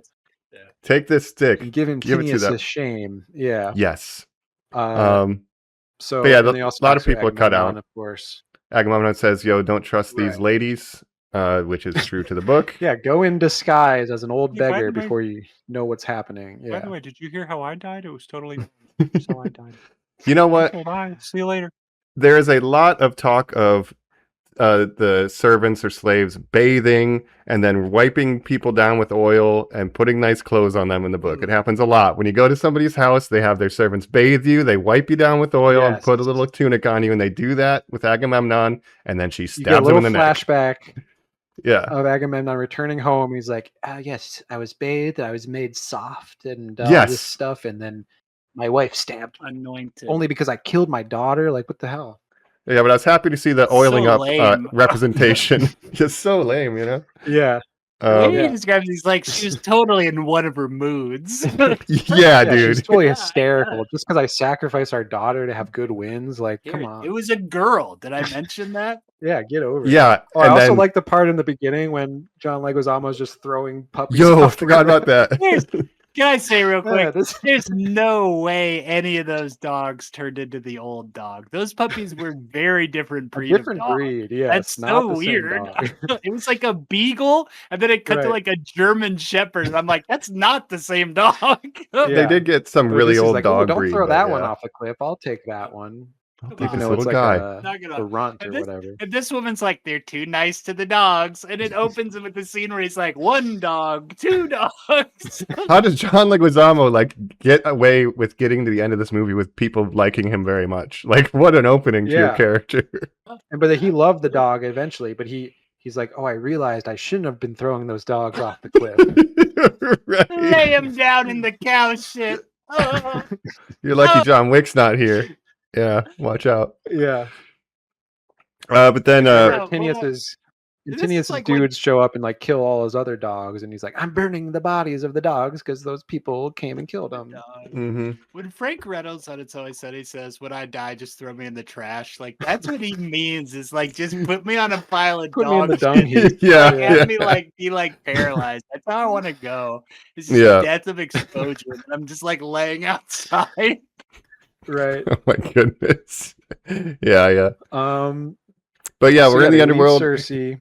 Take this stick. And give him Tinius a shame. Yeah. Yes. So, but yeah, and they also a lot of talk to people are cut out. Of course. Agamemnon says, yo, don't trust these ladies, which is true to the book. Yeah, go in disguise as an old Hey, by beggar the way- before you know what's happening. By Yeah. the way, did you hear how I died? It was totally so I died. You know what? Okay, bye. See you later. There is a lot of talk of the servants or slaves bathing and then wiping people down with oil and putting nice clothes on them in the book. It happens a lot. When you go to somebody's house, they have their servants bathe you, they wipe you down with oil and put a little tunic on you, and they do that with Agamemnon, and then she You get a stabs him little in the neck. flashback. Yeah. of Agamemnon returning home. He's like, yes, I was bathed, I was made soft, and all Yes. this stuff, and then my wife stabbed me Anointed. only because I killed my daughter. Like, what the hell? Yeah, but I was happy to see the oiling So up lame. representation. Just so lame, you know? Yeah, The way he Yeah. describes it, he's like she was totally in one of her moods. Yeah, she's dude. totally Yeah, I hysterical. Just because I sacrificed our daughter to have good wins, like, come It on. was a girl. Did I mention that? Yeah, get over it. Yeah, Oh, I and also then like the part in the beginning when John Leguizamo's just throwing puppies. yo, off the forgot about ground. that. Can I say real quick? Yeah, this- There's no way any of those dogs turned into the old dog. Those puppies were very different a breed of different dog. breed. Yeah, That's it's not so the same weird. dog. It was like a beagle, and then it cut to Right. like a German shepherd. And I'm like, that's not the same dog. They Yeah. did get some But really this is old like, dog don't breed. throw but that one yeah. off a cliff. I'll take that one. I'll Come take Even this though little it's like guy. Knock it a off. runt or And this- whatever. And this woman's like, they're too nice to the dogs. And it opens with the scene where he's like, one dog, two dogs. How does John Leguizamo like get away with getting to the end of this movie with people liking him very much? Like, what an opening to your Yeah. character. But he loved the dog eventually. But he's like, oh, I realized I shouldn't have been throwing those dogs off the cliff. Right. Lay him down in the cow shit. Oh. You're lucky John Wick's not here. Yeah, watch out. Yeah. But then Yeah. Tinius's This is like dudes show up and like kill all his other dogs, and he's like, I'm burning the bodies of the dogs because those people came and killed them. mhm. When Frank Reynolds on It's Always Sunny says, when I die, just throw me in the trash. Like, that's what he means is like, just put me on a pile of Put me in the dogs. dung heap. Yeah, Like, have yeah. me like be like paralyzed. That's how I want to go. It's just Yeah. death of exposure. And I'm just like laying outside. Right. Oh my goodness. Yeah. But yeah, So we're in the they leave underworld. Cersei.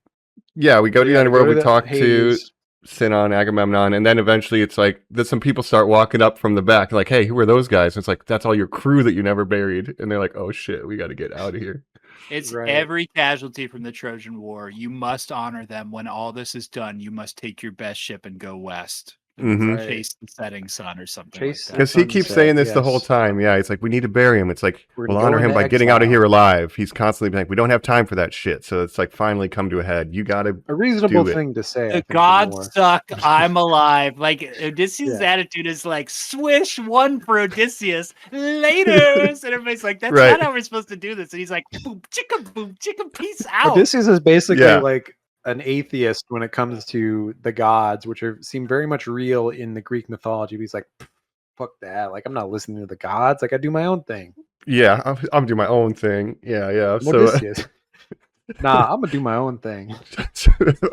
Yeah, we go to the underworld. go to We the talk to Hades. Sinon, Agamemnon, and then eventually it's like there's some people start walking up from the back, like, "Hey, who are those guys?" And it's like that's all your crew that you never buried, and they're like, "Oh shit, we got to get out of here." It's Right. every casualty from the Trojan War. You must honor them. When all this is done, you must take your best ship and go west. Mhm. Right. Chase the setting sun or something Chase like Because that. he keeps Sunset, saying this the whole yes. time. Yeah, he's like, we need to bury him. It's like, We're we'll gonna honor go him by into getting out of exile. here alive. He's constantly being like, we don't have time for that shit. So it's like finally come to a head. You got to. A reasonable Do it. thing to say. I The think, in gods war. suck. I'm alive. Like Odysseus' Yeah. attitude is like swish one for Odysseus. Laters, and everybody's like, "That's Right. not how we're supposed to do this." And he's like, "Boom, chicka, peace out." Odysseus is basically Yeah. like an atheist when it comes to the gods, which seem very much real in the Greek mythology. But he's like, fuck that. Like, I'm not listening to the gods. Like, I do my own thing. Yeah, I'm doing my own thing. Yeah. I'm So Odysseus. Nah, I'm gonna do my own thing.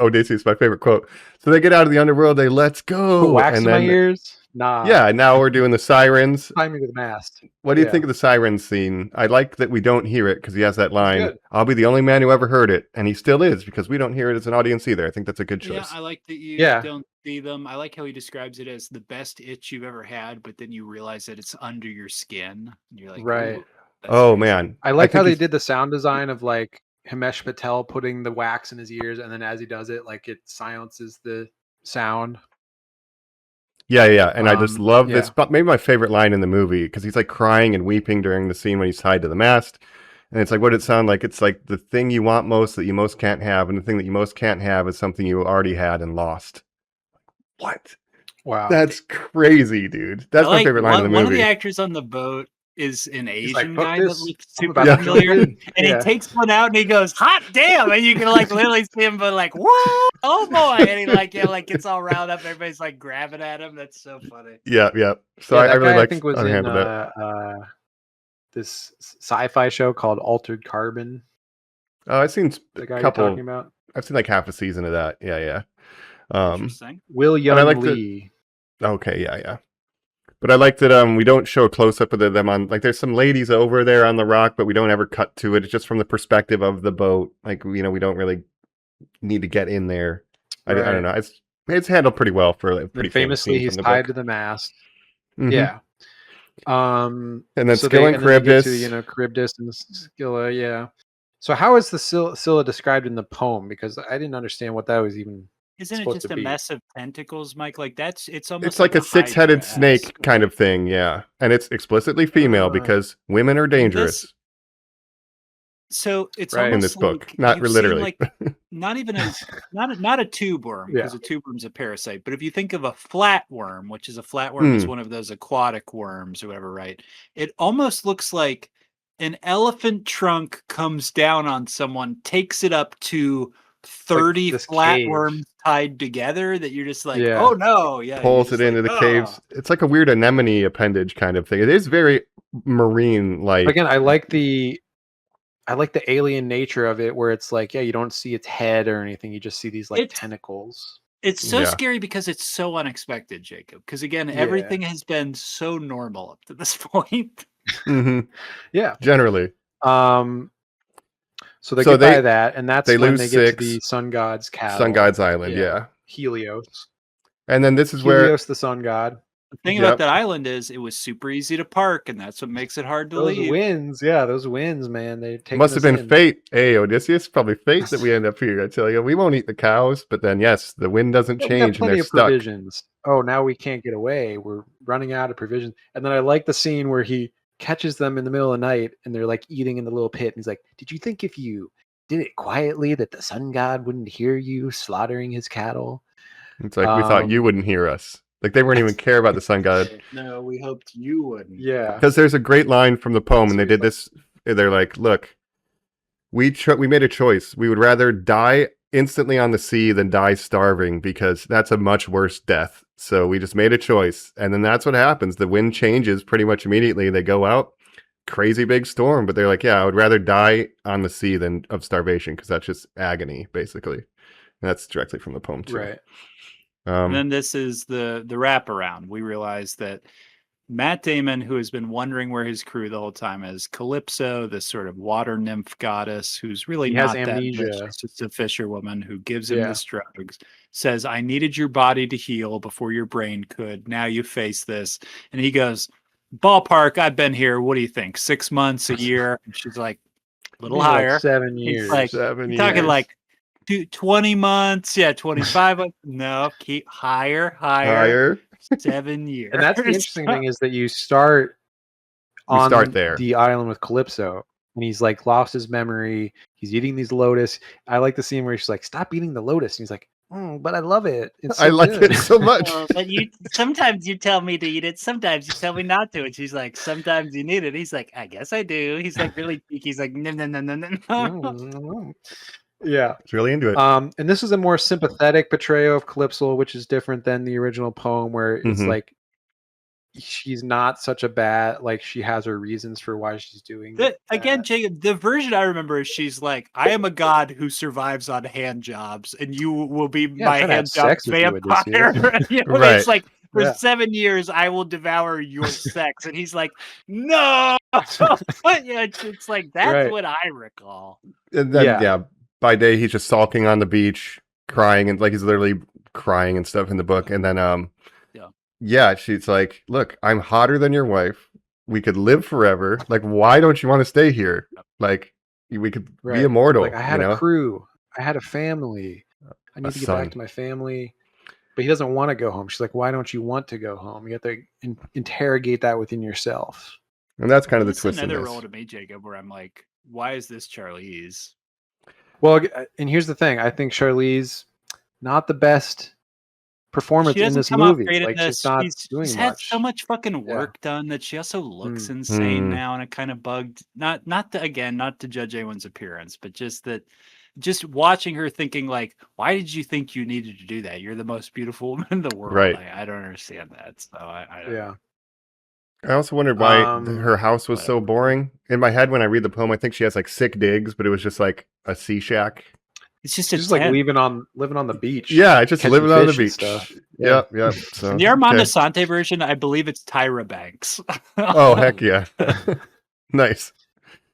Odysseus, my favorite quote. So they get out of the underworld. They let's go. Put wax and in my then ears. Nah. yeah, now we're doing the sirens. Tie me to the mast. What do you Yeah. think of the siren scene? I like that we don't hear it because he has that line. good. I'll be the only man who ever heard it, and he still is because we don't hear it as an audience either. I think that's a good Yeah, choice. I like that you Yeah. don't see them. I like how he describes it as the best itch you've ever had, but then you realize that it's under your skin. And you're like, Right. "Ooh, that's Oh crazy." man, I like how think they he's- did the sound design of like Himesh Patel putting the wax in his ears, and then as he does it, like it silences the sound. Yeah, and I just love this. yeah. But maybe my favorite line in the movie because he's like crying and weeping during the scene when he's tied to the mast, and it's like, what did it sound like? It's like the thing you want most that you most can't have, and the thing that you most can't have is something you already had and lost. What? Wow. That's crazy, dude. That's I my like favorite line in the one of movie. the actors on the boat is an He's like, Asian "Fuck guy that this. looks I'm super about to familiar. jump in." And Yeah. he takes one out and he goes, hot damn. And you can like literally see him, but like, whoa, oh boy. And he like, gets all riled up. Everybody's like grabbing at him. That's so funny. Yeah. So Yeah, I that really guy, like. I think was how they in handled that. this sci-fi show called Altered Carbon. Oh, I've seen The a guy you're couple. talking about, I've seen like half a season of that. Yeah. Interesting. William I like the- Lee. Okay, yeah. But I like that we don't show a close up of them on like there's some ladies over there on the rock, but we don't ever cut to it. It's just from the perspective of the boat. Like we don't really need to get in there. I Right. don't know. It's handled pretty well for a pretty And famously, he's tied to the mast. Yeah. And then so Scylla they- and then they get Charybdis. to, Charybdis and Scylla. Yeah. So how is the Scylla described in the poem? Because I didn't understand what that was even. Isn't it supposed just to a be. mess of tentacles, Mike? Like it's almost It's like a six-headed Hydra-esque. snake kind of thing, yeah. And it's explicitly female because women are dangerous. So it's Right. in almost this book, like not you've seen, literally. like, not even a not a tube worm, Yeah. because a tube worm's a parasite. But if you think of a flatworm, which is a flatworm is one of those aquatic worms or whatever, right? It almost looks like an elephant trunk comes down on someone, takes it up to 30 this flatworms cave. tied together that you're just like, Yeah. oh no, yeah, you're Pulls just it into like, the caves. It's like a weird anemone appendage kind of thing. It is very marine like. Again, I like the alien nature of it, where it's like, yeah, you don't see its head or anything. You just see these like It's- tentacles. It's so Yeah. scary because it's so unexpected, Jacob. Because again, Yeah. everything has been so normal up to this point. Mhm, Yeah. generally. So they So get they- by that, and that's they when lose they get 6. to the sun god's cattle. Sun God's Island, yeah. Helios. And then this is where Helios, the sun god. The thing Yep. about that island is it was super easy to park, and that's what makes it hard to Those leave. winds, yeah, those winds, man. They take. must have been fate. Hey, Odysseus, probably fate that we end up here. I tell you, we won't eat the cows, but then yes, the wind doesn't We have change and plenty they're of stuck. provisions. Oh, now we can't get away. We're running out of provisions. And then I like the scene where he catches them in the middle of the night, and they're like eating in the little pit. And he's like, "Did you think if you did it quietly that the sun god wouldn't hear you slaughtering his cattle?" It's like we thought you wouldn't hear us. Like they weren't even care about the sun god. No, we hoped you wouldn't. Yeah. Because there's a great line from the poem, and they did this. They're like, "Look, we made a choice. We would rather die instantly on the sea than die starving, because that's a much worse death. So we just made a choice, and then that's what happens. The wind changes pretty much immediately. They go out, crazy big storm, but they're like, yeah, I would rather die on the sea than of starvation, because that's just agony, basically." And that's directly from the poem too. Right. And then this is the wraparound. We realize that Matt Damon, who has been wondering where his crew the whole time is, Calypso, this sort of water nymph goddess who's really He has not that amnesia. rich. She's just a fisherwoman who gives him Yeah. this drugs, says, I needed your body to heal before your brain could. Now you face this. And he goes, ballpark, I've been here. What do you think? 6 months, a year? And she's like, a little Maybe like higher. 7 He's years. like, 7 you're talking years. like 20 months, 25 months. No, keep higher. 7 years. And that's the interesting thing, is that you start We on start there. the island with Calypso, and he's like lost his memory. He's eating these lotus. I like the scene where she's like, "Stop eating the lotus," and he's like, "But I love it. It's so I like good." it so much. But sometimes you tell me to eat it, sometimes you tell me not to. And she's like, sometimes you need it. He's like, I guess I do. He's like really cheeky. He's like, no. Yeah. It's really into it. And this is a more sympathetic portrayal of Calypso, which is different than the original poem, where it's Mhm. like she's not such a bad, like she has her reasons for why she's doing Again, that. Jacob, the version I remember is she's like, I am a god who survives on hand jobs, and you will be Yeah, my I'm trying to have hand job sex with you, vampire. Odysseus. You know, Right. It's like, for Yeah. 7 years, I will devour your sex. And he's like, no. Yeah, it's like, that's Right. what I recall. And then, Yeah. yeah, by day he's just sulking on the beach, crying, and like he's literally crying and stuff in the book. And then, yeah, she's like, "Look, I'm hotter than your wife. We could live forever. Like, why don't you want to stay here? Like, we could Right. be immortal." Like, I had you a know? crew. I had a family. I need to get son. back to my family. But he doesn't want to go home. She's like, why don't you want to go home? You have to interrogate that within yourself. And that's kind of the This is twist in another this. role to me, Jacob, where I'm like, why is this Charlize? Well, and here's the thing. I think Charlize, not the best performance She in doesn't this come off movie. great in Like, this. she's not She's doing had much. so much fucking Yeah. work done that she also looks Mm. insane Mm. now, and it kind of bugged. Not to judge anyone's appearance, but just watching her thinking like, why did you think you needed to do that? You're the most beautiful woman in the world. Right. I don't understand that. So I don't Yeah. I also wondered why Um, her house was so whatever. boring. In my head, when I read the poem, I think she has like sick digs, but it was just like a sea shack. It's just She's a just like tent. living on the beach. Yeah, I just catching living on the fish and beach. stuff. Yeah. Yep. So In the Armando okay. Sante version, I believe it's Tyra Banks. Oh heck yeah, nice.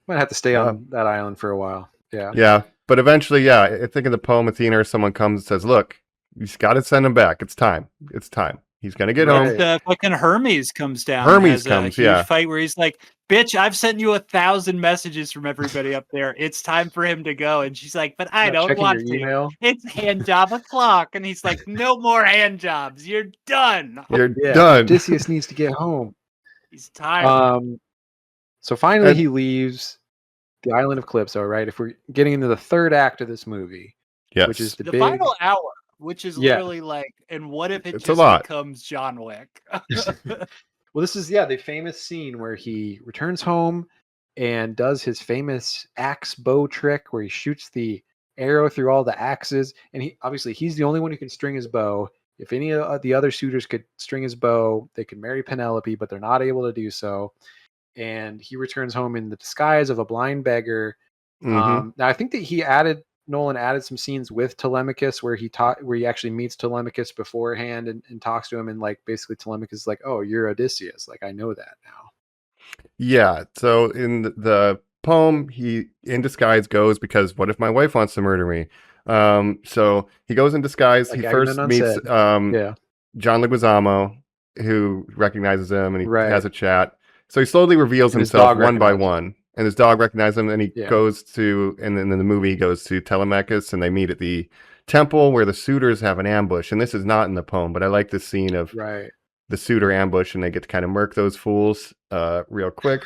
Might have to stay on that island for a while. Yeah. Yeah, but eventually, yeah, I think in the poem, Athena or someone comes and says, "Look, you just got to send him back. It's time. It's time. He's gonna get Right. home." The fucking Hermes comes down. Hermes has comes, a huge yeah. fight where he's like, "Bitch, I've sent you 1,000 messages from everybody up there. It's time for him to go." And she's like, "But I Not don't checking want your to. email. It's hand job o'clock." And he's like, "No more hand jobs. You're done." You're Yeah. done. Odysseus needs to get home. He's tired. So finally And- he leaves. the island of Calypso, right? If we're getting into the third act of this movie, which is Yes. the The big final hour, which is Yeah. literally like, and what if it It's a just lot. becomes John Wick? Well, this is the famous scene where he returns home and does his famous axe bow trick where he shoots the arrow through all the axes, and he's the only one who can string his bow. If any of the other suitors could string his bow, they could marry Penelope, but they're not able to do so. And he returns home in the disguise of a blind beggar. Mm-hmm. Now I think that Nolan added some scenes with Telemachus where he actually meets Telemachus beforehand and talks to him, and like basically Telemachus is like, "Oh, you're Odysseus. Like I know that now." Yeah. So in the poem, he in disguise goes because what if my wife wants to murder me? So he goes in disguise. Like He first Agamemnon meets said. Yeah. John Leguizamo, who recognizes him, and he Right. has a chat. So he slowly reveals And his himself dog one by recognizes him. one, and his dog recognizes him. And he Yeah. goes to, and then in the movie, he goes to Telemachus, and they meet at the temple where the suitors have an ambush. And this is not in the poem, but I like this scene of Right. the suitor ambush, and they get to kind of murk those fools real quick.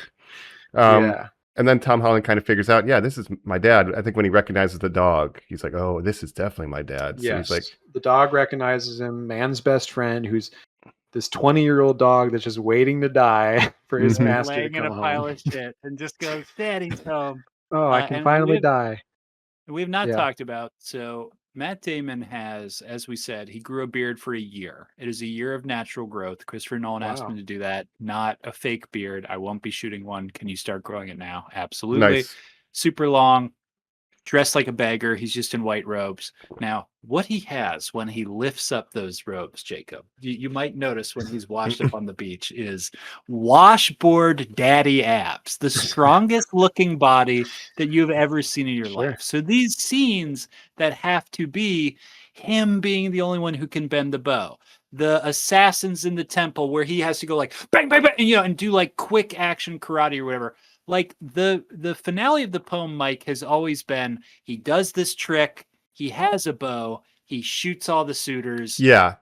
Yeah. And then Tom Holland kind of figures out, yeah, this is my dad. I think when he recognizes the dog, he's like, oh, this is definitely my dad. So Yes. he's like, The dog recognizes him, man's best friend, who's this 20-year-old dog that's just waiting to die for his Mhm. master to Laying in come a home. pile of shit and just goes, "Daddy's home." Oh, I can And finally die. we've not Yeah. talked about, so Matt Damon has, as we said, he grew a beard for a year. It is a year of natural growth. Christopher Nolan asked Wow. him to do that, not a fake beard. I won't be shooting one. Can you start growing it now? Absolutely. Nice. Super long, dressed like a beggar. He's just in white robes. Now, what he has when he lifts up those robes, Jacob, you might notice when he's washed up on the beach, is washboard daddy abs, the strongest looking body that you've ever seen in your Sure. life. So these scenes that have to be him being the only one who can bend the bow, the assassins in the temple where he has to go like bang, bang, bang, and, and do like quick action karate or whatever. Like the finale of the poem, Mike, has always been he does this trick, he has a bow, he shoots all the suitors. Yeah.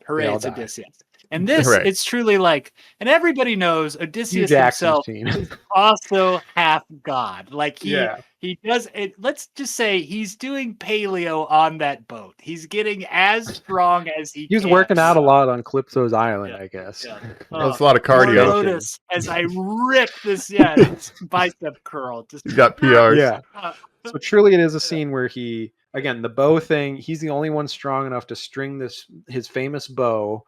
Hooray, all it's die. Odysseus. And this, Hooray. it's truly like, and everybody knows Odysseus Huge action himself scene. is also half god. Like Yeah. he does it. Let's just say he's doing paleo on that boat. He's getting as strong as he He was can. working out a lot on Calypso's island, Yeah. I guess. Yeah. That's a lot of Lord cardio. Otis, as I rip this, it's bicep curl. Just He's got PRs. Yeah. So truly it is a scene where he, again, the bow thing, he's the only one strong enough to string his famous bow.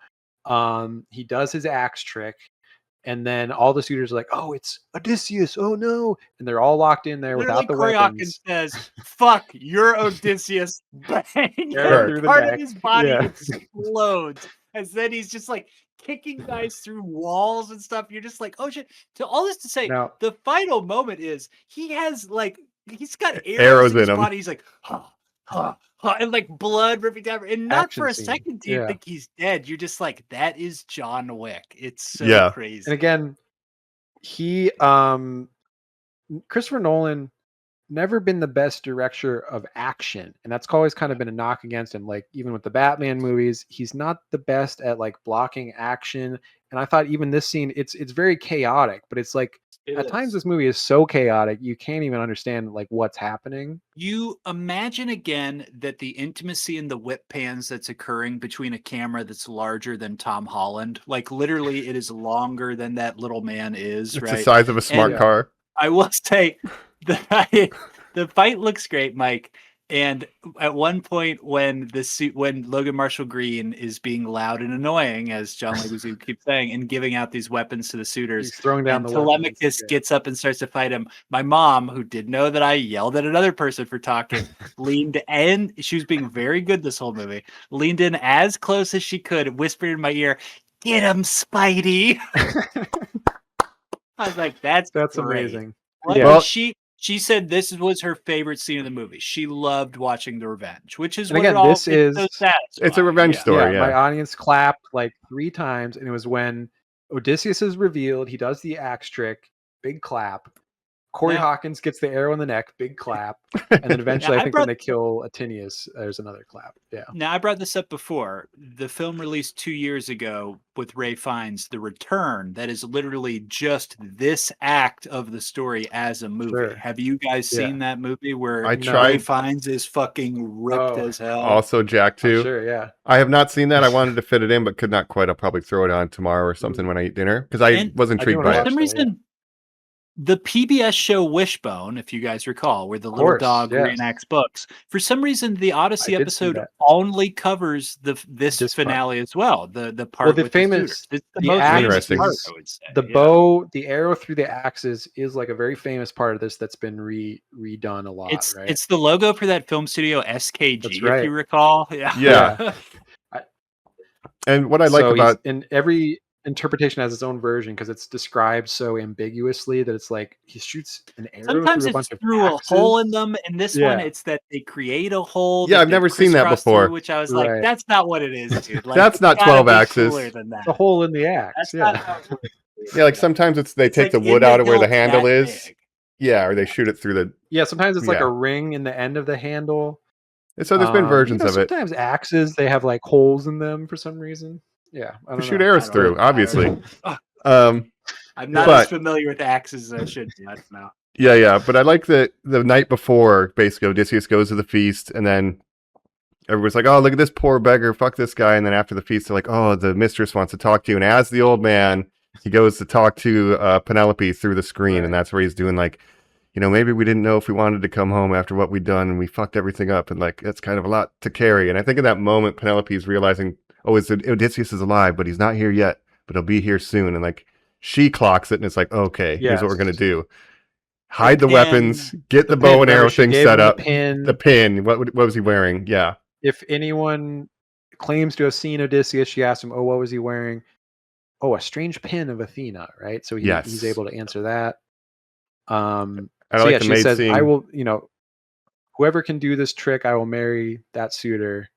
He does his axe trick, and then all the suitors are like, "Oh, it's Odysseus! Oh no!" And they're all locked in there Literally, without the Corey weapons. Hawkins says, "Fuck, you're Odysseus!" Bang! Right through the Part neck. of his body Yeah. explodes, as then he's just like kicking guys through walls and stuff. You're just like, "Oh shit!" To all this to say, Now, the final moment is he has like he's got Arrows arrows in in his him. body. He's like, and like blood ripping down, and not Action for a scene. second do you Yeah. think he's dead. You're just like, that is John Wick. It's so Yeah. crazy. and again, he, Christopher Nolan, never been the best director of action, and that's always kind of been a knock against him. Like even with the Batman movies, he's not the best at like blocking action. And I thought even this scene, it's very chaotic, but it's like at times this movie is so chaotic you can't even understand like what's happening. You imagine again that the intimacy in the whip pans that's occurring between a camera that's larger than Tom Holland, like literally it is longer than that little man is, It's right? the size of a smart And- car. I will say the fight looks great, Mike. And at one point when when Logan Marshall Green is being loud and annoying, as John Leguizamo keeps saying, and giving out these weapons to the suitors, He's throwing down and the Telemachus weapons. Yeah. gets up and starts to fight him. My mom, who did know that I yelled at another person for talking, leaned in. She was being very good this whole movie. Leaned in as close as she could, whispered in my ear, "Get him, Spidey." I was like, "That's great." amazing. Like, Yeah. Well- she said this was her favorite scene of the movie. She loved watching the revenge, which is And what again, it all this it's so is- satisfying. It's a revenge story. My Yeah. audience clapped like 3 times, and it was when Odysseus is revealed. He does the axe trick, big clap. Corey Now- Hawkins gets the arrow in the neck, big clap, and then eventually Yeah, I I think brought- when they kill Atinius, there's another clap. Yeah. Now, I brought this up before. The film released 2 years ago with Ray Fiennes, The Return, that is literally just this act of the story as a movie. Sure. Have you guys Yeah. seen that movie where I Ray tried- Fiennes is fucking ripped Oh, as hell? Also, Jack Oh, too. sure, yeah. I have not seen that. I wanted to fit it in, but could not quite. I'll probably throw it on tomorrow or something when I eat dinner because I And was I do intrigued wanna by For it. watch some that, reason, the PBS show Wishbone, if you guys recall, where the little course, dog yes. reenacts books, for some reason the Odyssey I did see episode that. only covers this This part. finale as well. The part the with famous- the suitors. It's the most famous Interesting. part, I would say. The yeah. bow, the arrow through the axes is like a very famous part of this that's been redone a lot, It's right? it's the logo for that film studio SKG, That's if right. you recall. Yeah. Yeah. And what I like So he's- about and every interpretation has its own version because it's described so ambiguously that it's like he shoots an arrow Sometimes through a it's bunch of through a axes. hole in them. In this one, Yeah. it's that they create a hole. Yeah, that I've they never seen that crisscross before. through, which I was like, Right. that's not what it is, dude. Like, That's it's not gotta 12 be axes. cooler than that. The hole in the axe. That's Yeah. not how it works. yeah, like sometimes they It's take like the wood in out of where the hilt handle that is. big. Yeah, or they shoot it through the. Yeah, sometimes it's like Yeah. a ring in the end of the handle. So there's been versions you know, of it. Sometimes axes they have like holes in them for some reason. Yeah, I To don't shoot know. arrows I don't through, know. obviously. I'm not But- as familiar with axes as I should be. I don't know. Yeah, but I like the night before, basically, Odysseus goes to the feast, and then everyone's like, oh, look at this poor beggar, fuck this guy, and then after the feast, they're like, oh, the mistress wants to talk to you, and as the old man, he goes to talk to Penelope through the screen, and that's where he's doing like, you know, maybe we didn't know if we wanted to come home after what we'd done, and we fucked everything up, and like, that's kind of a lot to carry, and I think in that moment, Penelope's realizing, oh, Odysseus is alive, but he's not here yet, but he'll be here soon, and like, she clocks it, and it's like, okay, here's what we're gonna do. Hide the pin. weapons, get the bow pin, and arrow remember, she thing gave set him up. The pin. What was he wearing? Yeah. If anyone claims to have seen Odysseus, she asks him, "Oh, what was he wearing?" Oh, a strange pin of Athena, right? So Yes. he's able to answer that. I So like yeah, the she maid says, seeing. "I will, whoever can do this trick, I will marry that suitor."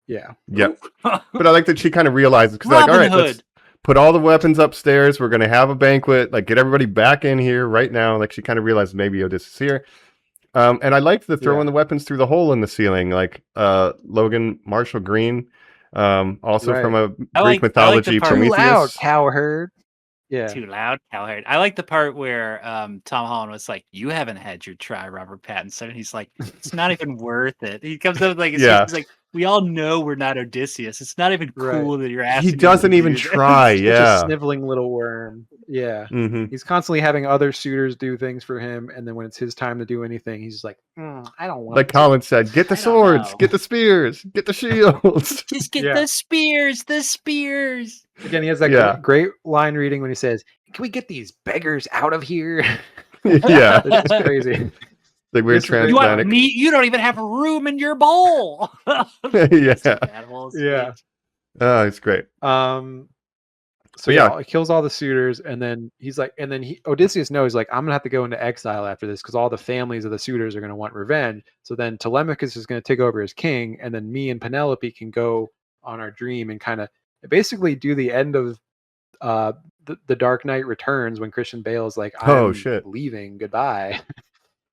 Yeah. Yep. But I like that she kind of realizes because like, all Robin right, let's Hood. put all the weapons upstairs. We're gonna have a banquet. Like, get everybody back in here right now. Like, she kind of realizes maybe Odysseus is here. And I like the throwing the weapons through the hole in the ceiling, like Logan Marshall Green, also Right. from a I Greek like the mythology, part- Too loud, Prometheus. cowherd. Yeah. Too loud, cowherd. I like the part where Tom Holland was like, "You haven't had your try, Robert Pattinson," and he's like, "It's not even worth it." He comes up with like, Yeah. he's like, "We all know we're not Odysseus. It's not even Right. cool that you're asking." He doesn't even try. Such Yeah. a sniveling little worm. Yeah. Mm-hmm. He's constantly having other suitors do things for him, and then when it's his time to do anything, he's just like, I don't want Like to. Colin said, get the I don't swords, know. get the spears, get the shields. Just get Yeah. the spears, the spears. Again, he has that Yeah. great line reading when he says, "Can we get these beggars out of here?" Yeah. It's just crazy. Like weird This is great. You want transatlantic. meat? You don't even have room in your bowl. Yeah. Yeah. Oh, it's great. So But yeah, yeah. he kills all the suitors, and then he's like, Odysseus knows like I'm gonna have to go into exile after this because all the families of the suitors are gonna want revenge. So then Telemachus is gonna take over as king, and then me and Penelope can go on our dream and kind of basically do the end of the Dark Knight Returns when Christian Bale is like, Oh, I'm shit. leaving, goodbye.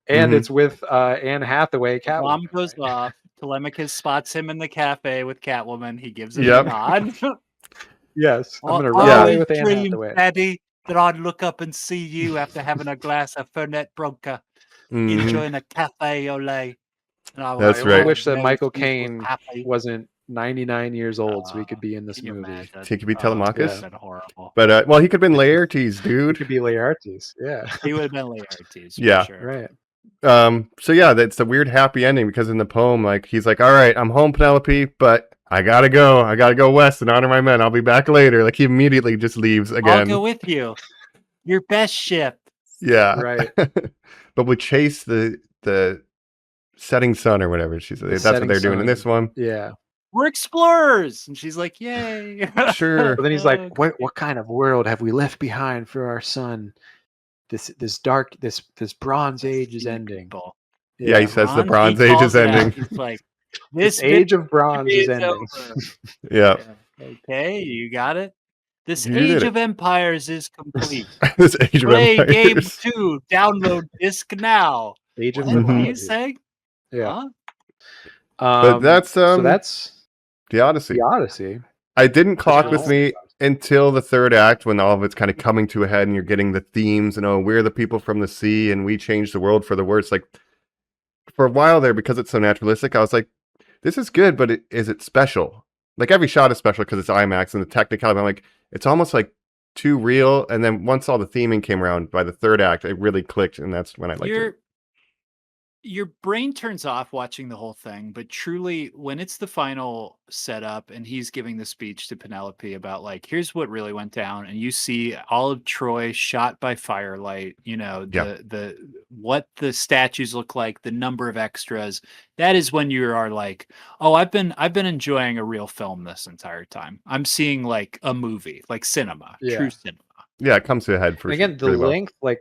And Mhm. it's with Anne Hathaway, Catwoman. Bomb goes right? off. Telemachus spots him in the cafe with Catwoman. He gives him Yep. a nod. Yes, I'm gonna I run away always with Anne dreamed, Hathaway. Daddy, that I'd look up and see you after having a glass of Fernet Branca, Mhm. enjoying a cafe au lait. And I That's was right. I wish that always Michael so Caine happy. wasn't 99 years old so he could be in this Can you movie. imagine? He could be Oh, Telemachus? that'd been horrible. But well, he could have been Laertes, He dude. could be Laertes. Yeah. He would have been Laertes. Yeah. For sure. Right. So yeah, that's a weird happy ending because in the poem, like he's like, all right, I'm home, Penelope, but I gotta go west and honor my men. I'll be back later. Like he immediately just leaves I'll again. go with you. Your best ship. Yeah. Right. But we chase the setting sun or whatever. She said that's what setting they're doing in sun. this one. Yeah. We're explorers. And she's like, yay. Sure. But then he's Oh, like, what kind of world have we left behind for our son? This dark this Bronze Age is ending. People. Yeah, he says the Bronze he Age calls is it out. ending. He's like, This this Age of Bronze is is ending. over. Yeah. Okay, you got it. This You did Age it. of Empires is complete. This Age of Play game Empires. 2. Download disc now. Age of What are you Mythology. saying? Yeah. Huh? But that's so that's the Odyssey. the Odyssey. I didn't clock That's with me until the third act when all of it's kind of coming to a head and you're getting the themes and, oh, we're the people from the sea and we changed the world for the worse. Like, for a while there, because it's so naturalistic, I was like, this is good, but is it special? Like, every shot is special because it's IMAX and the technicality. I'm like, it's almost like too real. And then once all the theming came around by the third act, it really clicked, and that's when I liked it. Your brain turns off watching the whole thing, but truly, when it's the final setup and he's giving the speech to Penelope about, like, here's what really went down, and you see all of Troy shot by firelight, you know, the what the statues look like, the number of extras. That is when you are like, oh, I've been enjoying a real film this entire time. I'm seeing like a movie, like cinema, true cinema. Yeah, it comes to a head for Again, the really well. length, like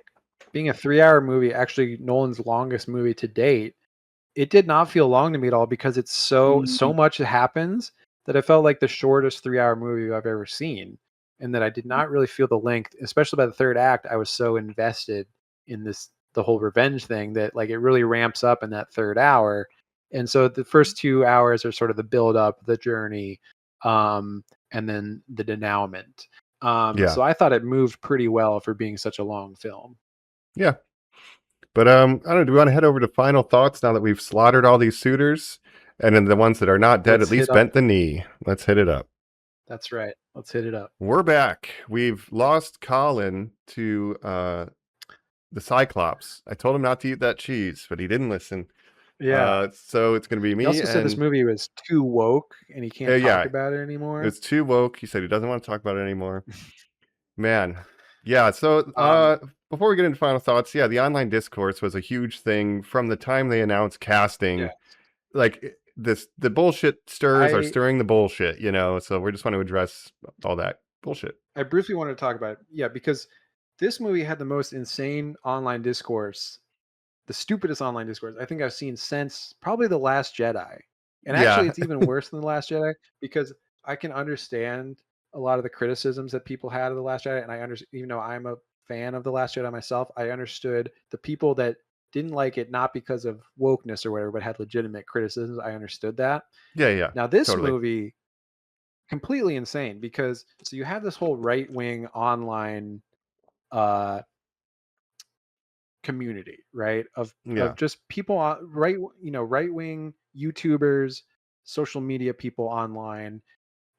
being a 3-hour movie, actually Nolan's longest movie to date, it did not feel long to me at all because it's so much happens that I felt like the shortest 3-hour movie I've ever seen, and that I did not really feel the length, especially by the third act. I was so invested in the whole revenge thing that, like, it really ramps up in that third hour. And so the first 2 hours are sort of the build up, the journey, and then the denouement. So I thought it moved pretty well for being such a long film. Yeah. But I don't know, do we want to head over to final thoughts now that we've slaughtered all these suitors? And then the ones that are not dead Let's at least bent the knee. Let's hit it up. That's right. Let's hit it up. We're back. We've lost Colin to the Cyclops. I told him not to eat that cheese, but he didn't listen. Yeah. So it's going to be me. He also said this movie was too woke and he can't yeah, talk about it anymore. It's too woke. He said he doesn't want to talk about it anymore. Man. Yeah. So before we get into final thoughts, the online discourse was a huge thing from the time they announced casting. Yeah. Like, the bullshit stirs are stirring the bullshit, you know. So we just want to address all that bullshit. I briefly wanted to talk about it. Yeah, because this movie had the most insane online discourse, the stupidest online discourse I think I've seen since probably The Last Jedi. And actually, it's even worse than The Last Jedi because I can understand a lot of the criticisms that people had of The Last Jedi. And I understand, even though I'm a fan of The Last Jedi myself, I understood the people that didn't like it, not because of wokeness or whatever, but had legitimate criticisms. I understood that. Yeah. Now, this movie, completely insane because so you have this whole right-wing online community, right? Of just people right-wing YouTubers, social media people online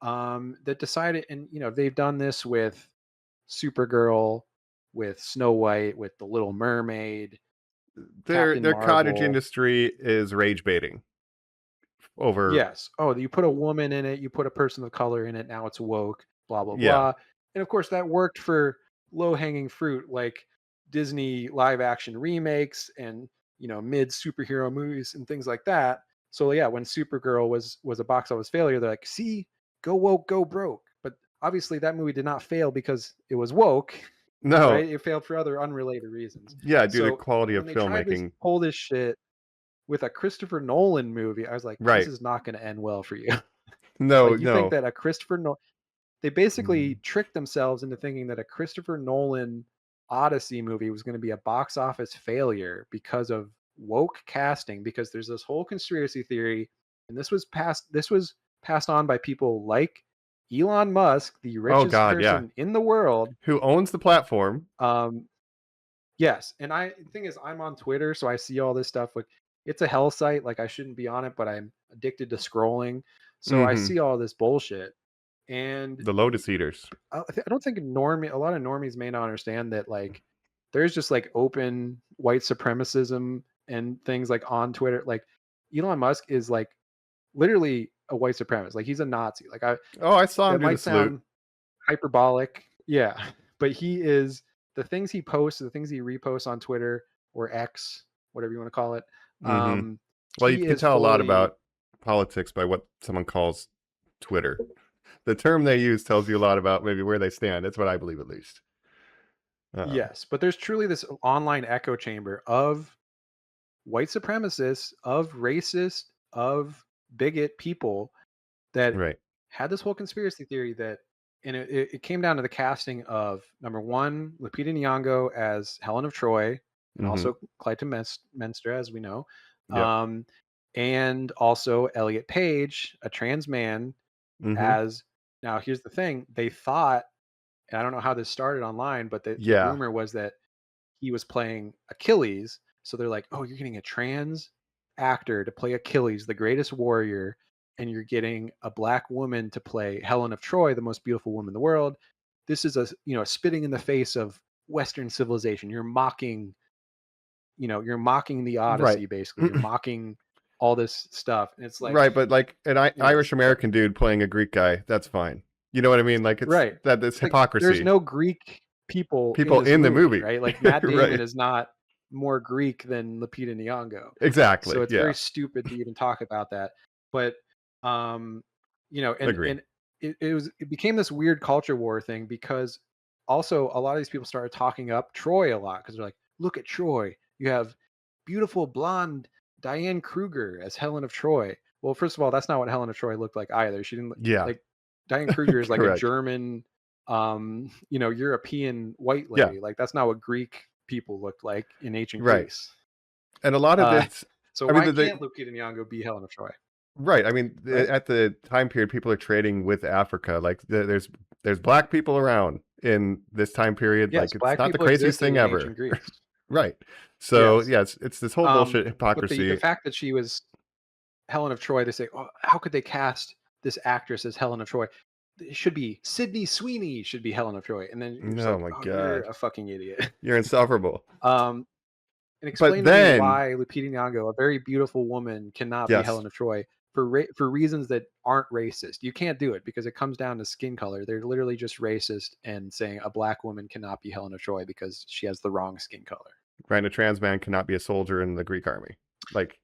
that decided, and they've done this with Supergirl, with Snow White, with The Little Mermaid. Their cottage industry is rage baiting over. Yes. Oh, you put a woman in it, you put a person of color in it, now it's woke, blah blah blah. And of course that worked for low-hanging fruit like Disney live action remakes and mid superhero movies and things like that. So yeah, when Supergirl was a box office failure, they're like, see, go woke, go broke. But obviously that movie did not fail because it was woke. No, right? It failed for other unrelated reasons. Yeah, due to quality of filmmaking. Pull this shit with a Christopher Nolan movie, I was like, this is not going to end well for you. No, you think that a Christopher Nolan, they basically tricked themselves into thinking that a Christopher Nolan Odyssey movie was going to be a box office failure because of woke casting, because there's this whole conspiracy theory, and this was passed on by people like Elon Musk, the richest person in the world, who owns the platform. Yes, and the thing is, I'm on Twitter, so I see all this stuff. Like, it's a hell site. Like, I shouldn't be on it, but I'm addicted to scrolling, so I see all this bullshit. And the Lotus Eaters. I don't think a lot of normies may not understand that. Like, there's just like open white supremacism and things like on Twitter. Like, Elon Musk is like literally a white supremacist. Like, he's a Nazi. Like, I saw him do the might sound hyperbolic, but he is. The things he posts, the things he reposts on Twitter or X, whatever you want to call it. Well, you can tell a lot about politics by what someone calls Twitter. The term they use tells you a lot about maybe where they stand. That's what I believe, at least. Yes, but there's truly this online echo chamber of white supremacists, of racist, of bigot people that had this whole conspiracy theory that and it came down to the casting of number one, Lupita Nyong'o as Helen of Troy, and Mm-hmm. also Clytemnestra, as we know, Yeah. and also Elliot Page, a trans man, Mm-hmm. as now. Here's the thing: they thought, and I don't know how this started online, but the Yeah. rumor was that he was playing Achilles. So they're like, oh, you're getting a trans actor to play Achilles, the greatest warrior, and you're getting a black woman to play Helen of Troy, the most beautiful woman in the world. This is a spitting in the face of Western civilization. You're mocking the Odyssey, Right. basically. You're mocking all this stuff. And it's like, Right, but like an Irish it's American dude playing a Greek guy, that's fine. You know what I mean? Like it's right. it's It's like, hypocrisy. there's no Greek people People in the movie, right? Like Matt Damon right? is not more Greek than Lupita Nyong'o. Exactly. So it's Yeah. very stupid to even talk about that. But Agreed. and it became this weird culture war thing, because also a lot of these people started talking up Troy a lot, because they're like, look at Troy. You have beautiful blonde Diane Kruger as Helen of Troy. Well, first of all, that's not what Helen of Troy looked like either. She didn't Yeah. like Diane Kruger is like a Correct. German European white Yeah. lady. Like that's not what Greek people looked like in ancient Right. Greece. And a lot of this, So I mean, why can't Lupita Nyong'o be Helen of Troy? right. I mean, Right? at the time period, people are trading with Africa. Like there's black people around in this time period. Yes, like it's black not the people craziest existed thing in ever. ancient Greece. Right. So Yes. yeah, it's this whole bullshit But hypocrisy. the fact that she was Helen of Troy, they say, oh, how could they cast this actress as Helen of Troy? It should be Sydney Sweeney should be Helen of Troy. And then you're just Oh like, my oh, you're God. a fucking idiot. You're insufferable. And But explain to me then, why Lupita Nyong'o, a very beautiful woman, cannot be yes, Helen of Troy for reasons that aren't racist. You can't do it because it comes down to skin color. They're literally just racist and saying a black woman cannot be Helen of Troy because she has the wrong skin color. right, a trans man cannot be a soldier in the Greek army. Like,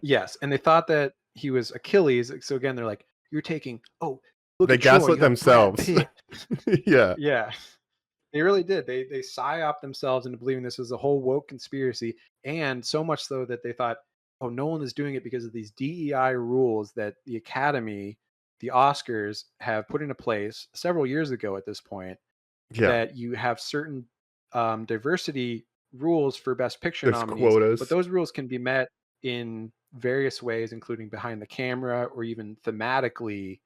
Yes, and they thought that he was Achilles. So again, they're like, you're taking, oh, look they at Troy, gaslit you have Brad themselves. Pitt. Yeah. Yeah. They really did. They psyoped themselves into believing this was a whole woke conspiracy, and so much so that they thought, oh, Nolan is doing it because of these DEI rules that the Academy, the Oscars, have put into place several years ago at this point, Yeah. that you have certain diversity rules for Best Picture There's nominees, quotas. but those rules can be met in various ways, including behind the camera or even thematically.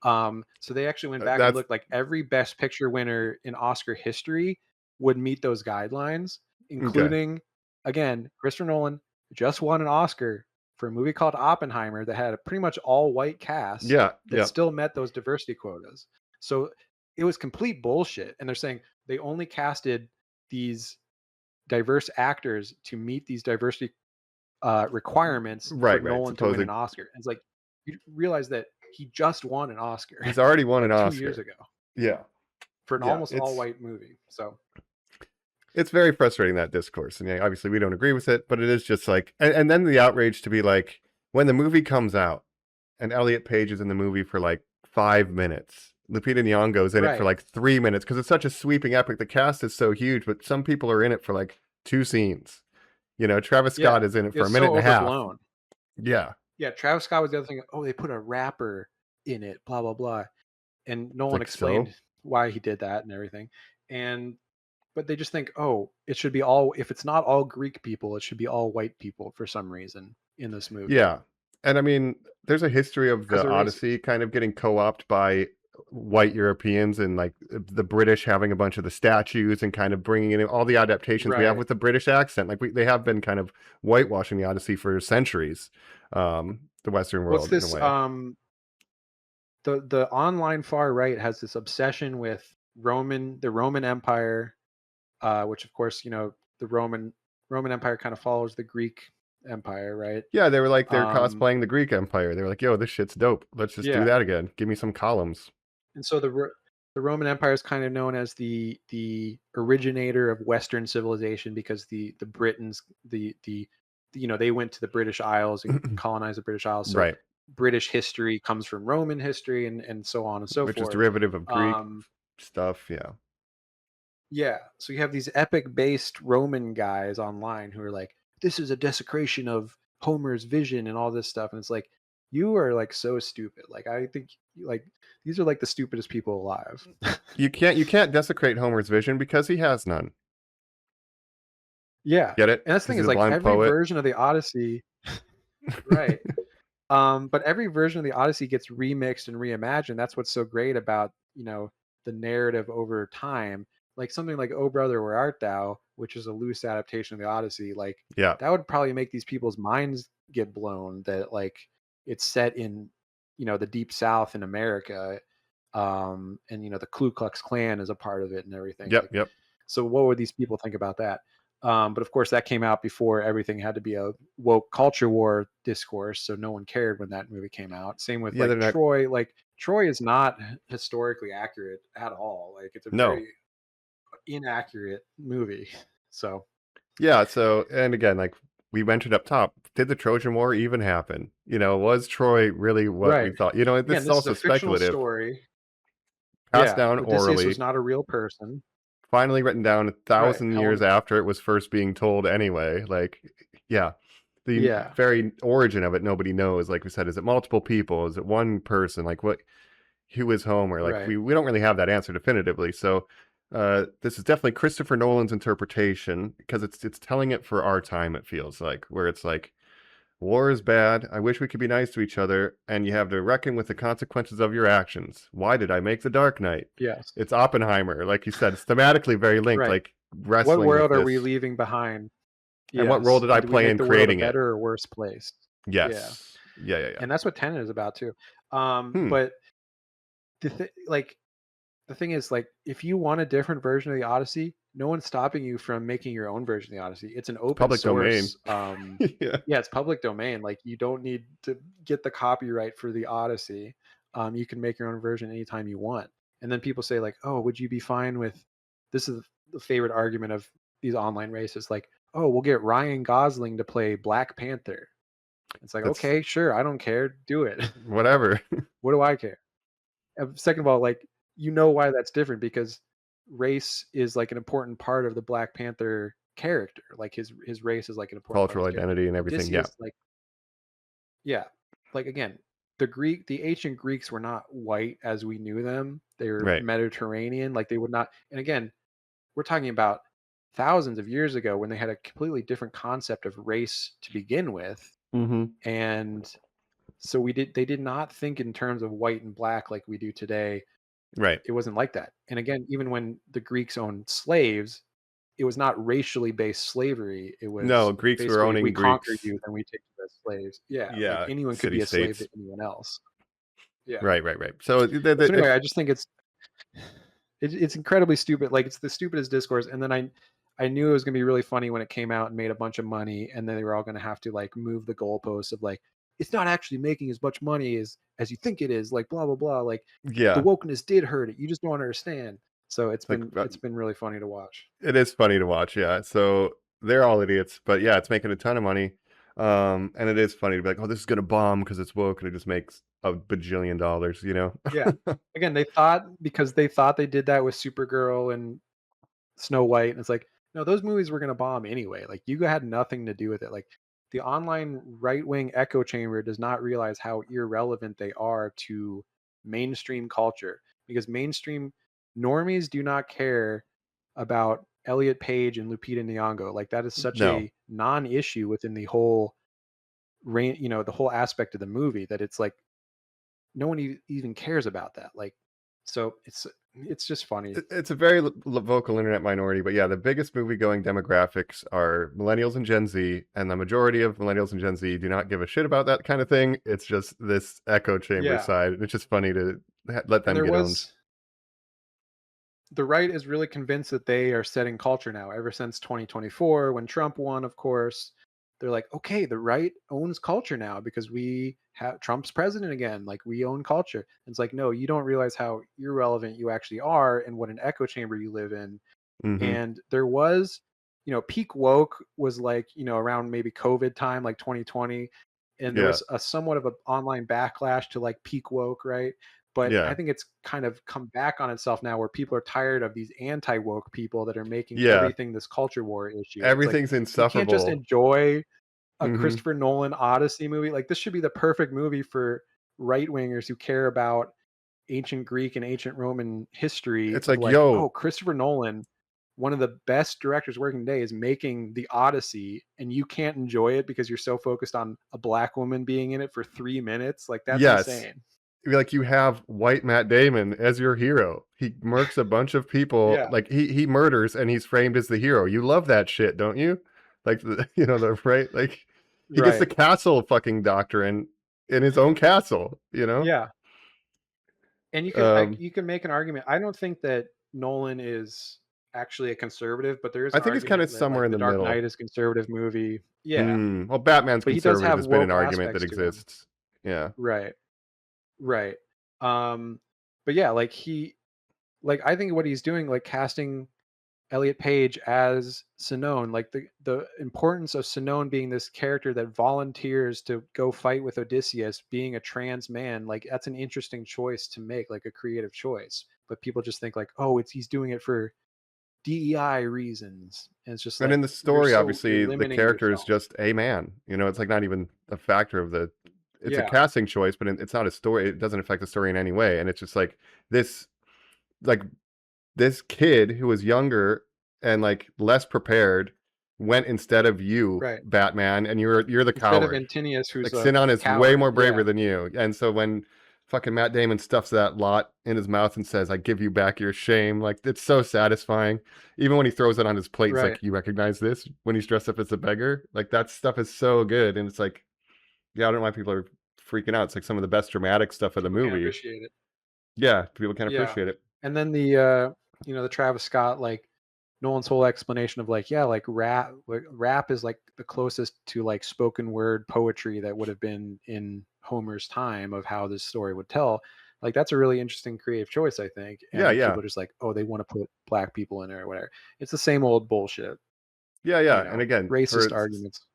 So they actually went back and looked, like every Best Picture winner in Oscar history would meet those guidelines, including, again, Christopher Nolan just won an Oscar for a movie called Oppenheimer that had a pretty much all white cast that still met those diversity quotas. So it was complete bullshit. And they're saying they only casted these diverse actors to meet these diversity requirements for Nolan to win an Oscar. And it's like, you realize that he just won an Oscar. He's already won an Oscar 2 years ago. Yeah. For an almost all-white movie. So it's very frustrating, that discourse. And obviously we don't agree with it, but it is just like, and then the outrage to be like, when the movie comes out and Elliot Page is in the movie for like 5 minutes, Lupita Nyong'o's in it for like 3 minutes, because it's such a sweeping epic. The cast is so huge, but some people are in it for like 2 scenes. Travis Scott is in it for a minute and a half. Yeah. Yeah, Travis Scott was the other thing. Oh, they put a rapper in it, blah, blah, blah. And Nolan explained why he did that and everything. But they just think, oh, it should be if it's not all Greek people, it should be all white people for some reason in this movie. Yeah. And I mean, there's a history of the Odyssey kind of getting co-opted by white Europeans, and like the British having a bunch of the statues and kind of bringing in all the adaptations we have with the British accent. Like they have been kind of whitewashing the Odyssey for centuries. The Western world. What's this? The online far right has this obsession with the Roman Empire, which of course, the Roman Empire kind of follows the Greek Empire, right? Yeah, they were like, they're cosplaying the Greek Empire. They were like, yo, this shit's dope. Let's just do that again. Give me some columns. And so the Roman Empire is kind of known as the originator of Western civilization, because the Britons, they went to the British Isles and colonized the British Isles. So British history comes from Roman history and so on and so forth. Which is derivative of Greek stuff, yeah. Yeah, so you have these epic-based Roman guys online who are like, this is a desecration of Homer's vision and all this stuff. And it's like, you are like so stupid. Like I think like these are like the stupidest people alive. You can't desecrate Homer's vision because he has none. Yeah. Get it? And that's the Because thing he's is a like blind every poet. version of the Odyssey, right? But every version of the Odyssey gets remixed and reimagined. That's what's so great about, the narrative over time. Like something like "Oh Brother, Where Art Thou," which is a loose adaptation of the Odyssey. Like Yeah. that would probably make these people's minds get blown. That like it's set in, the Deep South in America, and the Ku Klux Klan is a part of it and everything. Yep. Like, Yep. so what would these people think about that? But of course, that came out before everything had to be a woke culture war discourse, so no one cared when that movie came out. Same with Yeah, they're like not. Troy. Like Troy is not historically accurate at all. Like it's a No. very inaccurate movie. So Yeah. So, and again, like we mentioned up top, did the Trojan War even happen? Was Troy really what right. we thought? This Again, is this is also a fictional speculative. story. Passed Yeah, down Odysseus was orally, not a real person. finally written down a Right. thousand years after it was first being told anyway. Like, yeah. The Yeah. very origin of it, nobody knows. Like we said, is it multiple people? Is it one person? Like who is Homer? Like Right. we don't really have that answer definitively. So this is definitely Christopher Nolan's interpretation because it's telling it for our time, it feels like, where it's like war is bad. I wish we could be nice to each other, and you have to reckon with the consequences of your actions. Why did I make The Dark Knight? Yes. It's Oppenheimer, like you said. It's thematically very linked, Right. like What wrestling with world are this. we leaving behind? And what role Yes. did I And do we play make in the world a creating it? better or worse place? Yeah. Yes. Yeah. And that's what Tenet is about too. Hmm. But the thing is, like, if you want a different version of the Odyssey, no one's stopping you from making your own version of the Odyssey. It's an open Public domain. source. Yeah. Yeah, it's public domain. Like, you don't need to get the copyright for the Odyssey. You can make your own version anytime you want. And then people say, like, oh, would you be fine with this? Is the favorite argument of these online races, like, oh, we'll get Ryan Gosling to play Black Panther. It's like, That's okay, sure, I don't care. Do it. whatever. What do I care? Second of all, like, why that's different, because race is like an important part of the Black Panther character. Like his race is like an important part of Cultural his character. identity and everything. Yeah. Odysseus, like, yeah, like again, the ancient Greeks were not white as we knew them. They were Right. Mediterranean. Like they would not. And again, we're talking about thousands of years ago when they had a completely different concept of race to begin with, Mm-hmm. and so they did not think in terms of white and black like we do today. Right. It wasn't like that. And again, even when the Greeks owned slaves, it was not racially based slavery. It was No, Greeks were basically, if we owning conquer Greeks. you, then we take you as slaves. Yeah, like Yeah. anyone could City be a slave states. to anyone else. Yeah. Right. So So anyway, I just think it's incredibly stupid. Like it's the stupidest discourse. And then I knew it was gonna be really funny when it came out and made a bunch of money, and then they were all gonna have to like move the goalposts of like, it's not actually making as much money as you think it is, like blah blah blah. Like the yeah. wokeness did hurt it. You just don't understand. So it's Like been really funny to watch. it is funny to watch. Yeah. So they're all idiots, but yeah, it's making a ton of money. And it is funny to be like, oh, this is gonna bomb because it's woke, and it just makes a bajillion dollars. Yeah. Again, because they thought they did that with Supergirl and Snow White, and it's like, no, those movies were gonna bomb anyway. Like you had nothing to do with it. Like the online right wing echo chamber does not realize how irrelevant they are to mainstream culture, because mainstream normies do not care about Elliot Page and Lupita Nyong'o. Like that is such No. a non-issue within the whole the whole aspect of the movie, that it's like no one even cares about that. Like, so it's just funny. It's a very vocal internet minority, but yeah, the biggest movie-going demographics are millennials and Gen Z, and the majority of millennials and Gen Z do not give a shit about that kind of thing. It's just this echo chamber Yeah. side. It's just funny to let them And get owned. the right is really convinced that they are setting culture now. Ever since 2024, when Trump won, of course, they're like, okay, the right owns culture now because we have Trump's president again. Like we own culture. And it's like, no, you don't realize how irrelevant you actually are and what an echo chamber you live in. Mhm. And there was, peak woke was like, around maybe COVID time, like 2020. And there Yeah. was a somewhat of an online backlash to like peak woke, right? But Yeah. I think it's kind of come back on itself now, where people are tired of these anti-woke people that are making Yeah. everything this culture war issue. It's like, Everything's you can't just insufferable. enjoy a Mhm. Christopher Nolan Odyssey movie. Like this should be the perfect movie for right wingers who care about ancient Greek and ancient Roman history. It's Of like, like, oh, yo, Christopher Nolan, one of the best directors working today, is making the Odyssey, and you can't enjoy it because you're so focused on a black woman being in it for 3 minutes. Like that's yes. insane. Like you have white Matt Damon as your hero. He murks a bunch of people. Yeah, Like he murders and he's framed as the hero. You love that shit, don't you? Like the right, like he gets the right. castle fucking doctrine in his own castle, you know? Yeah, and Um you can make an argument. I don't think that Nolan is actually a conservative, but there is I an think he's kind of argument that somewhere like in The the Dark middle. Knight is a conservative movie. Yeah, Well, Batman's but he does conservative have has been an woke argument that aspects to him. exists. Yeah. Right, right. But yeah, like I think what he's doing, like casting Elliot Page as Sinon, like the importance of Sinon being this character that volunteers to go fight with Odysseus, being a trans man, like that's an interesting choice to make, like a creative choice. But people just think like, oh, he's doing it for DEI reasons, and it's just And in like the story, you're obviously, the limiting character is yourself. just a man. It's like not even a factor of the. It's a Yeah, casting choice, but it's not a story. It doesn't affect the story in any way. And it's just this, like this kid who was younger and like less prepared went instead of you, right. Batman, and you're the Instead of coward. Antinius, who's Like a Sinon is way coward. more braver Yeah, than you. And so when fucking Matt Damon stuffs that lot in his mouth and says, "I give you back your shame," like it's so satisfying. Even when he throws it on his plate, it's right. like, "You recognize this?" When he's dressed up as a beggar, like that stuff is so good. And it's like, yeah, I don't know why people are freaking out. It's like some of the best dramatic stuff of the People can't movie. appreciate it. Yeah, people can't Yeah. appreciate it. And then the Travis Scott, like Nolan's whole explanation of like, yeah, like rap is like the closest to like spoken word poetry that would have been in Homer's time of how this story would tell. Like that's a really interesting creative choice, I think. Yeah, And yeah, people are just like, oh, they want to put black people in it or whatever. It's the same old bullshit, yeah, yeah. And again, for racist arguments.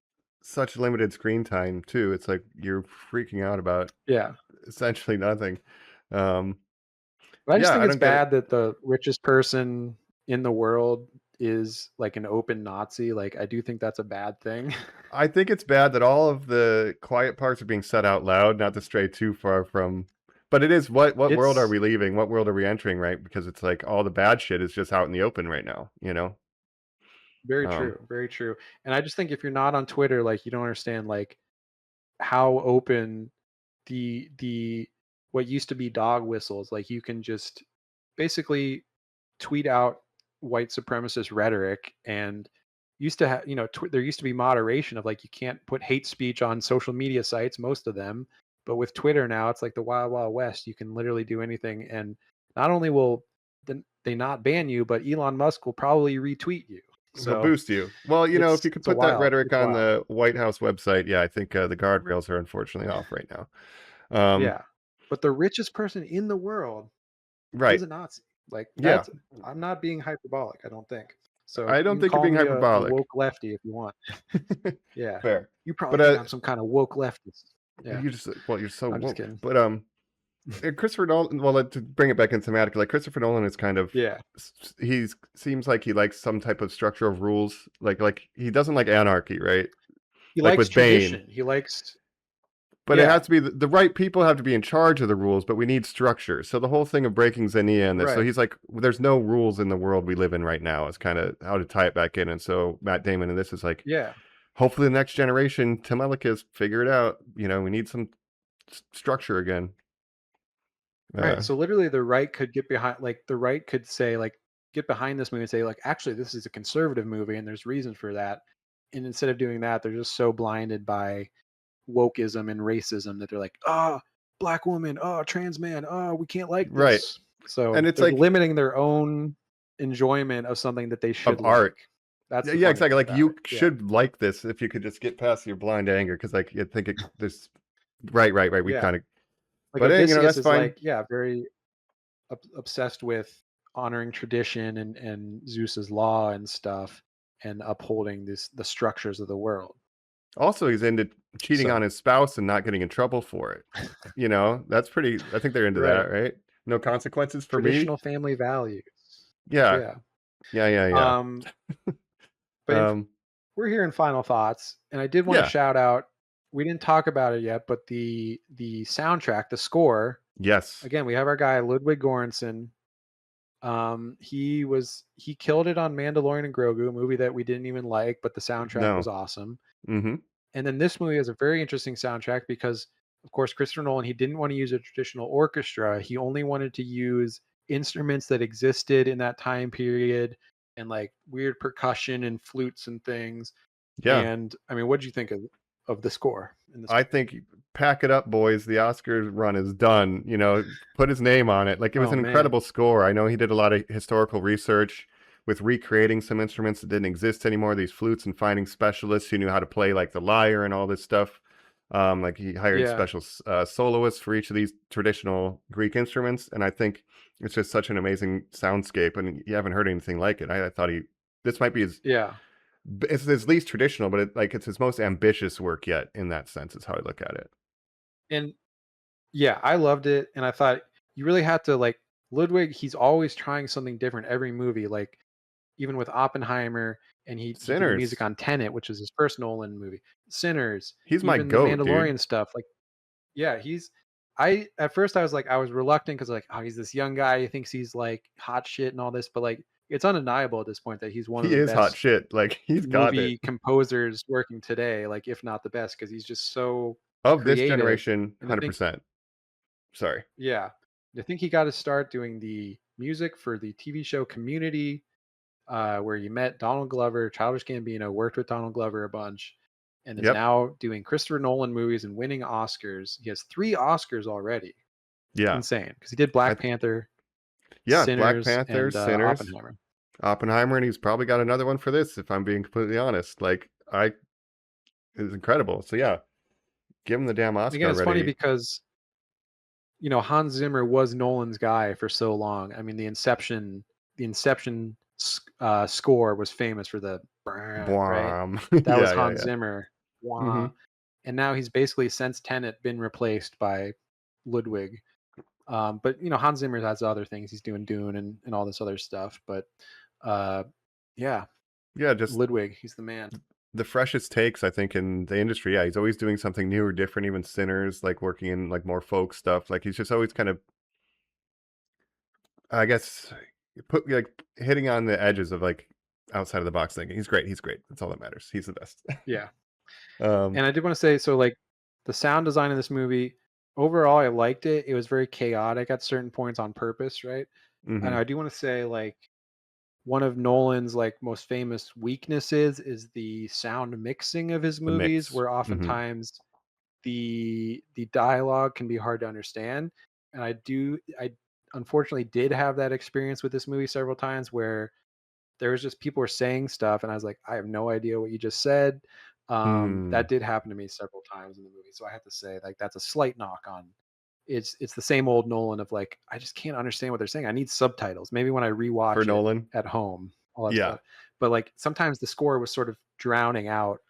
such limited screen time too, it's like you're freaking out about Yeah. essentially nothing. Um, But I just yeah, think I it's don't get it. bad that the richest person in the world is like an open Nazi. Like I do think that's a bad thing. I think it's bad that all of the quiet parts are being said out loud, not to stray too far from. But it is what world are It's we leaving? What world are we entering? Right? Because it's like all the bad shit is just out in the open right now. very Um, true, very true. And I just think if you're not on Twitter, like you don't understand like how open the what used to be dog whistles, like you can just basically tweet out white supremacist rhetoric. And used to have, there used to be moderation of like you can't put hate speech on social media sites, most of them. But with Twitter now, it's like the wild wild west. You can literally do anything, and not only will they not ban you, but Elon Musk will probably retweet you. he'll So boost you. Well, if you could it's a put that wild, rhetoric it's on wild. the White House website, yeah, I think the guardrails are unfortunately off right now. Um, Yeah, but the richest person in the world is right. a Nazi. Like Yeah. I'm not being hyperbolic, I don't think. So I you don't can think you're call being me a hyperbolic. woke lefty if you want. Yeah. Fair. You probably But think I'm some kind of woke leftist. Yeah. you're so I'm just woke. kidding. But Christopher Nolan. Well, to bring it back in thematic, like Christopher Nolan is kind of Yeah. he's seems like he likes some type of structure of rules. Like he doesn't like anarchy, right? He Like likes with Bane. tradition. He likes But it has yeah, to be the right people have to be in charge of the rules, but we need structure. So the whole thing of breaking Xenia and this. So right. he's like, there's no rules in the world we live in right now. Is kind of how to tie it back in. And so Matt Damon and this is like, Yeah. hopefully the next generation, Temelicus, figure it out. We need some structure again. Right. So literally the right could get behind, like the right could say like get behind this movie and say like actually this is a conservative movie and there's reasons for that. And instead of doing that, they're just so blinded by wokeism and racism that they're like, oh, black woman, oh, trans man, oh, we can't like Right. this. So And it's they're like limiting their own enjoyment of something that they of should art. like. That's Yeah, the yeah, funny exactly. thing Like about you it. Yeah. should like this if you could just get past your blind anger. Because like you think there's right. We Yeah. kind of, Like but Odysseus that's is fine. like, yeah, very obsessed with honoring tradition and Zeus's law and stuff and upholding the structures of the world. Also, he's into cheating on So his spouse and not getting in trouble for it. That's pretty. I think they're into right. that, right? No consequences for me. Traditional family values. Yeah, Yeah. yeah. But Um, we're here in final thoughts, and I did want to Yeah. shout out. We didn't talk about it yet, but the soundtrack, the score. Yes. Again, we have our guy Ludwig Göransson. He killed it on Mandalorian and Grogu, a movie that we didn't even like, but the soundtrack was No. awesome. Mm-hmm. And then this movie has a very interesting soundtrack because, of course, Christopher Nolan, he didn't want to use a traditional orchestra. He only wanted to use instruments that existed in that time period and like weird percussion and flutes and things. Yeah. And I mean, what did you think of the score in this I movie? think pack it up, boys. The Oscars run is done. You know, put his name on it. Like, it was Oh an man. incredible score. I know he did a lot of historical research with recreating some instruments that didn't exist anymore. These flutes, and finding specialists who knew how to play like the lyre and all this stuff. Like, he hired Yeah. special soloists for each of these traditional Greek instruments, and I think it's just such an amazing soundscape. And you haven't heard anything like it. I thought this might be his. Yeah. It's his least traditional, but it's his most ambitious work yet. In that sense, is how I look at it. And yeah, I loved it. And I thought you really had to like Ludwig, he's always trying something different every movie. Like even with Oppenheimer, and he did the music Sinners. on Tenet, which is his first Nolan movie. Sinners, He's my even the goat, dude. Mandalorian stuff. Like, yeah, I at first I was like, I was reluctant because like, oh, he's this young guy. He thinks he's like hot shit and all this, but like, it's undeniable at this point that he's one of He the is hot best shit. Like, he's got it. movie composers working today. Like, if not the best, because he's just so Of this creative. generation, And I think 100%. Sorry. yeah. I think he got to start doing the music for the TV show Community, where you met Donald Glover, Childish Gambino, worked with Donald Glover a bunch, and is Yep. now doing Christopher Nolan movies and winning Oscars. He has 3 Oscars already. Yeah. Insane. Because he did Black Panther, Yeah, Black Sinners, Panther, and Sinners, Oppenheimer. and he's probably got another one for this, if I'm being completely honest. Like, it's incredible. So yeah, give him the damn And Oscar again, it's funny already. because Hans Zimmer was Nolan's guy for so long. I mean, the Inception score was famous for the right. Bwam. That was Yeah, yeah, Hans yeah. Zimmer. Hmm. Wah. And now he's basically since Tenet been replaced by Ludwig. But Hans Zimmer has other things he's doing Dune and all this other stuff. But yeah, Yeah, just Ludwig, he's the man. the freshest takes, I think, in the industry. Yeah, he's always doing something new or different. Even Sinners, like working in like more folk stuff. Like, he's just always kind of, I guess, like hitting on the edges of like outside of the box thinking. He's great. He's great. That's all that matters. He's the best. Yeah. Um, And I did want to say, so like the sound design of this movie, overall, I liked it. It was very chaotic at certain points on purpose, right? And mhm. I do want to say, like, one of Nolan's like most famous weaknesses is the sound mixing of his The movies, mix. where Mhm. oftentimes the dialogue can be hard to understand. And I unfortunately did have that experience with this movie several times where there was just people were saying stuff and I was like, I have no idea what you just said. Hmm. That did happen to me several times in the movie. So I have to say, like, that's a slight knock on it's the same old Nolan of like, I just can't understand what they're saying. I need subtitles. Maybe when I For rewatch it Nolan. at home, all that Yeah. stuff. But like sometimes the score was sort of drowning out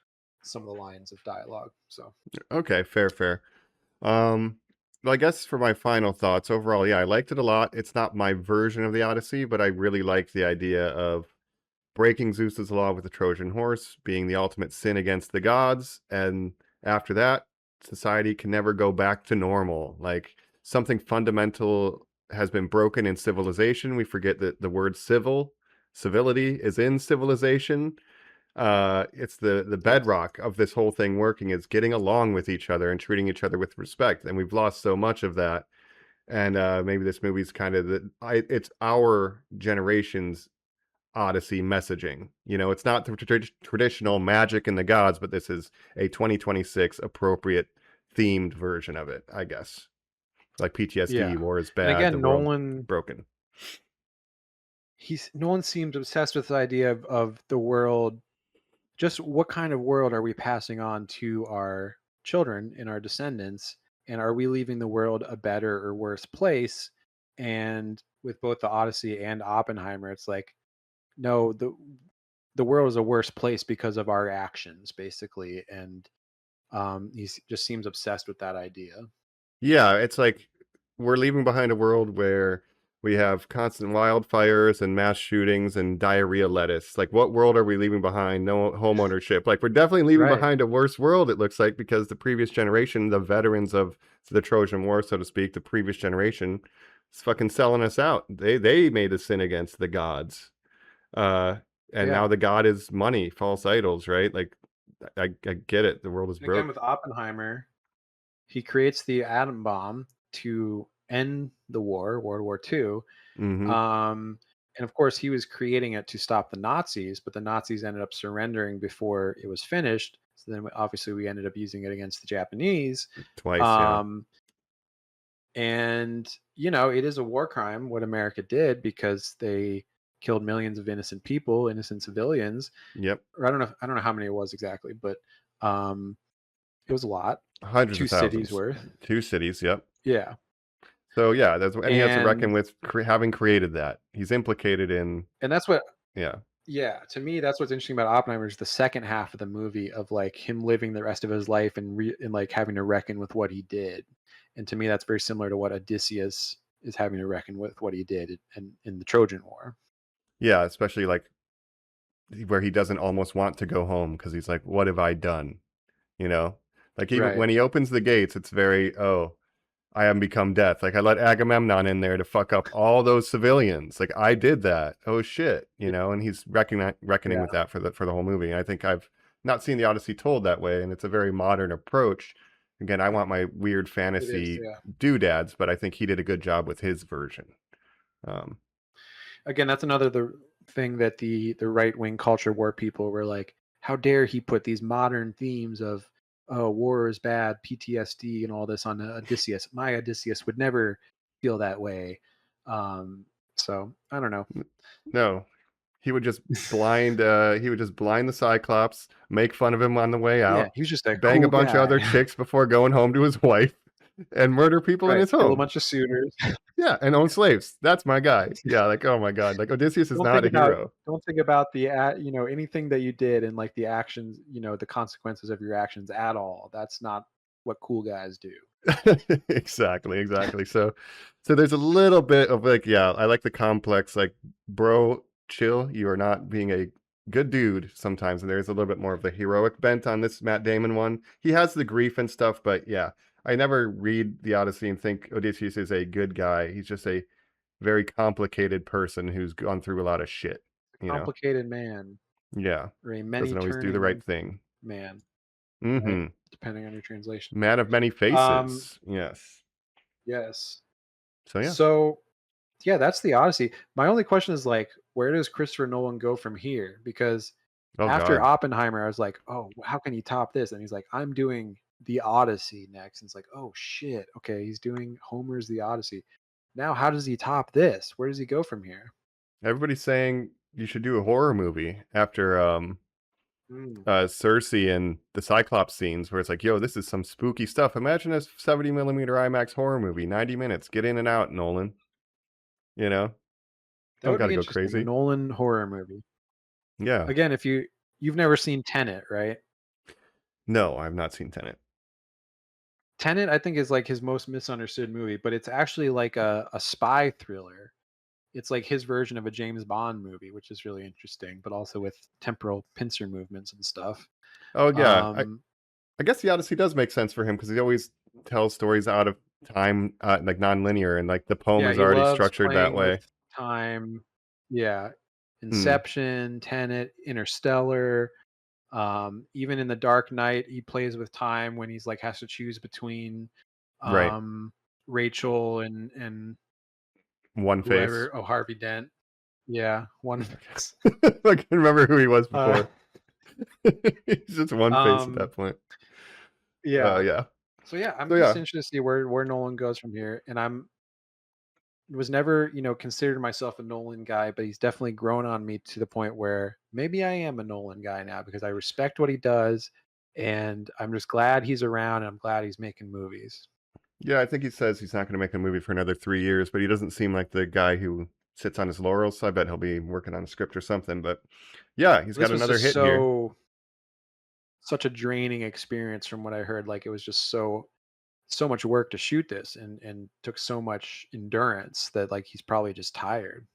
some of the lines of dialogue. So Okay. Fair. Um, well, I guess for my final thoughts, overall, yeah, I liked it a lot. It's not my version of the Odyssey, but I really liked the idea of breaking Zeus's law with the Trojan horse being the ultimate sin against the gods, and after that, society can never go back to normal. Like, something fundamental has been broken in civilization. We forget that the word civility is in civilization. It's the yes. bedrock of this whole thing working, is getting along with each other and treating each other with respect, and we've lost so much of that. And maybe this movie's kind of it's our generation's Odyssey messaging. It's not the traditional magic and the gods, but this is a 2026 appropriate themed version of it, I guess. Like PTSD, Yeah. war is And bad, the again, world broken. Nolan seemed obsessed with the idea of the world. Just what kind of world are we passing on to our children and our descendants? And are we leaving the world a better or worse place? And with both the Odyssey and Oppenheimer, it's like, no, the world is a worse place because of our actions, basically. And he just seems obsessed with that idea. Yeah, it's like we're leaving behind a world where We have constant wildfires and mass shootings and diarrhea lettuce. Like, what world are we leaving behind? No home ownership. Like, we're definitely leaving Right. behind a worse world, it looks like, because the previous generation, the veterans of the Trojan War, so to speak, the previous generation, is fucking selling us out. They made a sin against the gods. And Yeah. now the god is money, false idols, right? Like, I get it. The world is And again, broke. with Oppenheimer, he creates the atom bomb to end the war, World War II. Mm-hmm. And of course, he was creating it to stop the Nazis, but the Nazis ended up surrendering before it was finished. So then, obviously, we ended up using it against the Japanese. Twice, yeah. And it is a war crime what America did, because they killed millions of innocent people, innocent civilians. Yep. Or I don't know how many it was exactly, but it was a lot. Hundreds 2 of thousands. cities worth. 2 cities, yep. Yeah. So yeah, and he has to reckon And with having created that. He's implicated in, that's what yeah. to me, that's what's interesting about Oppenheimer, is the second half of the movie, of like him living the rest of his life and like having to reckon with what he did. And to me, that's very similar to what Odysseus is having to reckon with what he did in the Trojan War. Yeah, especially like where he doesn't almost want to go home because he's like, what have I done? You know? Like, even Right. when he opens the gates, it's very, I am become death. Like, I let Agamemnon in there to fuck up all those civilians. Like, I did that. Oh shit, and he's reckoning Yeah. with that for the whole movie. And I think I've not seen the Odyssey told that way, and it's a very modern approach. Again, I want my weird fantasy doodads, but I think he did a good job with his version. Again, that's another thing that the right-wing culture war people were like, how dare he put these modern themes of war is bad, PTSD, and all this on Odysseus. My Odysseus would never feel that way. So I don't know. No, he would just blind. He would just blind the Cyclops, make fun of him on the way out. Yeah, he was just a bang cool a bunch guy. of other chicks before going home to his wife, and murder people in his Kill a home. bunch of suitors. Yeah, and own slaves. That's my guy. Yeah, like, oh my god, like Odysseus is not a hero. Don't think about the anything that you did and like the actions, the consequences of your actions at all. That's not what cool guys do. exactly. So there's a little bit of like, yeah, I like the complex, like, bro, chill. You are not being a good dude sometimes, and there's a little bit more of the heroic bent on this Matt Damon one. He has the grief and stuff, but yeah, I never read the Odyssey and think Odysseus is a good guy. He's just a very complicated person who's gone through a lot of shit. Complicated man. Yeah. Or a many doesn't always do the right thing. Man. Mm-hmm. Right? Depending on your translation. Man of many faces. Yes. Yes. So yeah. So yeah, that's the Odyssey. My only question is, like, where does Christopher Nolan go from here? Because after Oppenheimer, I was like, oh, how can he top this? And he's like, I'm doing the Odyssey next. And it's like, oh shit, okay, he's doing Homer's The Odyssey. Now, how does he top this? Where does he go from here? Everybody's saying you should do a horror movie after Circe and the Cyclops scenes, where it's like, yo, this is some spooky stuff. Imagine a 70mm IMAX horror movie, 90 minutes, get in and out, Nolan. That don't would gotta be go interesting. crazy. A Nolan horror movie. Yeah. Again, if you've never seen Tenet, right? No, I've not seen Tenet. Tenet, I think, is like his most misunderstood movie, but it's actually like a spy thriller. It's like his version of a James Bond movie, which is really interesting, but also with temporal pincer movements and stuff. Oh yeah, I guess the Odyssey does make sense for him because he always tells stories out of time, like non-linear, and like the poem is already structured that way. Time, yeah. Inception, Tenet, Interstellar. Even in The Dark Knight, he plays with time when he's like has to choose between Rachel and One whoever. Face. Oh, Harvey Dent. Yeah, One Face. I can remember who he was before. He's just One Face at that point. Yeah. Yeah. So yeah, I'm just interested to see where Nolan goes from here. And was never, considered myself a Nolan guy, but he's definitely grown on me to the point where maybe I am a Nolan guy now, because I respect what he does, and I'm just glad he's around, and I'm glad he's making movies. Yeah, I think he says he's not going to make a movie for another 3 years, but he doesn't seem like the guy who sits on his laurels, so I bet he'll be working on a script or something. But yeah, he's got another hit here. Such a draining experience from what I heard. Like, it was just so so much work to shoot this, and took so much endurance that like he's probably just tired.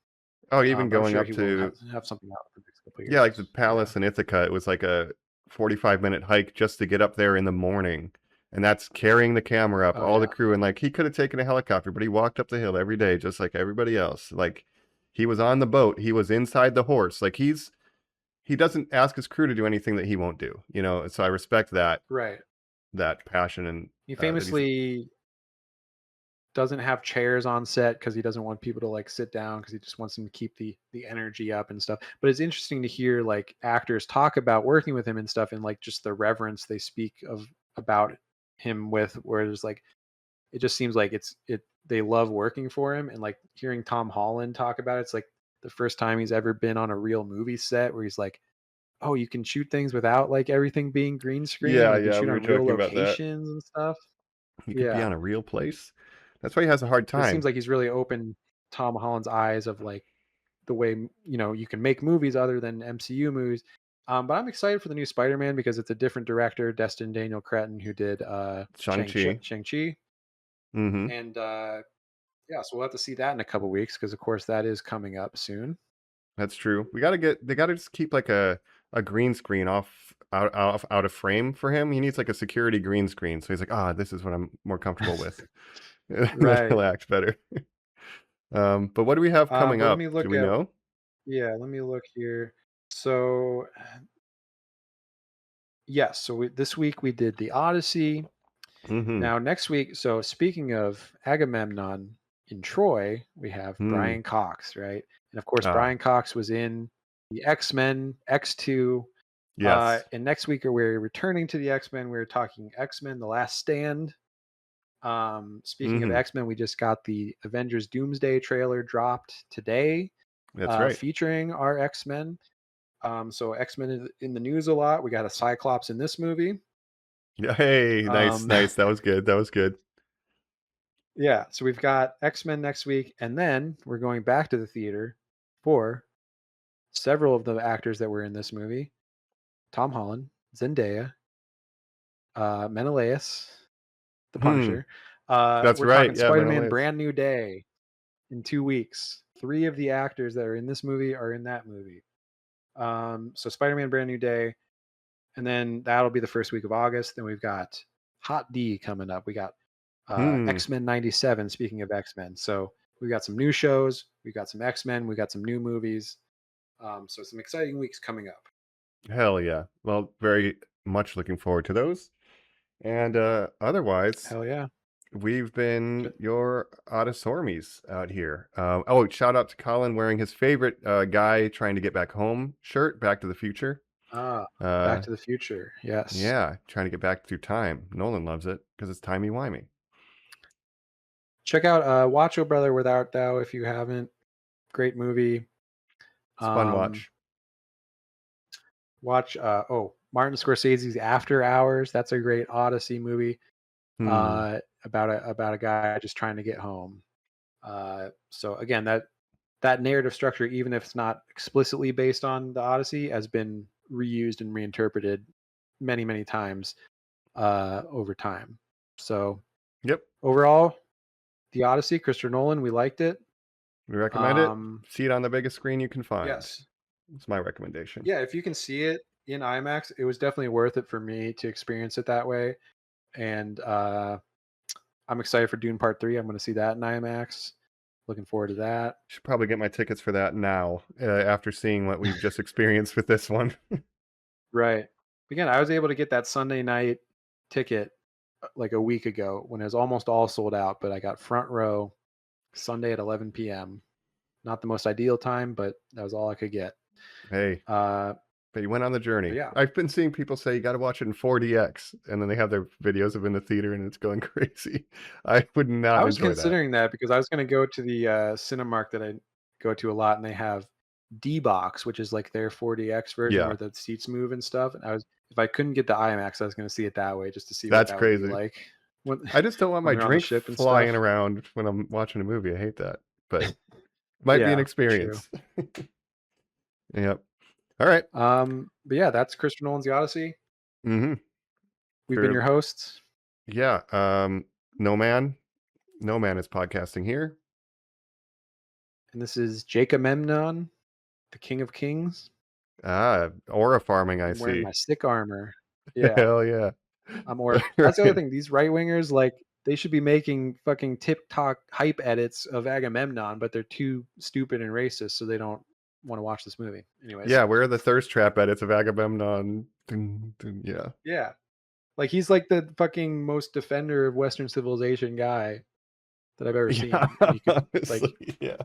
Oh, even But I'm going sure up he will to, have something out for the next couple of yeah, like the years. Yeah. palace in Ithaca, it was like a 45-minute hike just to get up there in the morning. And that's carrying the camera up, Oh all the yeah. crew. And like he could have taken a helicopter, but he walked up the hill every day, just like everybody else. Like he was on the boat, he was inside the horse. Like he doesn't ask his crew to do anything that he won't do, you know. So I respect Right. that passion and He that he's famously doesn't have chairs on set because he doesn't want people to like sit down because he just wants them to keep the energy up and stuff. But it's interesting to hear like actors talk about working with him and stuff, and like just the reverence they speak of about him with, where it's like it just seems like it they love working for him. And like hearing Tom Holland talk about it, it's like the first time he's ever been on a real movie set where he's like, oh, you can shoot things without like everything being green screen, Yeah, like you yeah, shoot we were on real joking about that. locations and stuff. He could be Yeah. on a real place. That's why he has a hard It seems time. like he's really opened Tom Holland's eyes of like the way you can make movies other than MCU movies. But I'm excited for the new Spider-Man because it's a different director, Destin Daniel Cretton, who did Shang-Chi. Shang-Chi, Mm-hmm. and yeah, so we'll have to see that in a couple weeks because of course that is coming up soon. That's true. They gotta just keep like a green screen out of frame for him. He needs like a security green screen. So he's like, this is what I'm more comfortable with. And then Right. he'll act better. But what do we have coming But let up? me Do look we at know? let me look here. So yes, so this week we did the Odyssey. Mm-hmm. Now, next week, so speaking of Agamemnon in Troy, we have Hmm. Brian Cox, right? And of course, Ah, Brian Cox was in the X-Men, X2. yes. And next week, we're returning to the X-Men. We're talking X-Men: The Last Stand. Speaking of Mm-hmm. X-Men, we just got the Avengers Doomsday trailer dropped today, That's right. featuring our X-Men. So X-Men is in the news a lot. We got a Cyclops in this movie. Yeah, hey, nice, Um, nice. That was good. That was good. Yeah, so we've got X-Men next week, and then we're going back to the theater for several of the actors that were in this movie: Tom Holland, Zendaya, Menelaus, the Hmm. Punisher. That's We're right. talking Yeah, Spider-Man: Menelaus. Brand New Day in 2 weeks. 3 of the actors that are in this movie are in that movie. So Spider-Man: Brand New Day, and then that'll be the first week of August. Then we've got Hot D coming up. We got Hmm. X-Men 97, speaking of X-Men. So we got some new shows, we got some X-Men, we got some new movies. So some exciting weeks coming up. Hell yeah. Well, very much looking forward to those. And otherwise, Hell yeah. we've been Sh- your Odyssormies out here. Shout out to Colin wearing his favorite guy trying to get back home shirt, Back to the Future. Back Uh, to the Future. Yes. yeah, trying to get back through time. Nolan loves it because it's timey-wimey. Check out Watch O Brother Without Thou if you haven't. Great movie. It's a fun Um, watch. watch Martin Scorsese's After Hours. That's a great Odyssey movie. Hmm. About a guy just trying to get home. So again, that narrative structure, even if it's not explicitly based on the Odyssey, has been reused and reinterpreted many, many times over time. So Yep, overall, the Odyssey, Christopher Nolan, we liked it. we recommend it. Um, See it on the biggest screen you can find. yes, It's my recommendation. yeah, if you can see it in IMAX, it was definitely worth it for me to experience it that way. And I'm excited for Dune Part 3. I'm going to see that in IMAX. Looking forward to that. Should probably get my tickets for that now after seeing what we've just experienced with this one. Right. Again, I was able to get that Sunday night ticket like a week ago when it was almost all sold out, but I got front row Sunday at 11 p.m. Not the most ideal time, but that was all I could get. Hey, Uh, but you went on the but journey. yeah, I've been seeing people say you got to watch it in 4DX, and then they have their videos of in the theater, and it's going crazy. I would I not was enjoy that. considering that because I was going to go to the Cinemark that I go to a lot, and they have D box, which is like their 4DX version Yeah, where the seats move and stuff. And if I couldn't get the IMAX, I was going to see it that way just to see what that's that would be crazy. like when I just don't want when my they're on the drink ship and flying stuff. around when I'm watching a movie. I hate that, but might be an Yeah, true. experience. Yep. All right. But yeah, that's Christopher Nolan's The Odyssey. Mm-hmm. We've been your hosts. Yeah. No Man is podcasting here. And this is Jacamemnon, the King of Kings. Aura farming, I I'm wearing see. my sick armor. Yeah, Hell yeah. I'm aura. That's the other thing. These right wingers, like, they should be making fucking TikTok hype edits of Agamemnon, but they're too stupid and racist, so they don't want to watch this movie. Anyways. Yeah, where are the thirst trap edits of Agamemnon? Yeah. Yeah. Like, he's like the fucking most defender of Western civilization guy that I've ever seen. Yeah, You could, like, honestly, yeah.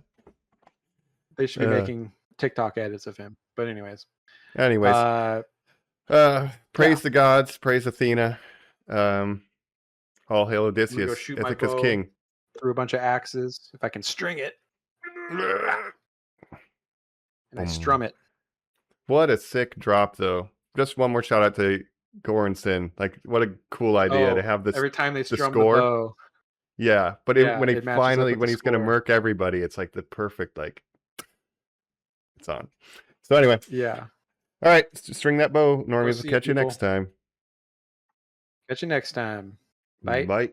they should be making TikTok edits of him. But anyways. Anyways, praise the gods, praise Athena. All hail I'm gonna Odysseus, go shoot my Ithaca's bow king. through a bunch of axes if I can string it. And I strum it. What a sick drop, though. Just one more shout out to Goranson. Like, what a cool idea to have this. Every time they strum the score. bow. Yeah, but when he it matches up finally, with when the he's going to score. murk everybody, it's like the perfect, like, it's on. So anyway. Yeah. All right, string that bow, Normies. see We'll catch you people. next time. Catch you next time. Bye. Bye.